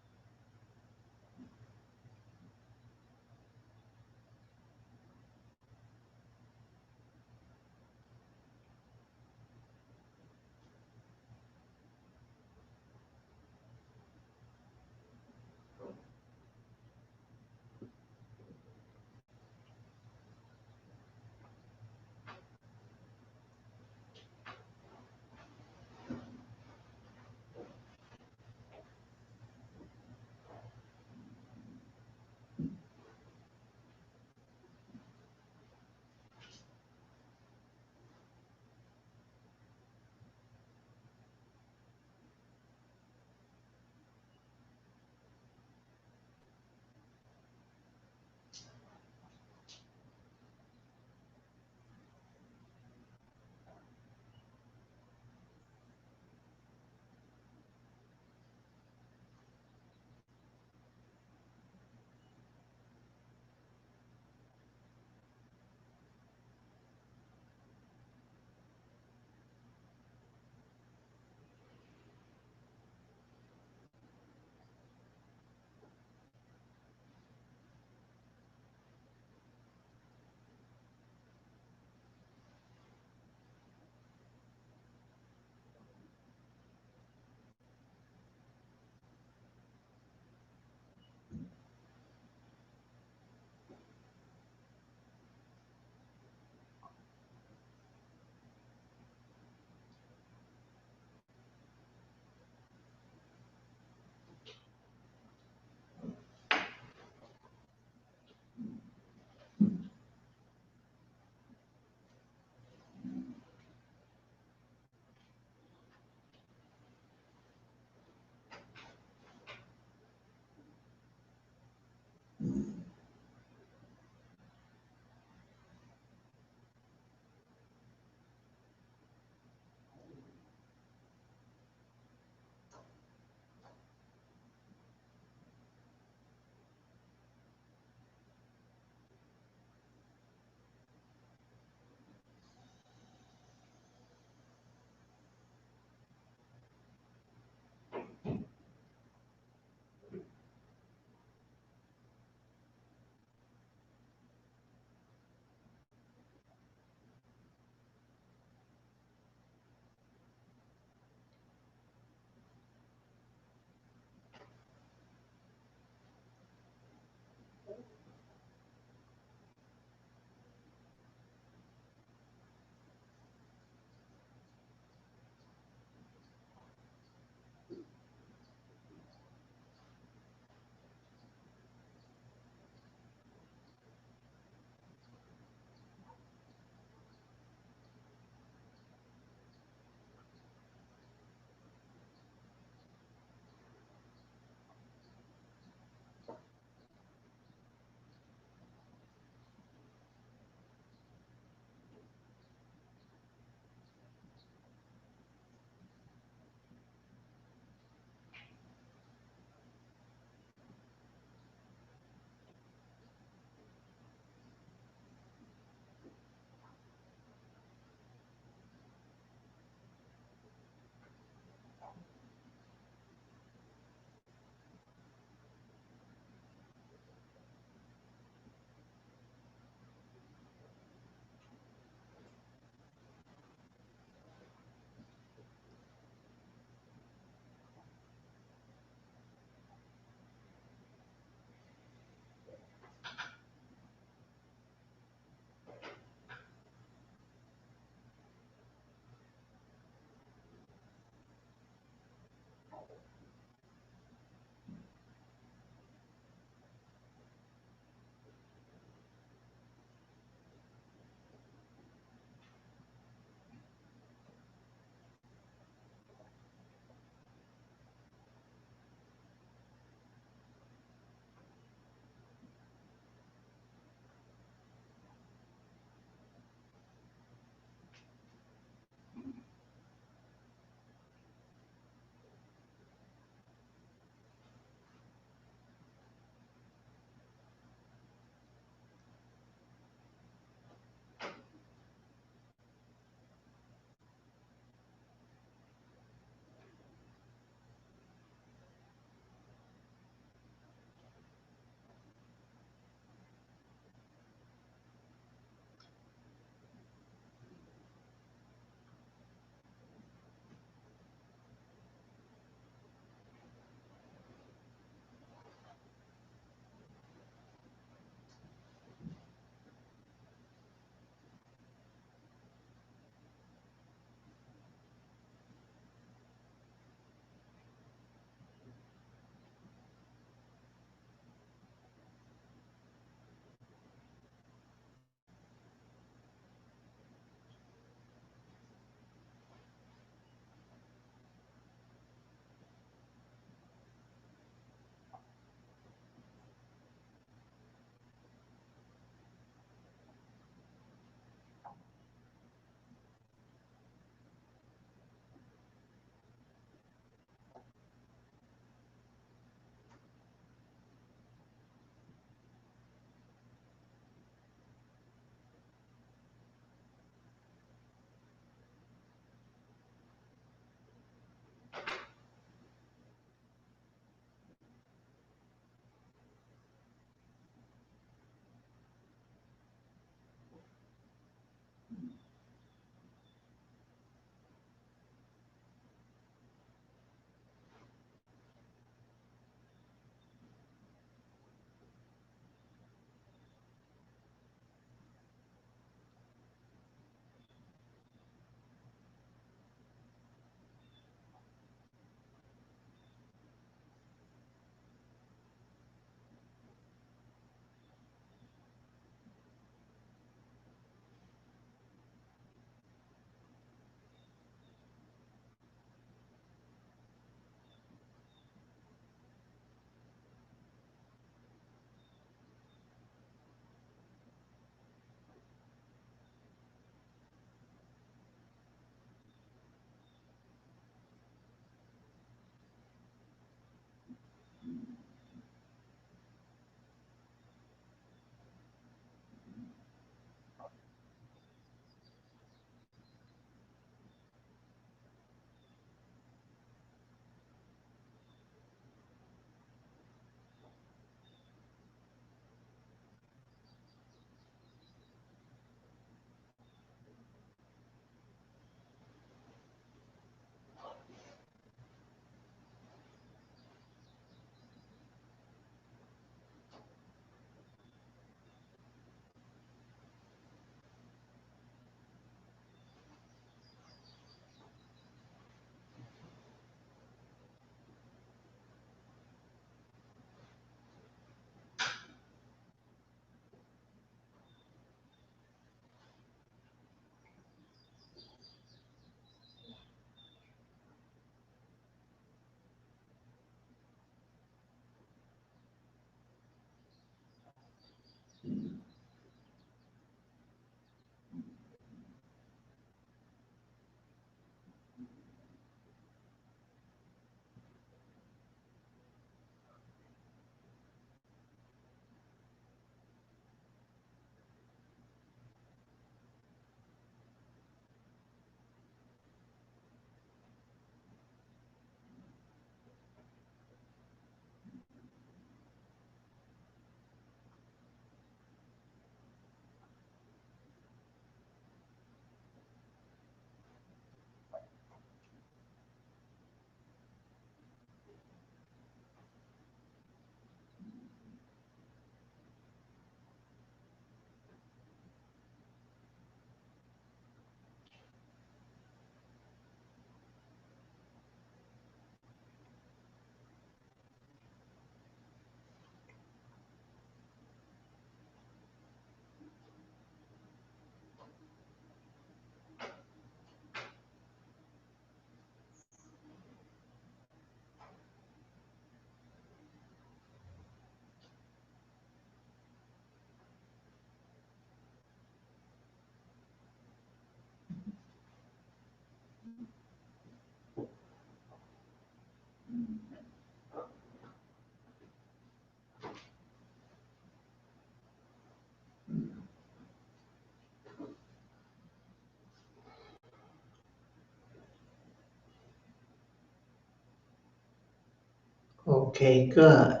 Okay, good.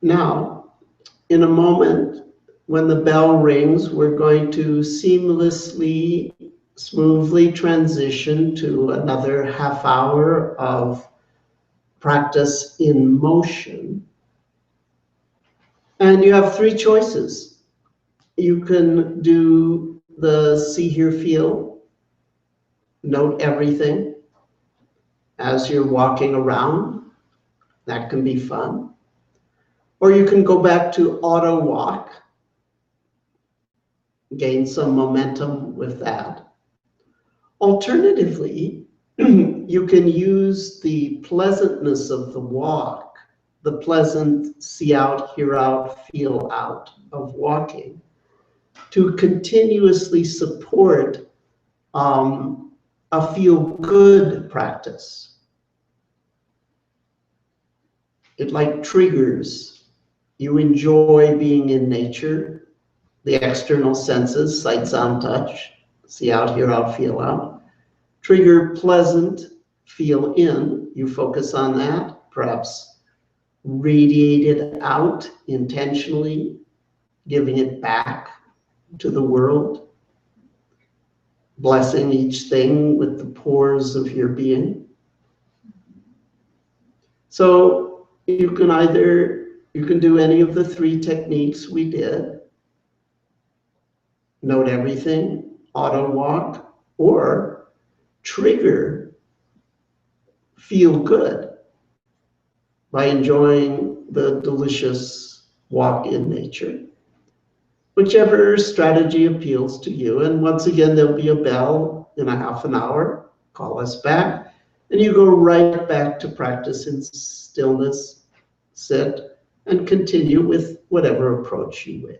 Now, in a moment, when the bell rings, we're going to seamlessly, smoothly transition to another half hour of practice in motion. And you have three choices. You can do the see, hear, feel, note everything as you're walking around. That can be fun. Or you can go back to auto walk, gain some momentum with that. Alternatively, you can use the pleasantness of the walk, the pleasant see out, hear out, feel out of walking, to continuously support a feel-good practice. It like triggers. You enjoy being in nature, the external senses, sight, sound, touch, see out, hear out, feel out. Trigger pleasant, feel in. You focus on that, perhaps radiate it out intentionally, giving it back to the world, blessing each thing with the pores of your being. So you can do any of the three techniques we did. Note everything, auto walk, or trigger feel good by enjoying the delicious walk in nature. Whichever strategy appeals to you. And once again, there'll be a bell in a half an hour. Call us back. And you go right back to practice in stillness, sit, and continue with whatever approach you wish.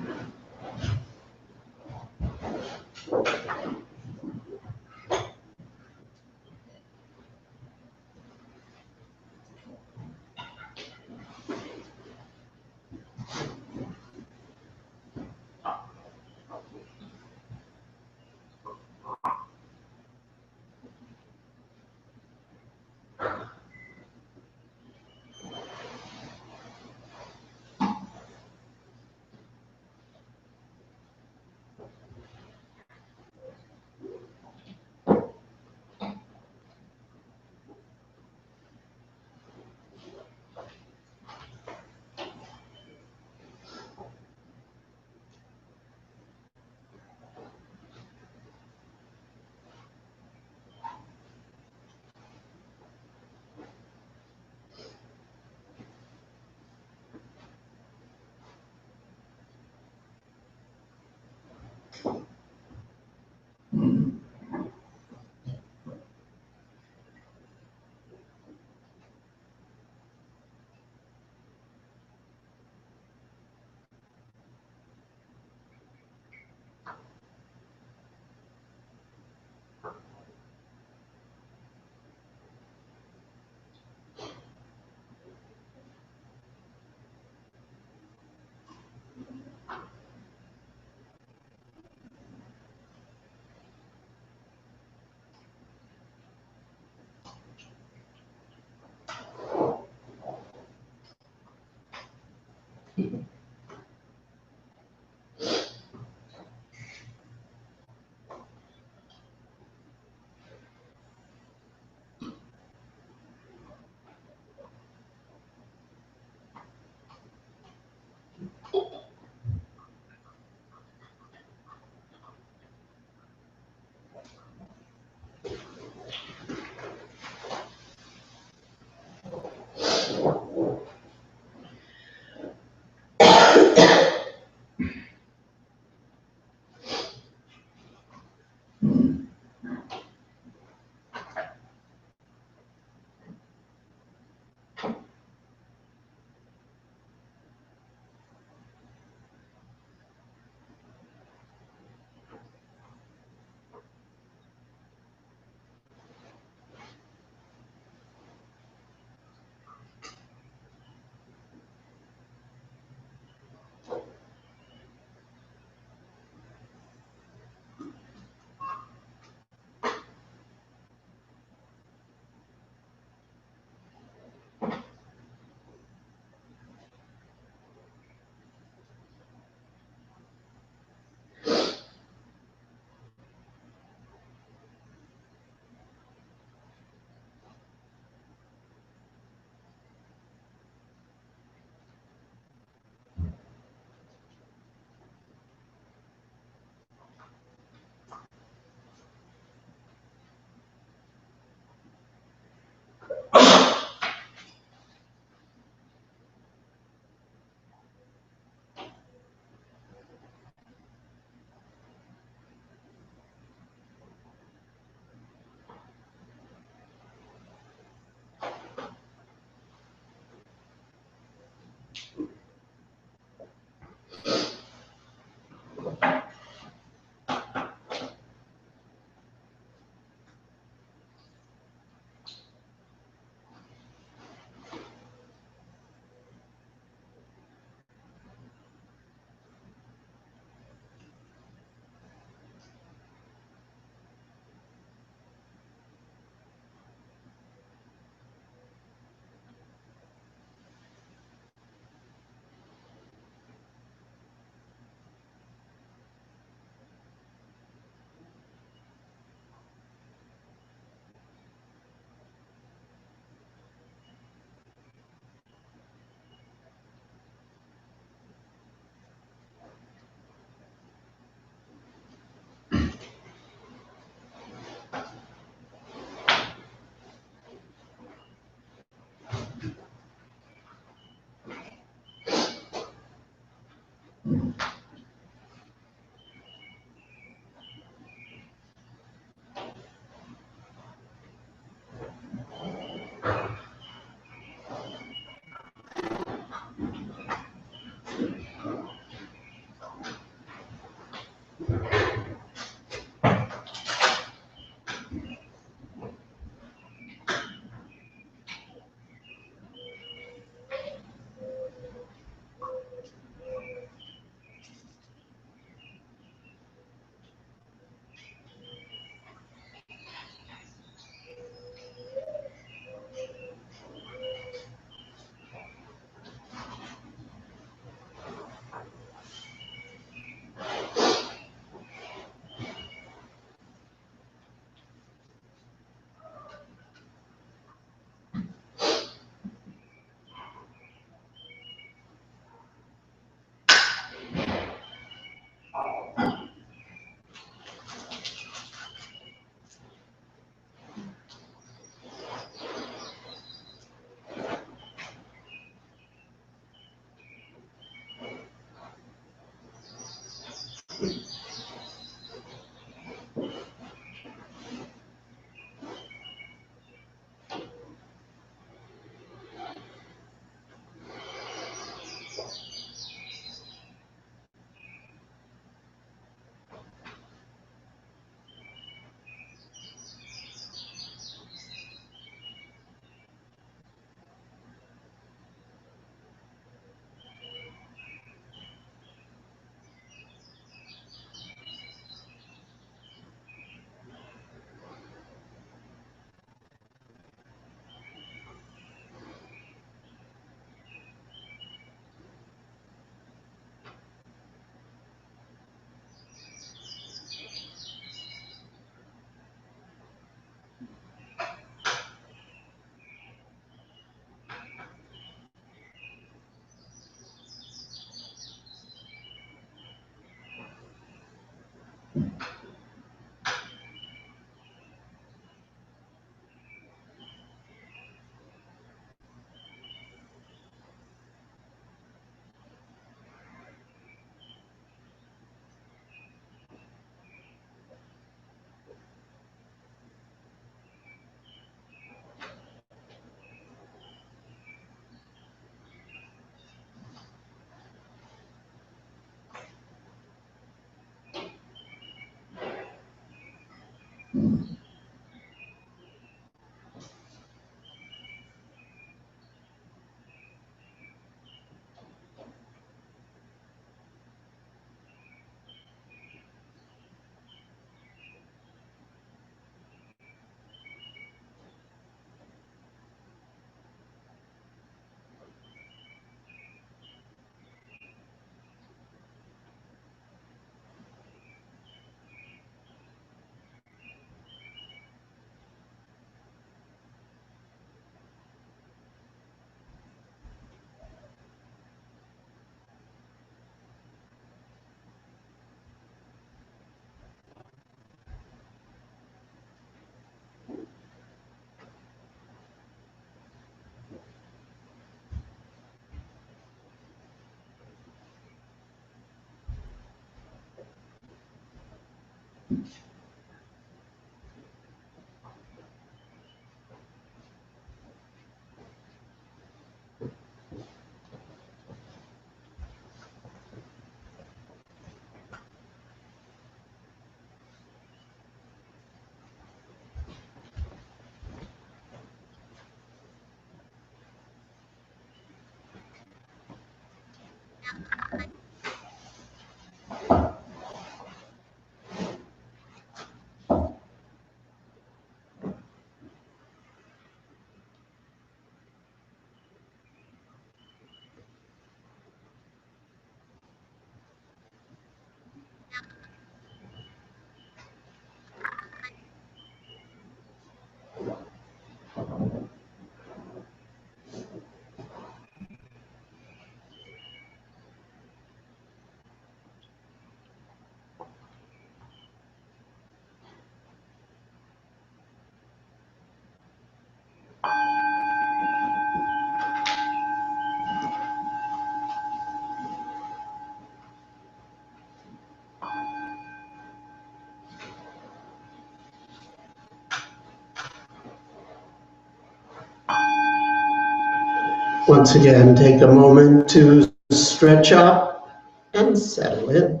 Once again, take a moment to stretch up and settle in.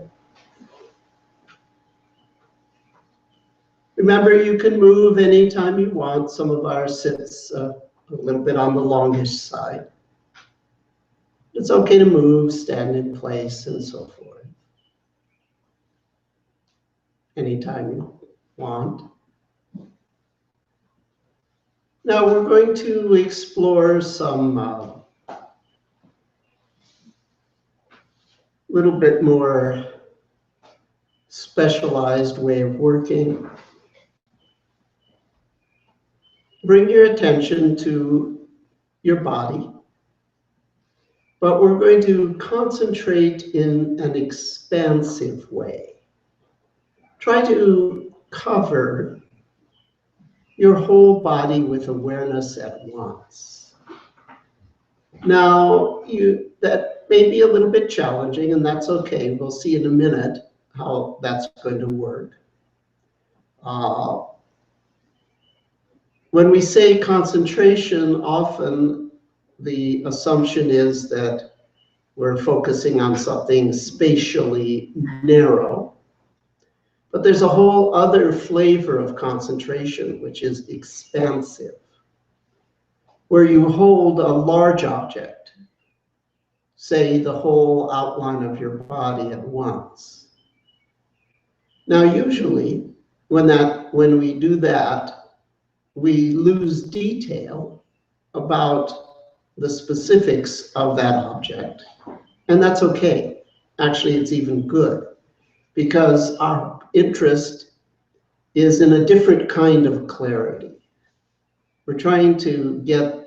Remember, you can move anytime you want. Some of our sits a little bit on the longish side. It's okay to move, stand in place, and so forth. Anytime you want. Now we're going to explore some little bit more specialized way of working. Bring your attention to your body, but we're going to concentrate in an expansive way. Try to cover your whole body with awareness at once. Now, that may be a little bit challenging, and that's okay. We'll see in a minute how that's going to work. When we say concentration, often the assumption is that we're focusing on something spatially narrow. But there's a whole other flavor of concentration, which is expansive, where you hold a large object, say the whole outline of your body at once. Now, usually, when we do that, we lose detail about the specifics of that object, and that's okay. Actually, it's even good, because our interest is in a different kind of clarity. We're trying to get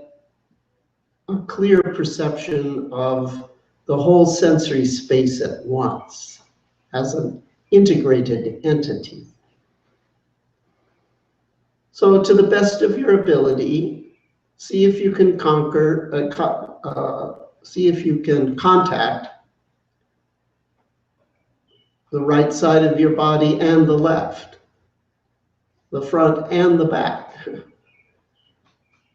a clear perception of the whole sensory space at once as an integrated entity. So to the best of your ability, see if you can see if you can contact the right side of your body and the left, the front and the back,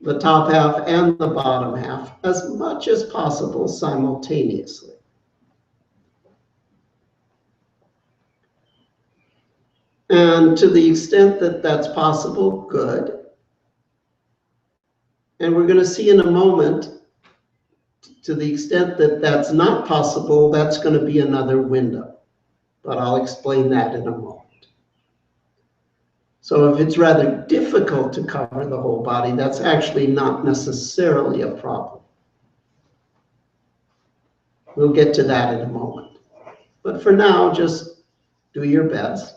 the top half and the bottom half, as much as possible simultaneously. And to the extent that that's possible, good. And we're going to see in a moment, to the extent that that's not possible, that's going to be another window. But I'll explain that in a moment. So if it's rather difficult to cover the whole body, that's actually not necessarily a problem. We'll get to that in a moment. But for now, just do your best.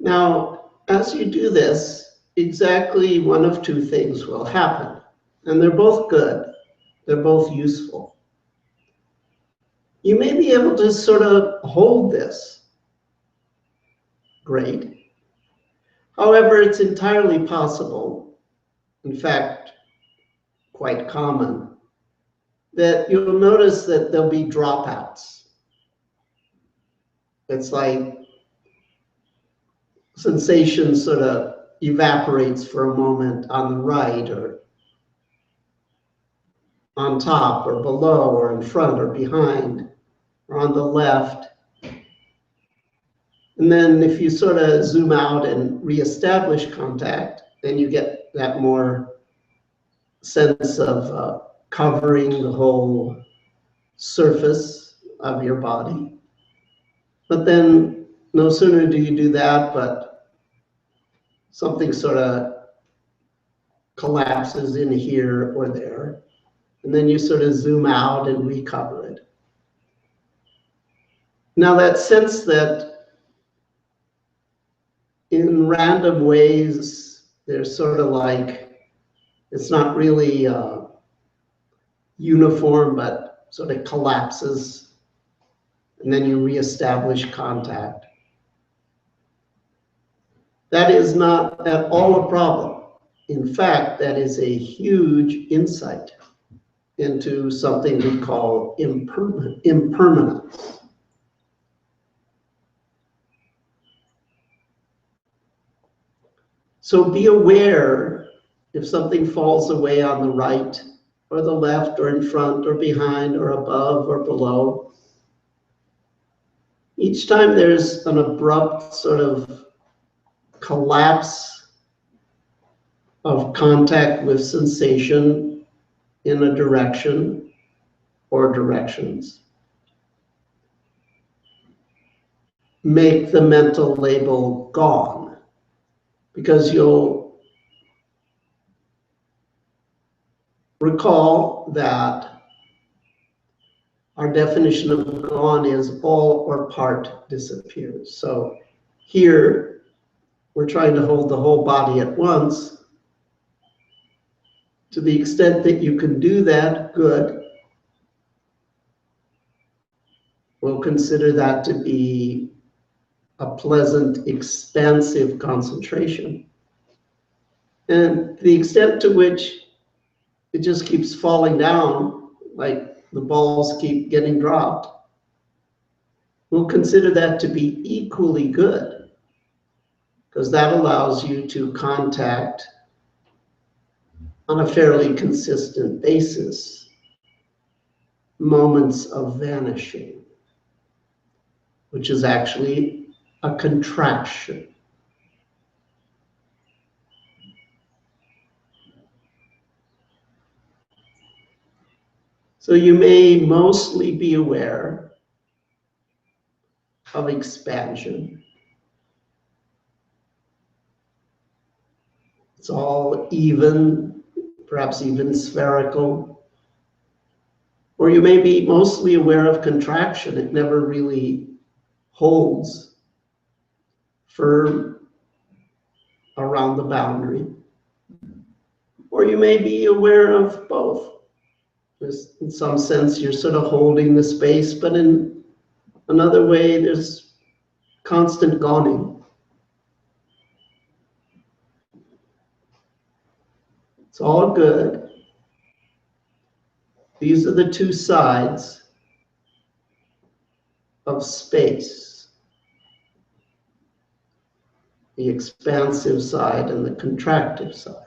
Now, as you do this, exactly one of two things will happen. And they're both good. They're both useful. You may be able to sort of hold this. Great. However, it's entirely possible, in fact, quite common, that you'll notice that there'll be dropouts. It's like sensation sort of evaporates for a moment on the right, or on top or below or in front or behind or on the left. And then if you sort of zoom out and reestablish contact, then you get that more sense of covering the whole surface of your body. But then no sooner do you do that, but something sort of collapses in here or there. And then you sort of zoom out and recover it. Now that sense that in random ways, there's sort of like, it's not really uniform, but sort of collapses, and then you reestablish contact. That is not at all a problem. In fact, that is a huge insight into something we call impermanence. So be aware if something falls away on the right or the left or in front or behind or above or below. Each time there's an abrupt sort of collapse of contact with sensation in a direction or directions, make the mental label gone, because you'll recall that our definition of gone is all or part disappears. So here, we're trying to hold the whole body at once. To the extent that you can do that, good. We'll consider that to be a pleasant, expansive concentration. And the extent to which it just keeps falling down, like the balls keep getting dropped, we'll consider that to be equally good, because that allows you to contact on a fairly consistent basis moments of vanishing, which is actually a contraction. So you may mostly be aware of expansion. It's all even, perhaps even spherical. Or you may be mostly aware of contraction. It never really holds firm around the boundary. Or you may be aware of both. In some sense, you're sort of holding the space, but in another way, there's constant goning. It's all good. These are the two sides of space. The expansive side and the contractive side.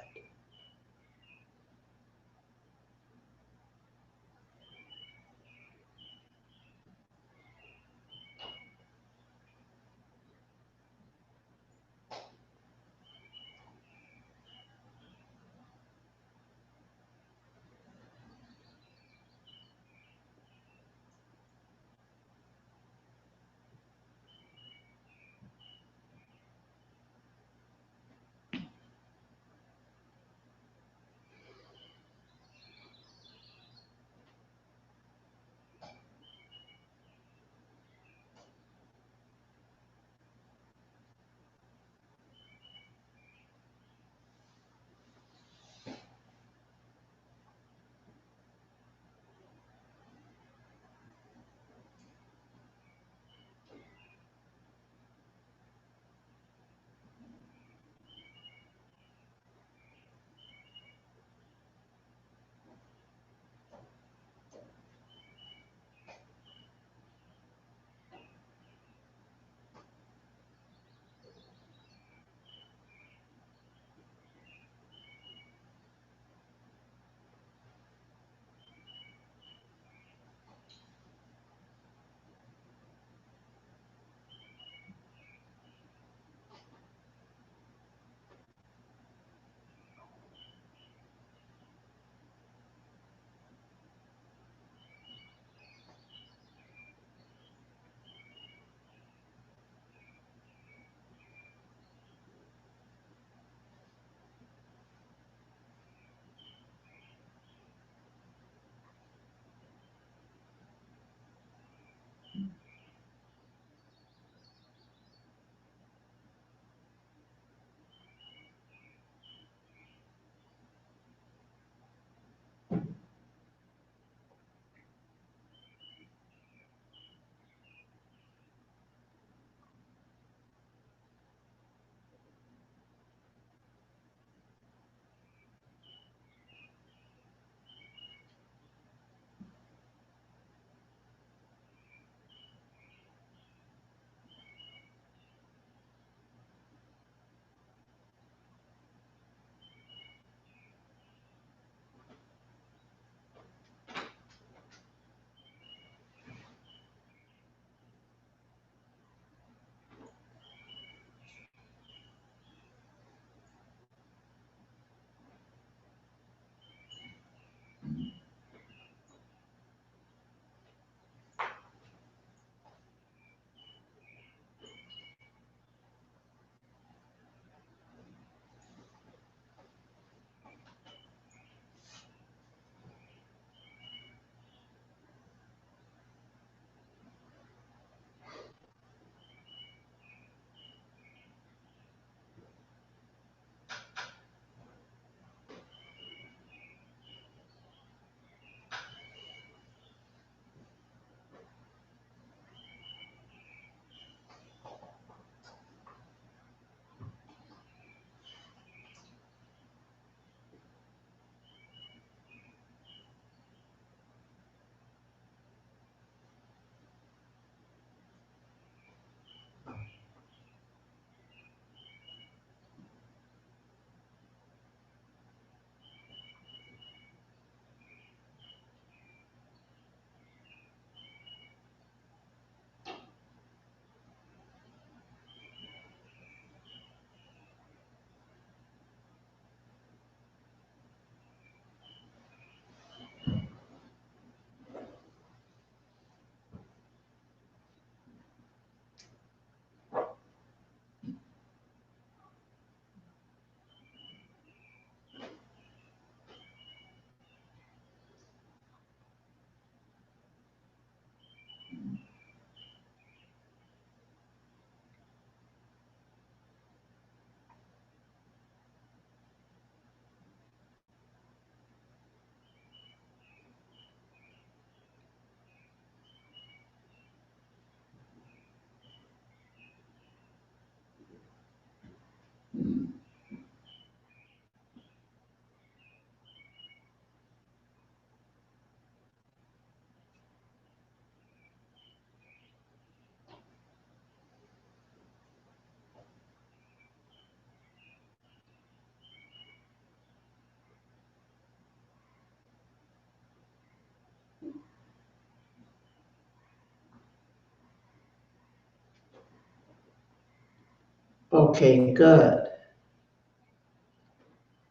Okay, good.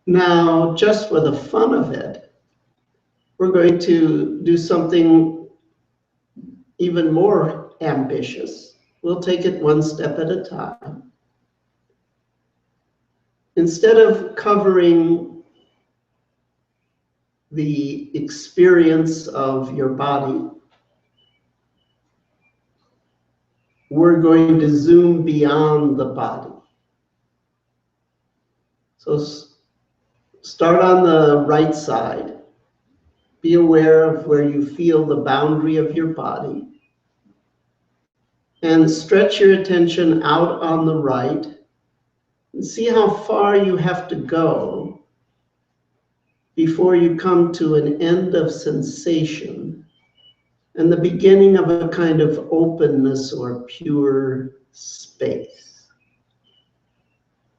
Now, just for the fun of it, we're going to do something even more ambitious. We'll take it one step at a time. Instead of covering the experience of your body, we're going to zoom beyond the body. So start on the right side. Be aware of where you feel the boundary of your body. And stretch your attention out on the right and see how far you have to go before you come to an end of sensation and the beginning of a kind of openness or pure space.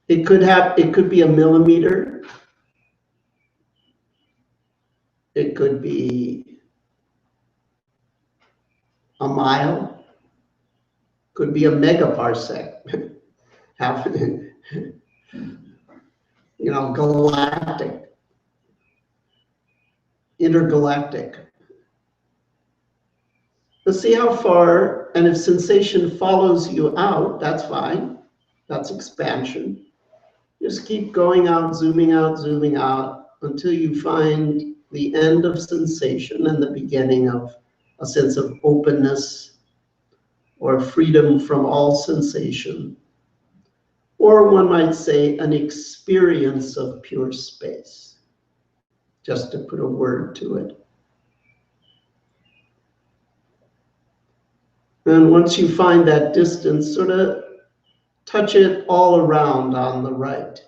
It could be a millimeter. It could be a mile. Could be a megaparsec. Galactic, intergalactic. Let's see how far, and if sensation follows you out, that's fine. That's expansion. Just keep going out, zooming out, until you find the end of sensation and the beginning of a sense of openness or freedom from all sensation. Or one might say an experience of pure space, just to put a word to it. And once you find that distance, sort of touch it all around on the right.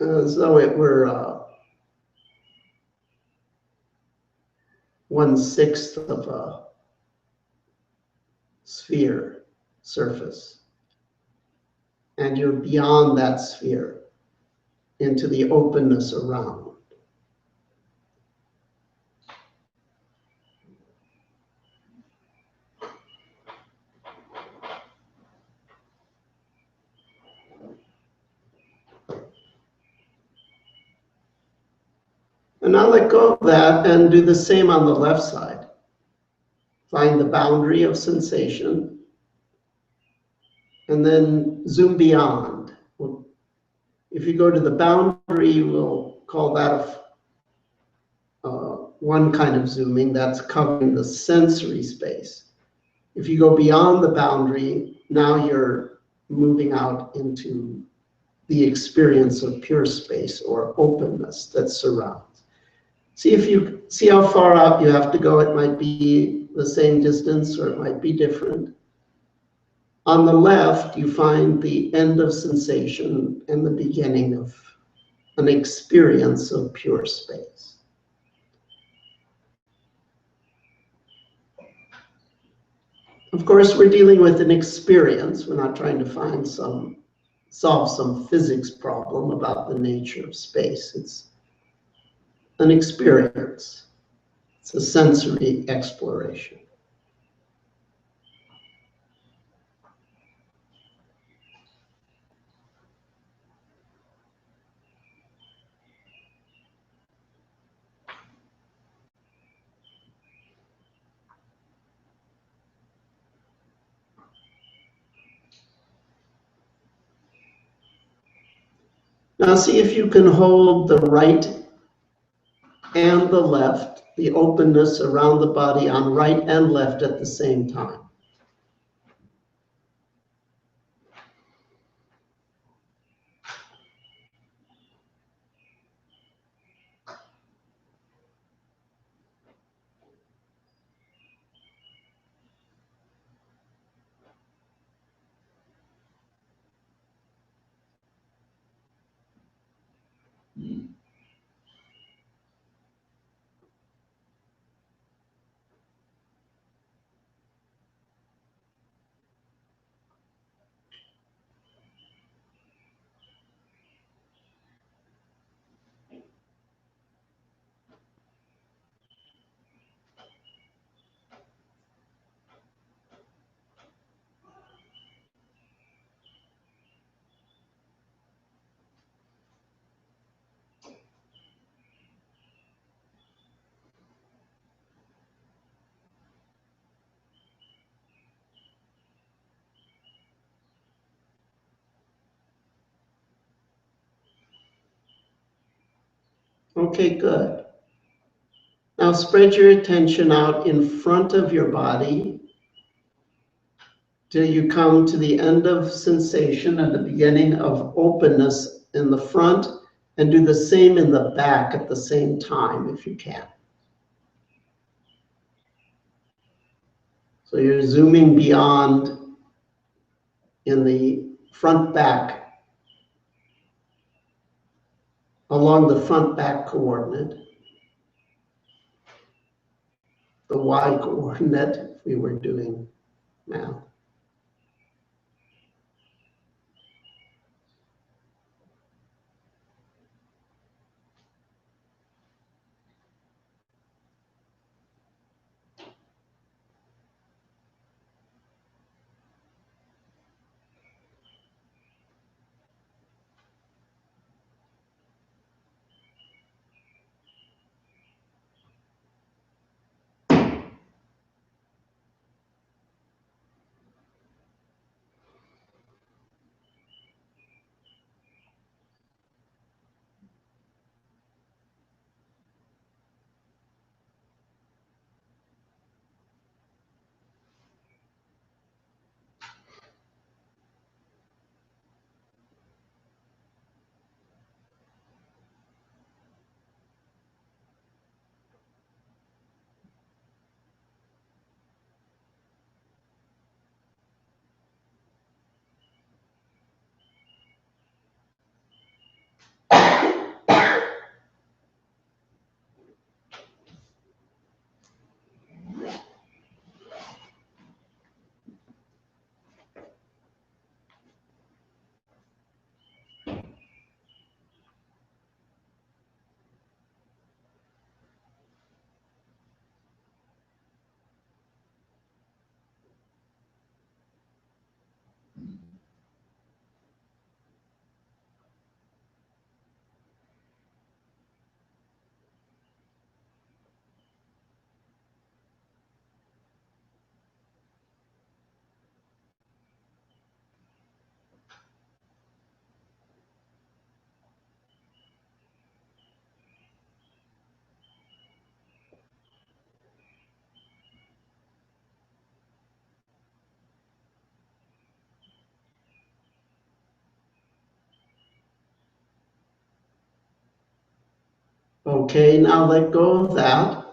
As though it were 1/6 of a sphere surface. And you're beyond that sphere into the openness around. And now let go of that and do the same on the left side. Find the boundary of sensation and then zoom beyond. If you go to the boundary, we'll call that one kind of zooming. That's covering the sensory space. If you go beyond the boundary, now you're moving out into the experience of pure space or openness that surrounds. See how far out you have to go. It might be the same distance or it might be different. On the left, you find the end of sensation and the beginning of an experience of pure space. Of course, we're dealing with an experience. We're not trying to solve some physics problem about the nature of space. It's an experience. It's a sensory exploration. Now see if you can hold the right and the left, the openness around the body on right and left at the same time. Okay, good. Now spread your attention out in front of your body till you come to the end of sensation and the beginning of openness in the front, and do the same in the back at the same time if you can. So you're zooming beyond in the front back, along the front back coordinate, the Y coordinate if we were doing math. Okay, now let go of that.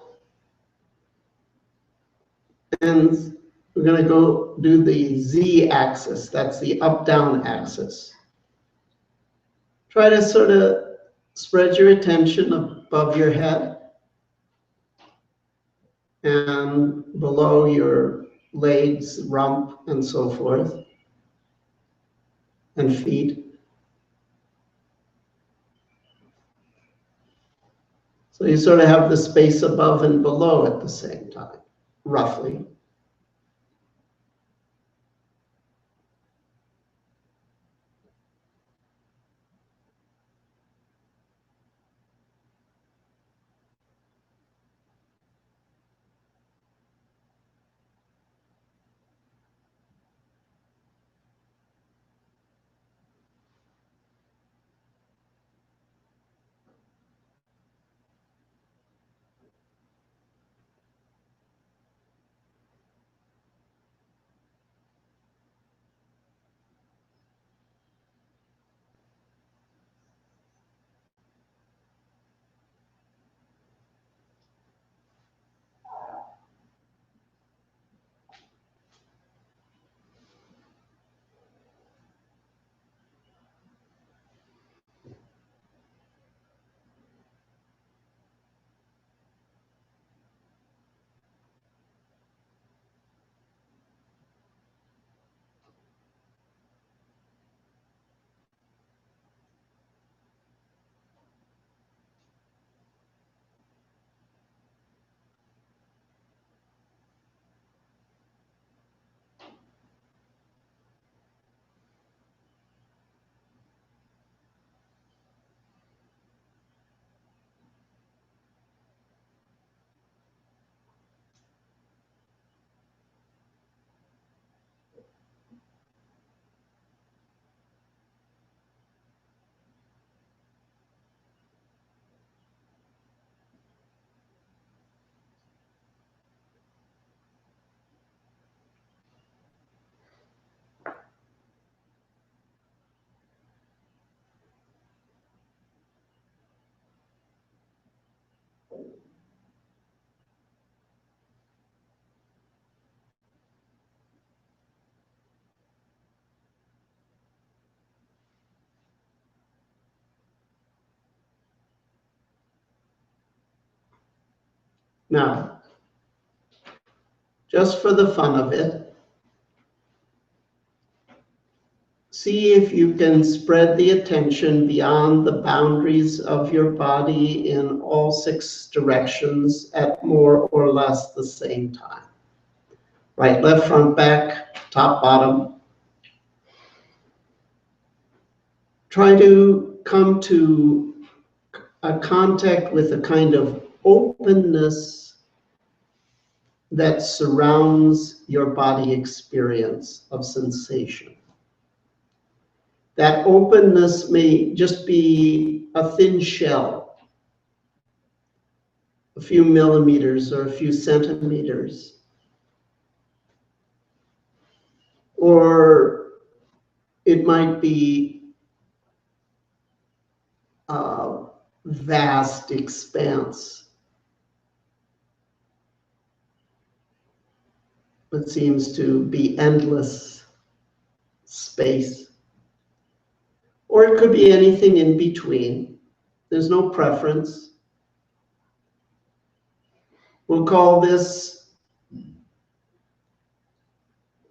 And we're going to go do the Z axis. That's the up-down axis. Try to sort of spread your attention above your head and below your legs, rump, and so forth, and feet. So you sort of have the space above and below at the same time, roughly. Now, just for the fun of it, see if you can spread the attention beyond the boundaries of your body in all 6 directions at more or less the same time. Right, left, front, back, top, bottom. Try to come to a contact with a kind of openness that surrounds your body experience of sensation. That openness may just be a thin shell, a few millimeters or a few centimeters. Or it might be a vast expanse that seems to be endless space. Or it could be anything in between. There's no preference. We'll call this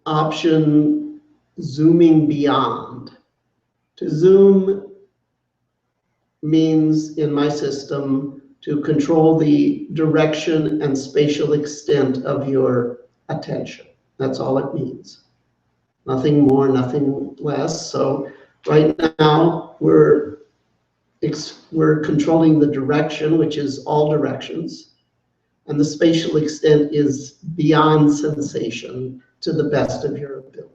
option zooming beyond. To zoom means, in my system, to control the direction and spatial extent of your attention. That's all it means. Nothing more, nothing less. So right now we're controlling the direction, which is all directions, and the spatial extent is beyond sensation to the best of your ability.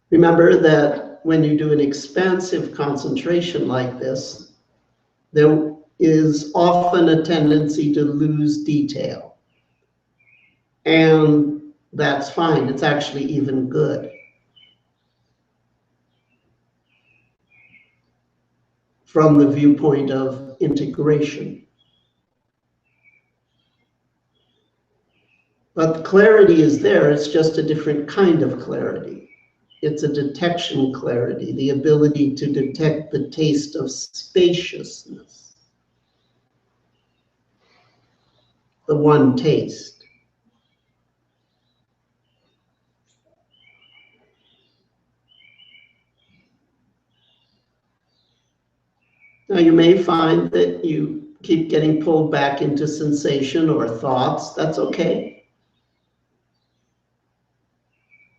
Remember that when you do an expansive concentration like this, there is often a tendency to lose detail. And that's fine. It's actually even good. From the viewpoint of integration. But clarity is there. It's just a different kind of clarity. It's a detection clarity, the ability to detect the taste of spaciousness. The one taste. Now you may find that you keep getting pulled back into sensation or thoughts. That's okay.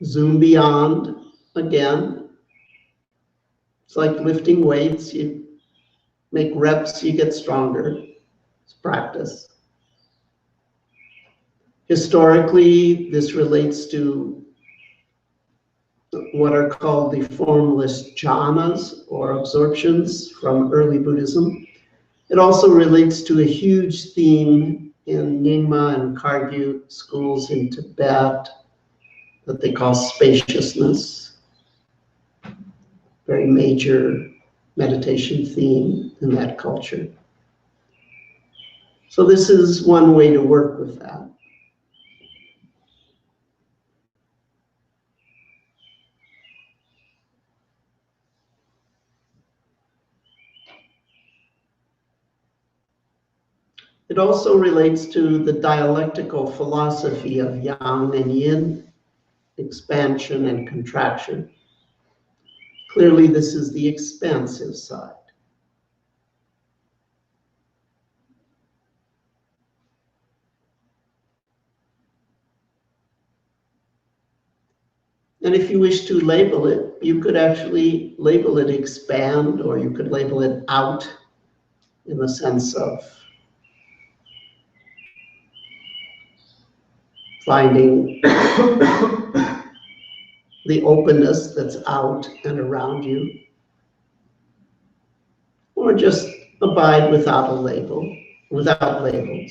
Zoom beyond again. It's like lifting weights. You make reps, you get stronger. It's practice. Historically, this relates to what are called the formless jhanas or absorptions from early Buddhism. It also relates to a huge theme in Nyingma and Kagyu schools in Tibet that they call spaciousness. Very major meditation theme in that culture. So this is one way to work with that. It also relates to the dialectical philosophy of yang and yin, expansion and contraction. Clearly, this is the expansive side. And if you wish to label it, you could actually label it expand, or you could label it out in the sense of finding the openness that's out and around you, or just abide without a label, without labels.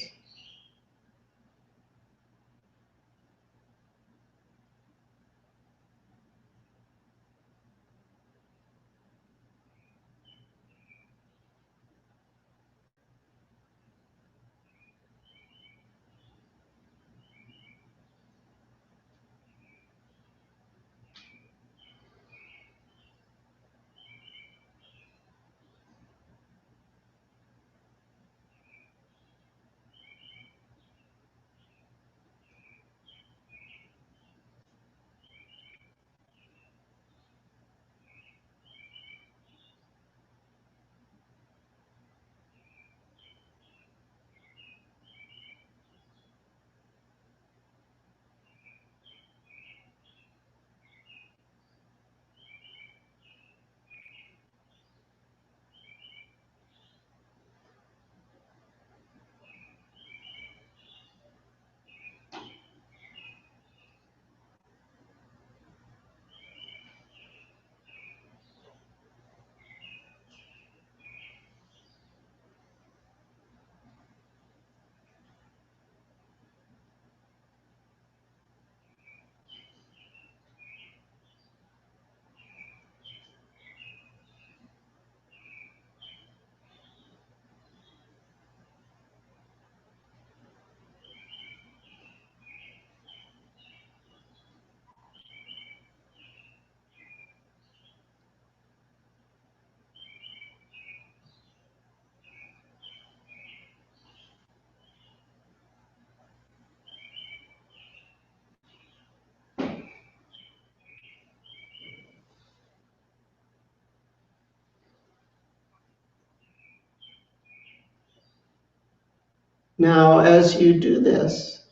Now, as you do this,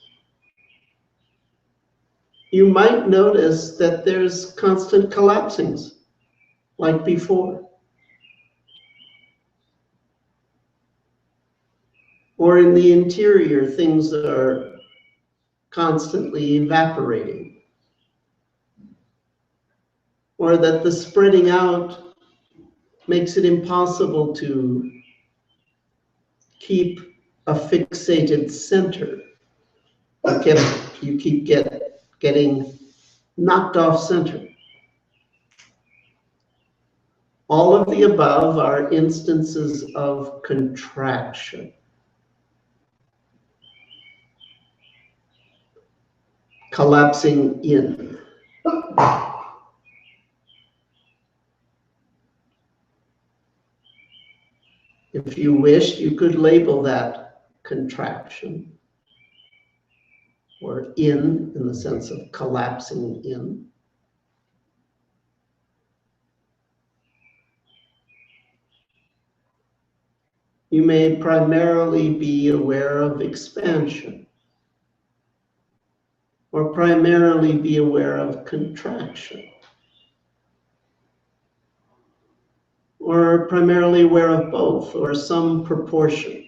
you might notice that there's constant collapsings, like before. Or in the interior, things are constantly evaporating. Or that the spreading out makes it impossible to keep a fixated center. You keep getting knocked off center. All of the above are instances of contraction. Collapsing in. If you wished, you could label that contraction, or in the sense of collapsing in. You may primarily be aware of expansion, or primarily be aware of contraction, or primarily aware of both, or some proportion.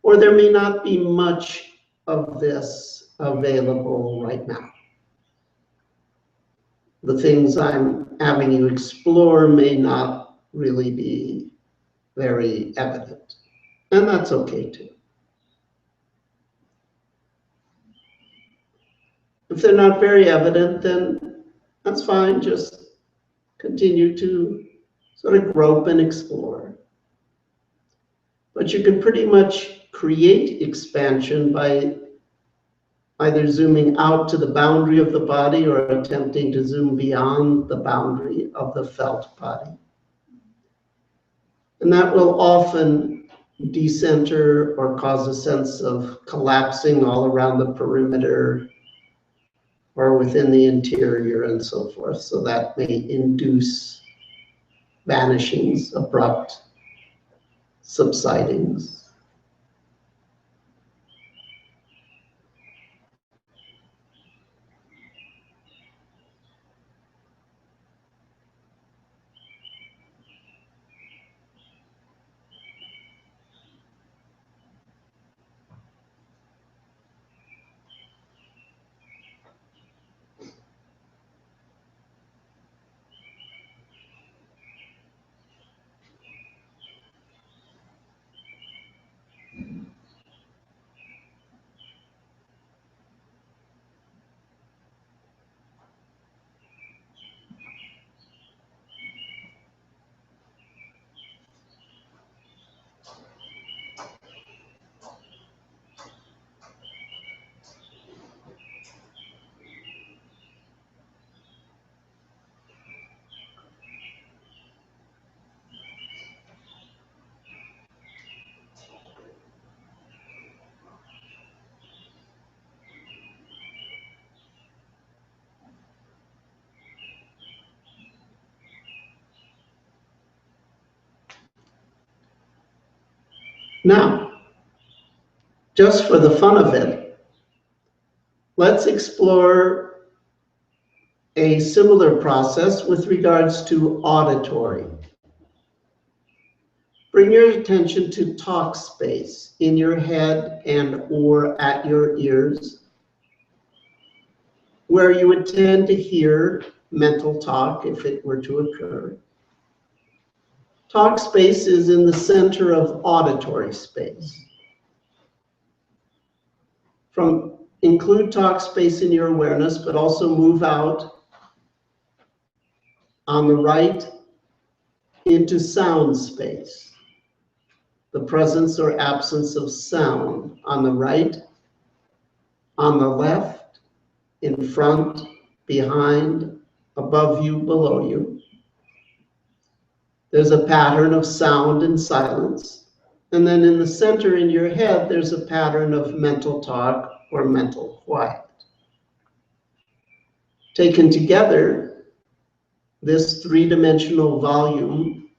Or there may not be much of this available right now. The things I'm having you explore may not really be very evident, and that's okay too. If they're not very evident, then that's fine. Just continue to sort of grope and explore. But you can pretty much create expansion by either zooming out to the boundary of the body or attempting to zoom beyond the boundary of the felt body. And that will often decenter or cause a sense of collapsing all around the perimeter or within the interior and so forth. So that may induce vanishings, abrupt subsidings. Now, just for the fun of it, let's explore a similar process with regards to auditory. Bring your attention to talk space in your head and or at your ears, where you would tend to hear mental talk if it were to occur. Talk space is in the center of auditory space. Include talk space in your awareness, but also move out on the right into sound space. The presence or absence of sound on the right, on the left, in front, behind, above you, below you. There's a pattern of sound and silence. And then in the center in your head, there's a pattern of mental talk or mental quiet. Taken together, this three-dimensional volume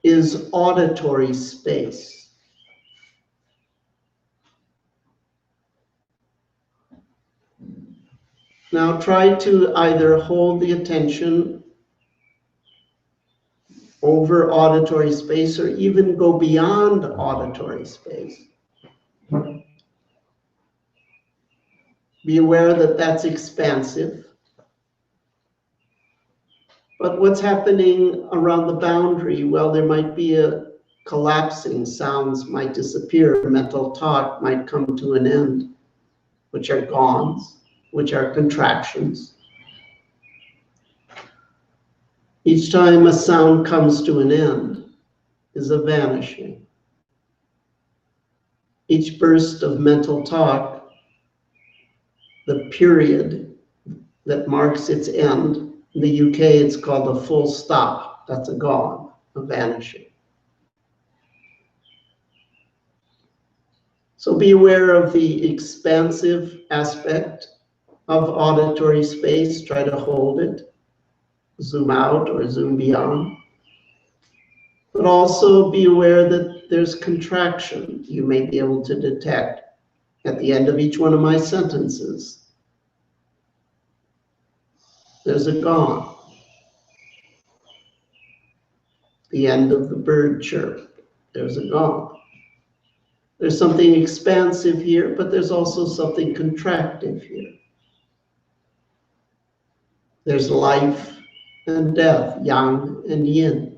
is auditory space. Now try to either hold the attention over auditory space or even go beyond auditory space. Be aware that that's expansive. But what's happening around the boundary? Well, there might be a collapsing, sounds might disappear, mental talk might come to an end, which are gons, which are contractions. Each time a sound comes to an end is a vanishing. Each burst of mental talk, the period that marks its end, in the UK it's called a full stop, that's a gon, a vanishing. So be aware of the expansive aspect of auditory space, try to hold it, zoom out or zoom beyond. But also be aware that there's contraction you may be able to detect at the end of each one of my sentences. There's a gon. The end of the bird chirp, there's a gon. There's something expansive here, but there's also something contractive here. There's life and death, yang and yin.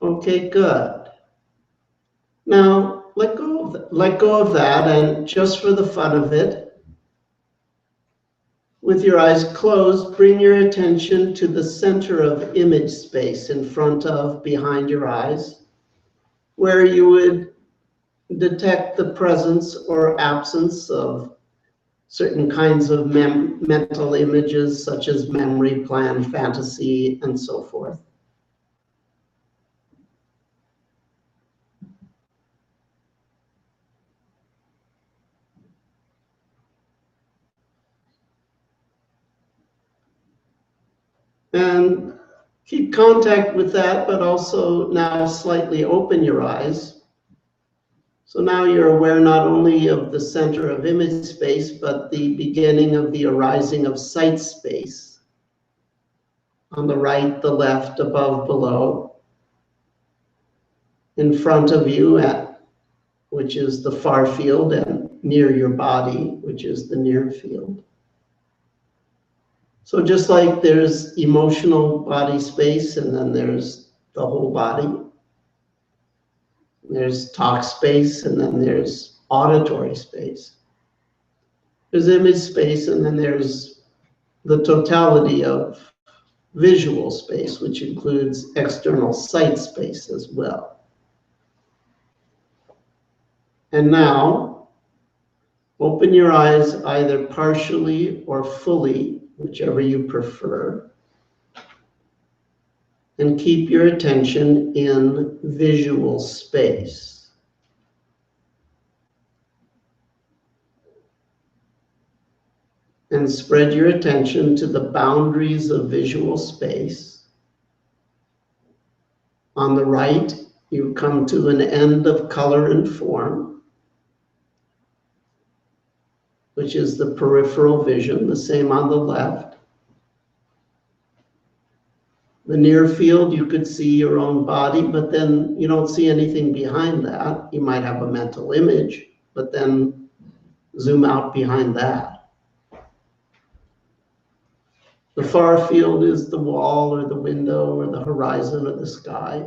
Okay, good. Now, let go of that, and just for the fun of it, with your eyes closed, bring your attention to the center of image space in front of, behind your eyes, where you would detect the presence or absence of certain kinds of mental images, such as memory, plan, fantasy, and so forth. And keep contact with that, but also now slightly open your eyes. So now you're aware not only of the center of image space, but the beginning of the arising of sight space. On the right, the left, above, below. In front of you, which is the far field, and near your body, which is the near field. So just like there's emotional body space, and then there's the whole body. There's talk space, and then there's auditory space. There's image space, and then there's the totality of visual space, which includes external sight space as well. And now, open your eyes either partially or fully, whichever you prefer, and keep your attention in visual space. And spread your attention to the boundaries of visual space. On the right, you come to an end of color and form, which is the peripheral vision, the same on the left. The near field, you could see your own body, but then you don't see anything behind that. You might have a mental image, but then zoom out behind that. The far field is the wall or the window or the horizon or the sky.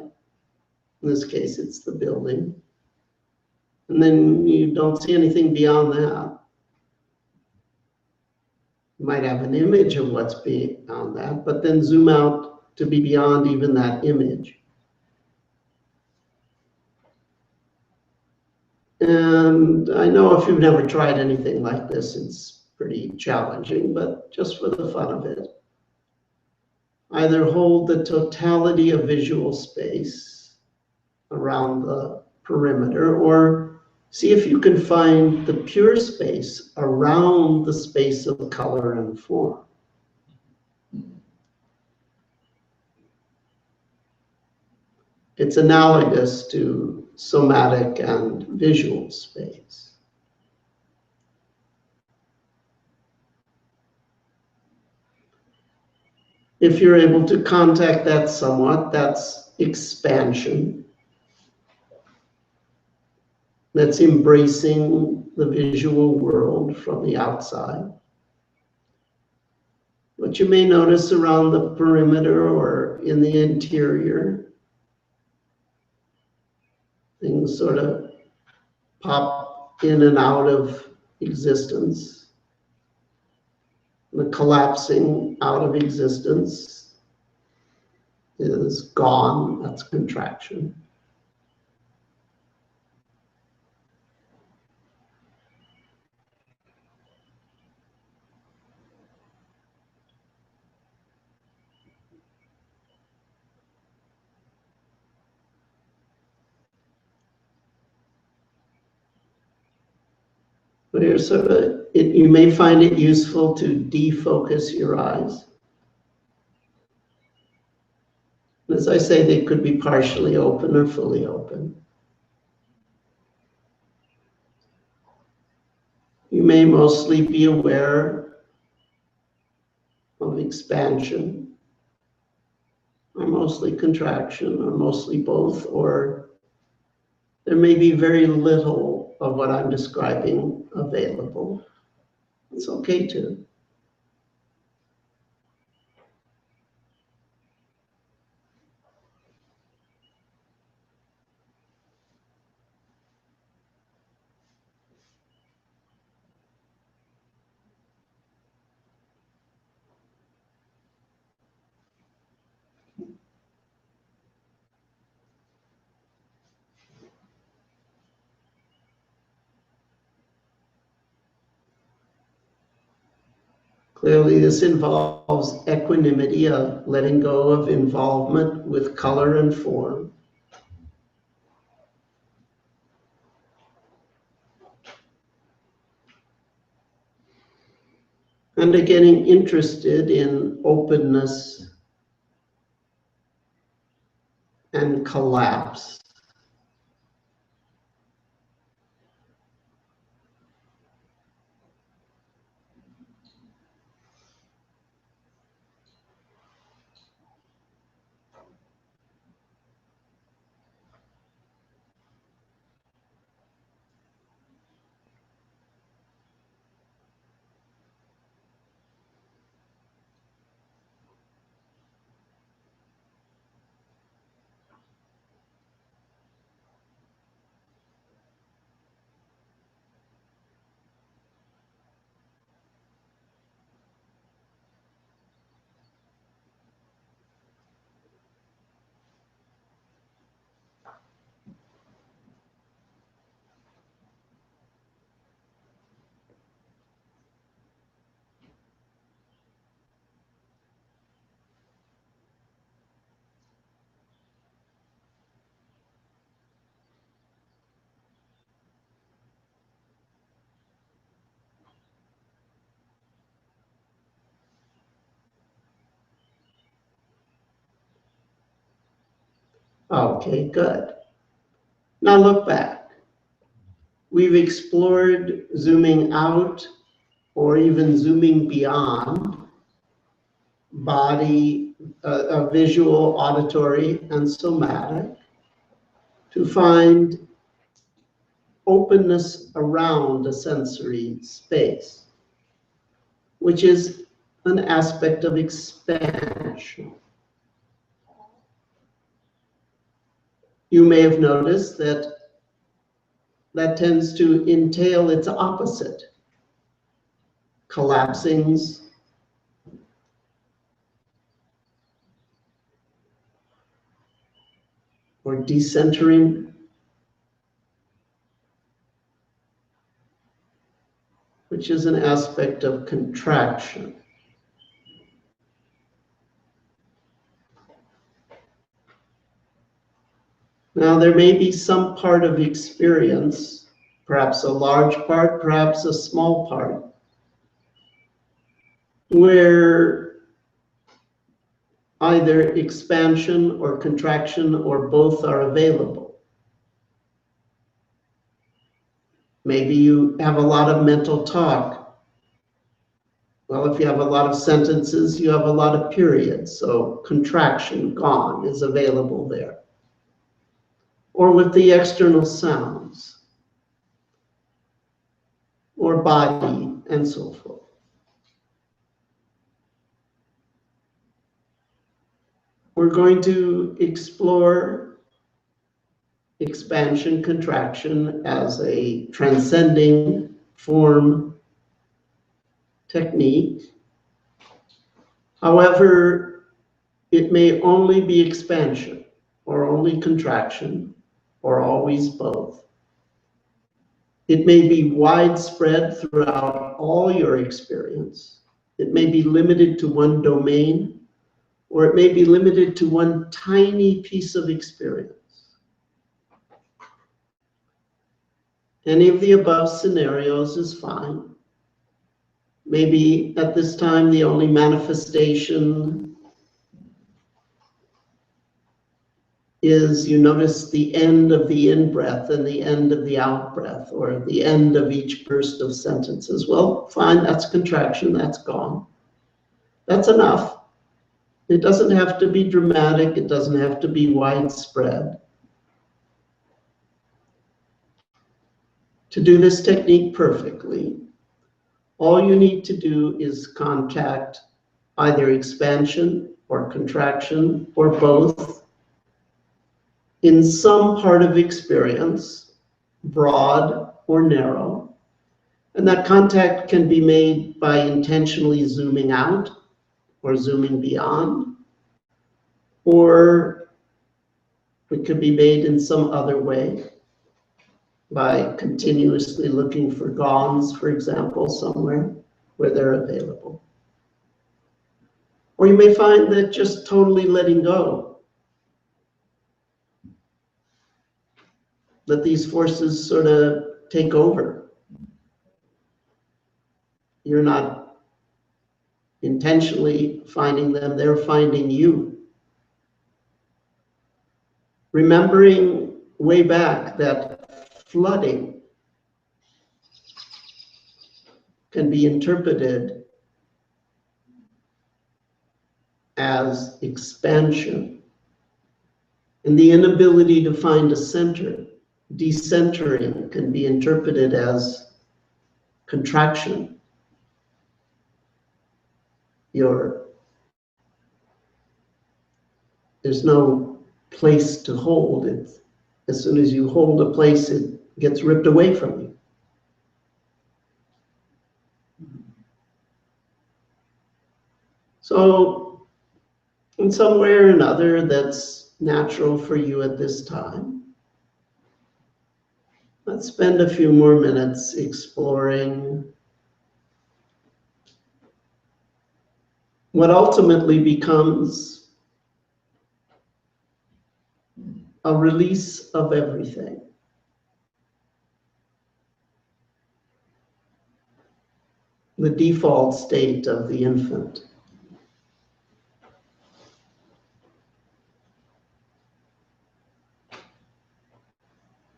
In this case, it's the building. And then you don't see anything beyond that. You might have an image of what's beyond that, but then zoom out to be beyond even that image. And I know if you've never tried anything like this, it's pretty challenging, but just for the fun of it, either hold the totality of visual space around the perimeter, or see if you can find the pure space around the space of color and form. It's analogous to somatic and visual space. If you're able to contact that somewhat, that's expansion. That's embracing the visual world from the outside. What you may notice around the perimeter or in the interior, things sort of pop in and out of existence. The collapsing out of existence is gone, that's contraction. But you're sort of, you may find it useful to defocus your eyes. As I say, they could be partially open or fully open. You may mostly be aware of expansion, or mostly contraction, or mostly both, or there may be very little of what I'm describing available. It's okay too. Clearly, this involves equanimity, of letting go of involvement with color and form. And getting interested in openness and collapse. Okay, good. Now look back. We've explored zooming out or even zooming beyond body, visual, auditory, and somatic to find openness around a sensory space, which is an aspect of expansion. You may have noticed that that tends to entail its opposite, collapsings, or decentering, which is an aspect of contraction. Now, there may be some part of experience, perhaps a large part, perhaps a small part, where either expansion or contraction or both are available. Maybe you have a lot of mental talk. Well, if you have a lot of sentences, you have a lot of periods, so contraction, gone, is available there. Or with the external sounds, or body, and so forth. We're going to explore expansion, contraction as a transcending form technique. However, it may only be expansion, or only contraction, or always both. It may be widespread throughout all your experience. It may be limited to one domain, or it may be limited to one tiny piece of experience. Any of the above scenarios is fine. Maybe at this time, the only manifestation is you notice the end of the in-breath and the end of the out-breath, or the end of each burst of sentences. Well, fine, that's contraction, that's gone. That's enough. It doesn't have to be dramatic, it doesn't have to be widespread. To do this technique perfectly, all you need to do is contact either expansion or contraction or both in some part of experience, broad or narrow. And that contact can be made by intentionally zooming out or zooming beyond, or it could be made in some other way by continuously looking for gongs, for example, somewhere where they're available. Or you may find that just totally letting go, that these forces sort of take over. You're not intentionally finding them, they're finding you. Remembering way back that flooding can be interpreted as expansion, and the inability to find a center, decentering, can be interpreted as contraction. There's no place to hold it. As soon as you hold a place, it gets ripped away from you. So, in some way or another, that's natural for you at this time. Let's spend a few more minutes exploring what ultimately becomes a release of everything. The default state of the infant.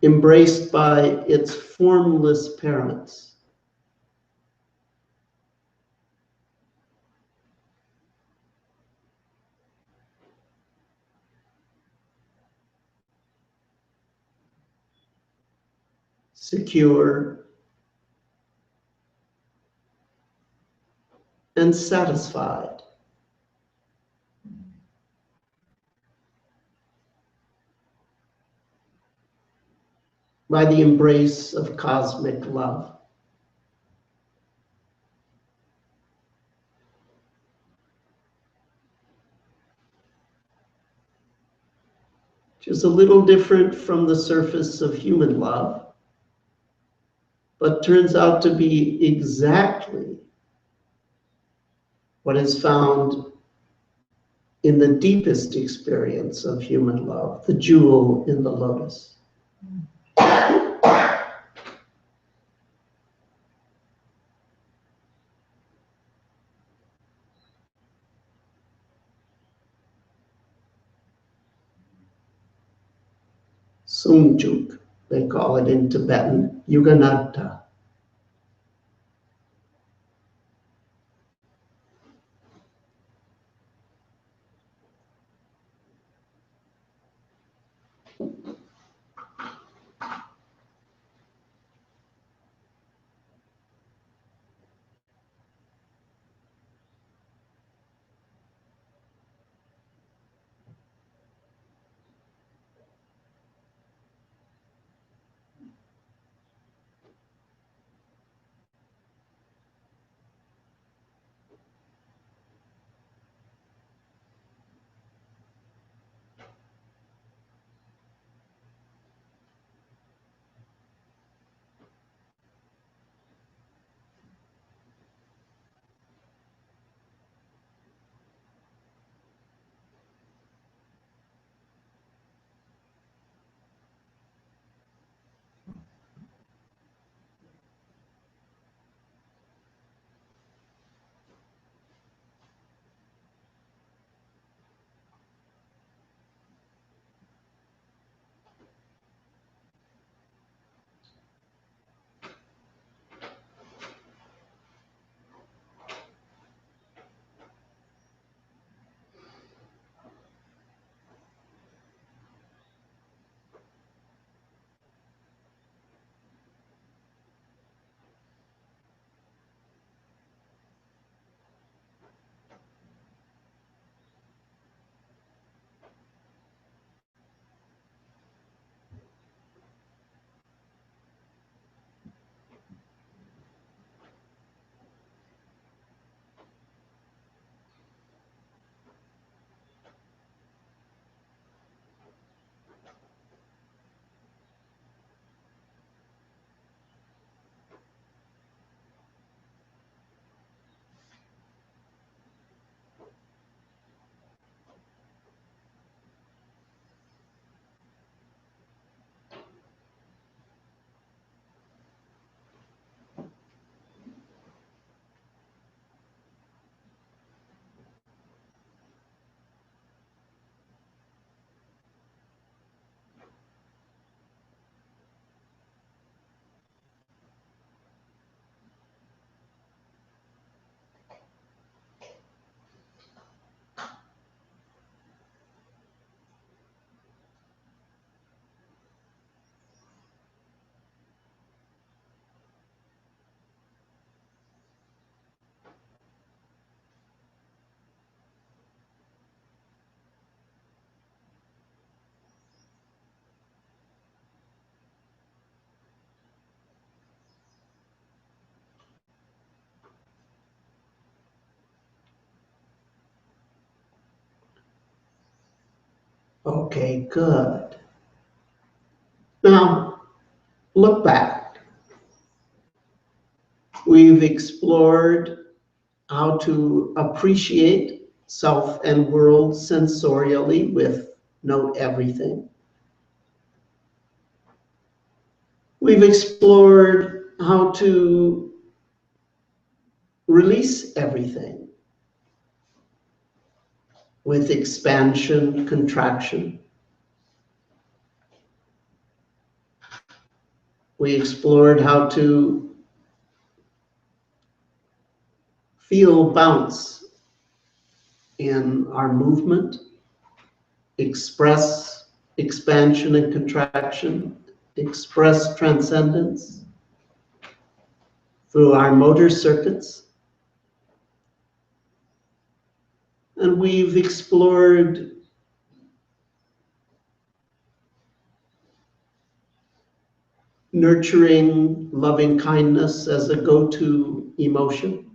Embraced by its formless parents. Secure and satisfied. By the embrace of cosmic love. Which is a little different from the surface of human love, but turns out to be exactly what is found in the deepest experience of human love, the jewel in the lotus. Sungjuk, they call it in Tibetan, Yugananta. Okay, good. Now, look back. We've explored how to appreciate self and world sensorially with note everything. We've explored how to release everything with expansion, contraction. We explored how to feel bounce in our movement, express expansion and contraction, express transcendence through our motor circuits. And we've explored nurturing loving kindness as a go-to emotion.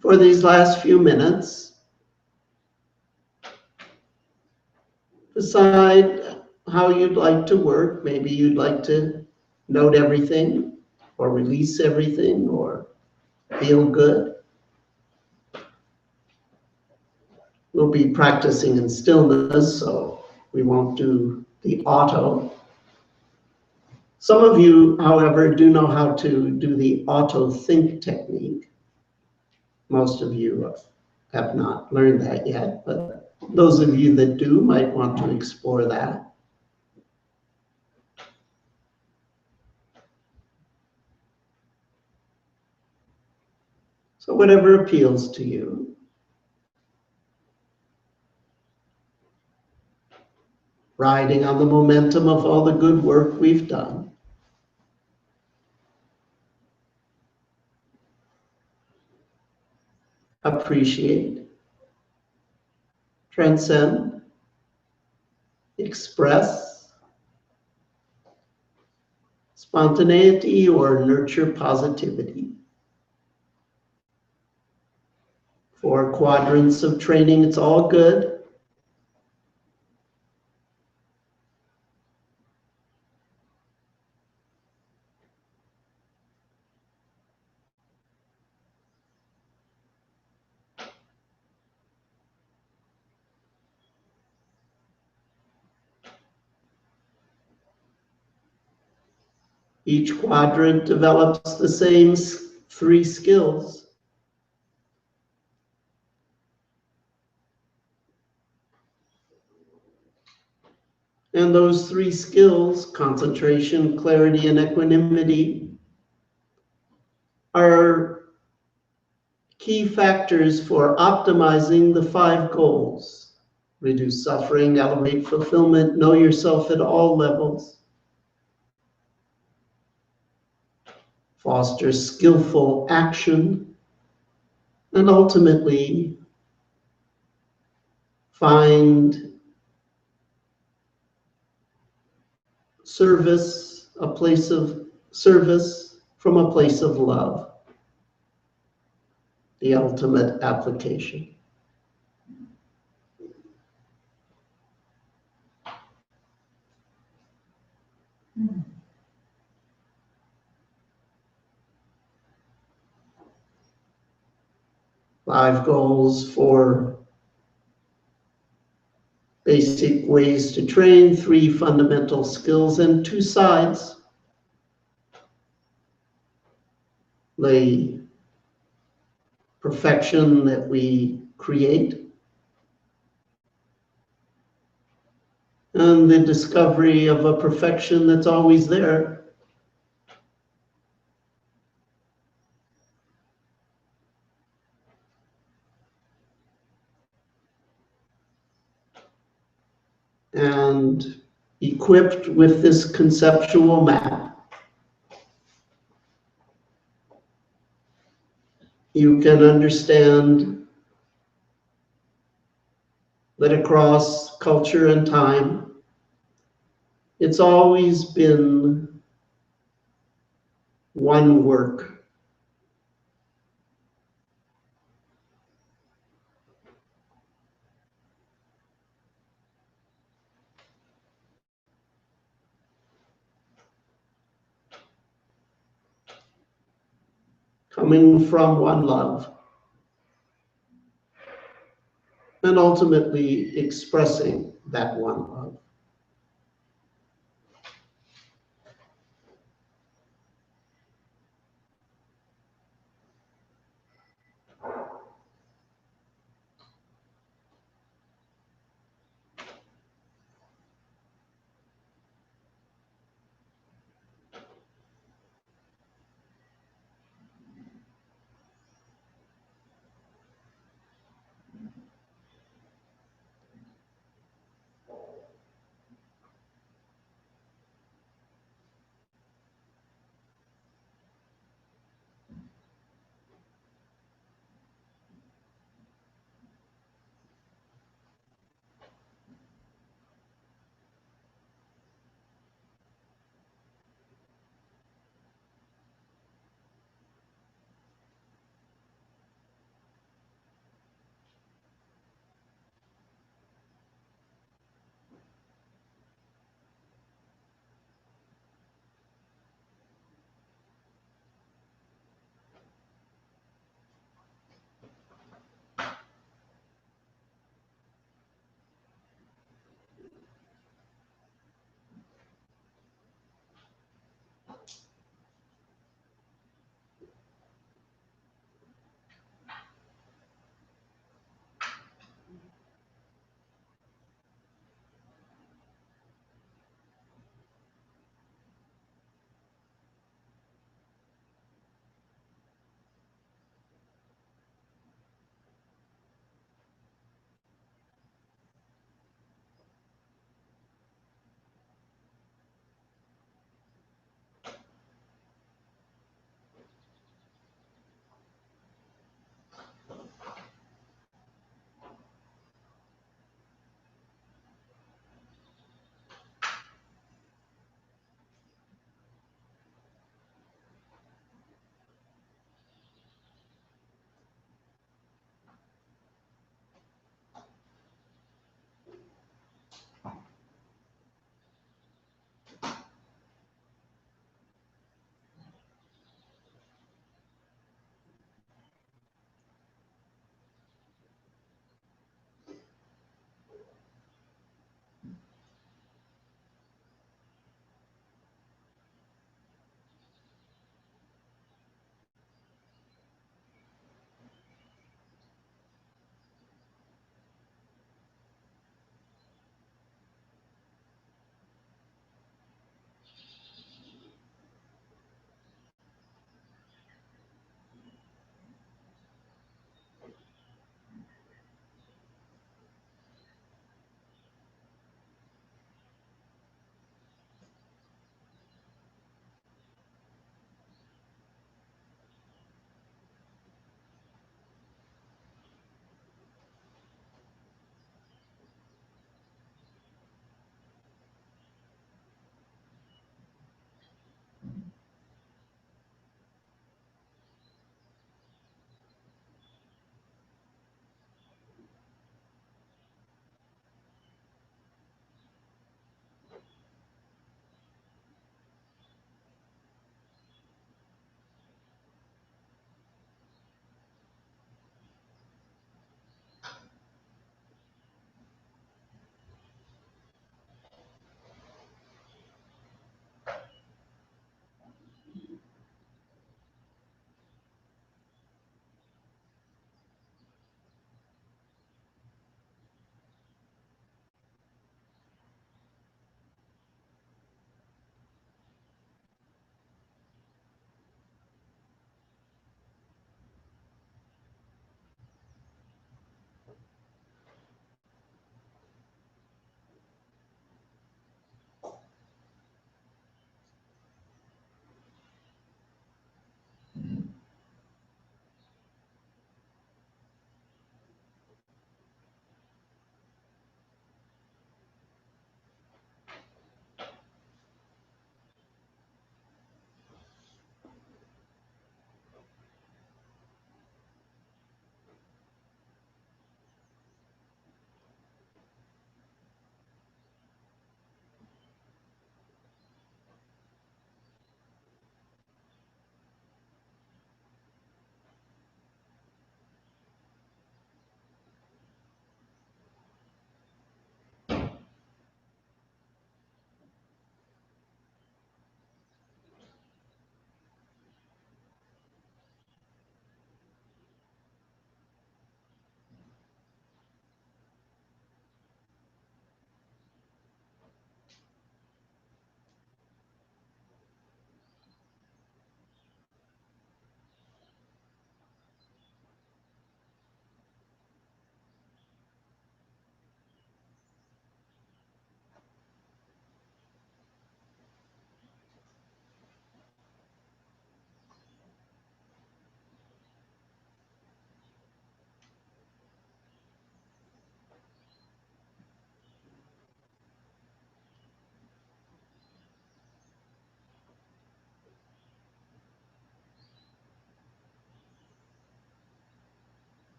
For these last few minutes, decide how you'd like to work. Maybe you'd like to note everything, or release everything, or feel good. We'll be practicing in stillness, so we won't do the auto. Some of you, however, do know how to do the auto-think technique. Most of you have not learned that yet, but those of you that do might want to explore that. So whatever appeals to you. Riding on the momentum of all the good work we've done. Appreciate, transcend, express, spontaneity, or nurture positivity. 4 quadrants of training, it's all good. Each quadrant develops the same 3 skills. And those 3 skills, concentration, clarity, and equanimity, are key factors for optimizing the 5 goals. Reduce suffering, elevate fulfillment, know yourself at all levels. Foster skillful action, and ultimately find service, a place of service from a place of love, the ultimate application. Five goals for basic ways to train, 3 fundamental skills, and 2 sides. The perfection that we create and the discovery of a perfection that's always there. And equipped with this conceptual map, you can understand that across culture and time, It's always been one work. Coming from one love. And ultimately expressing that one love.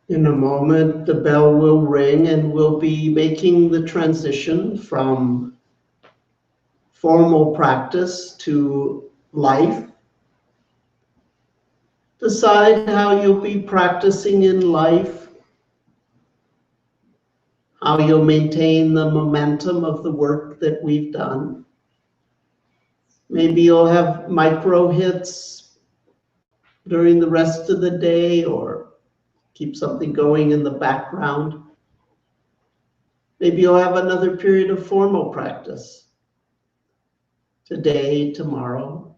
In a moment, the bell will ring and we'll be making the transition from formal practice to life. Decide how you'll be practicing in life, how you'll maintain the momentum of the work that we've done. Maybe you'll have micro hits during the rest of the day or keep something going in the background. Maybe you'll have another period of formal practice today, tomorrow.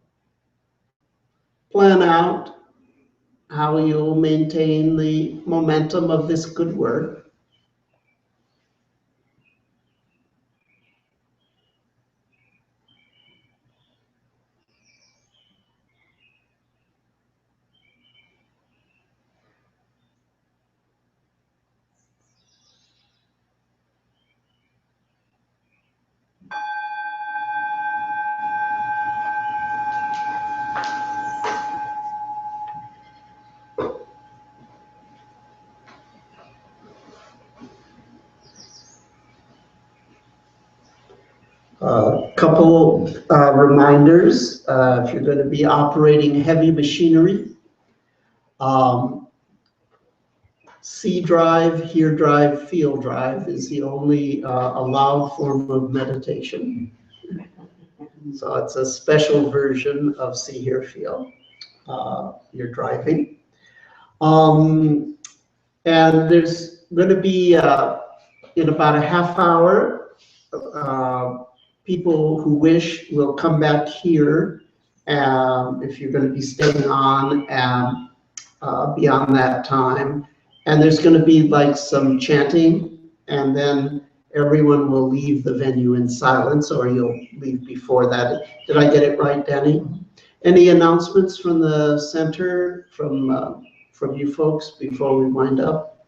Plan out how you'll maintain the momentum of this good work. Couple reminders, if you're going to be operating heavy machinery, see drive, hear drive, feel drive is the only allowed form of meditation. So it's a special version of see, hear, feel. You're driving. And there's going to be, in about a half hour, people who wish will come back here if you're going to be staying on beyond that time. And there's going to be like some chanting, and then everyone will leave the venue in silence, or you'll leave before that. Did I get it right, Danny? Any announcements from the center, from from you folks before we wind up?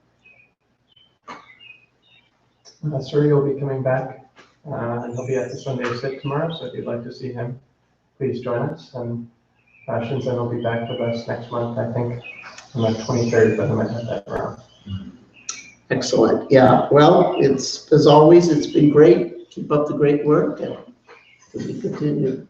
Suri will be coming back, and he'll be at the Sunday sit tomorrow, so if you'd like to see him, please join us. And Shinzen will be back with us next month, I think, on the 23rd, but I might have that wrong. Excellent. Yeah, well, it's, as always, it's been great. Keep up the great work and to be continued.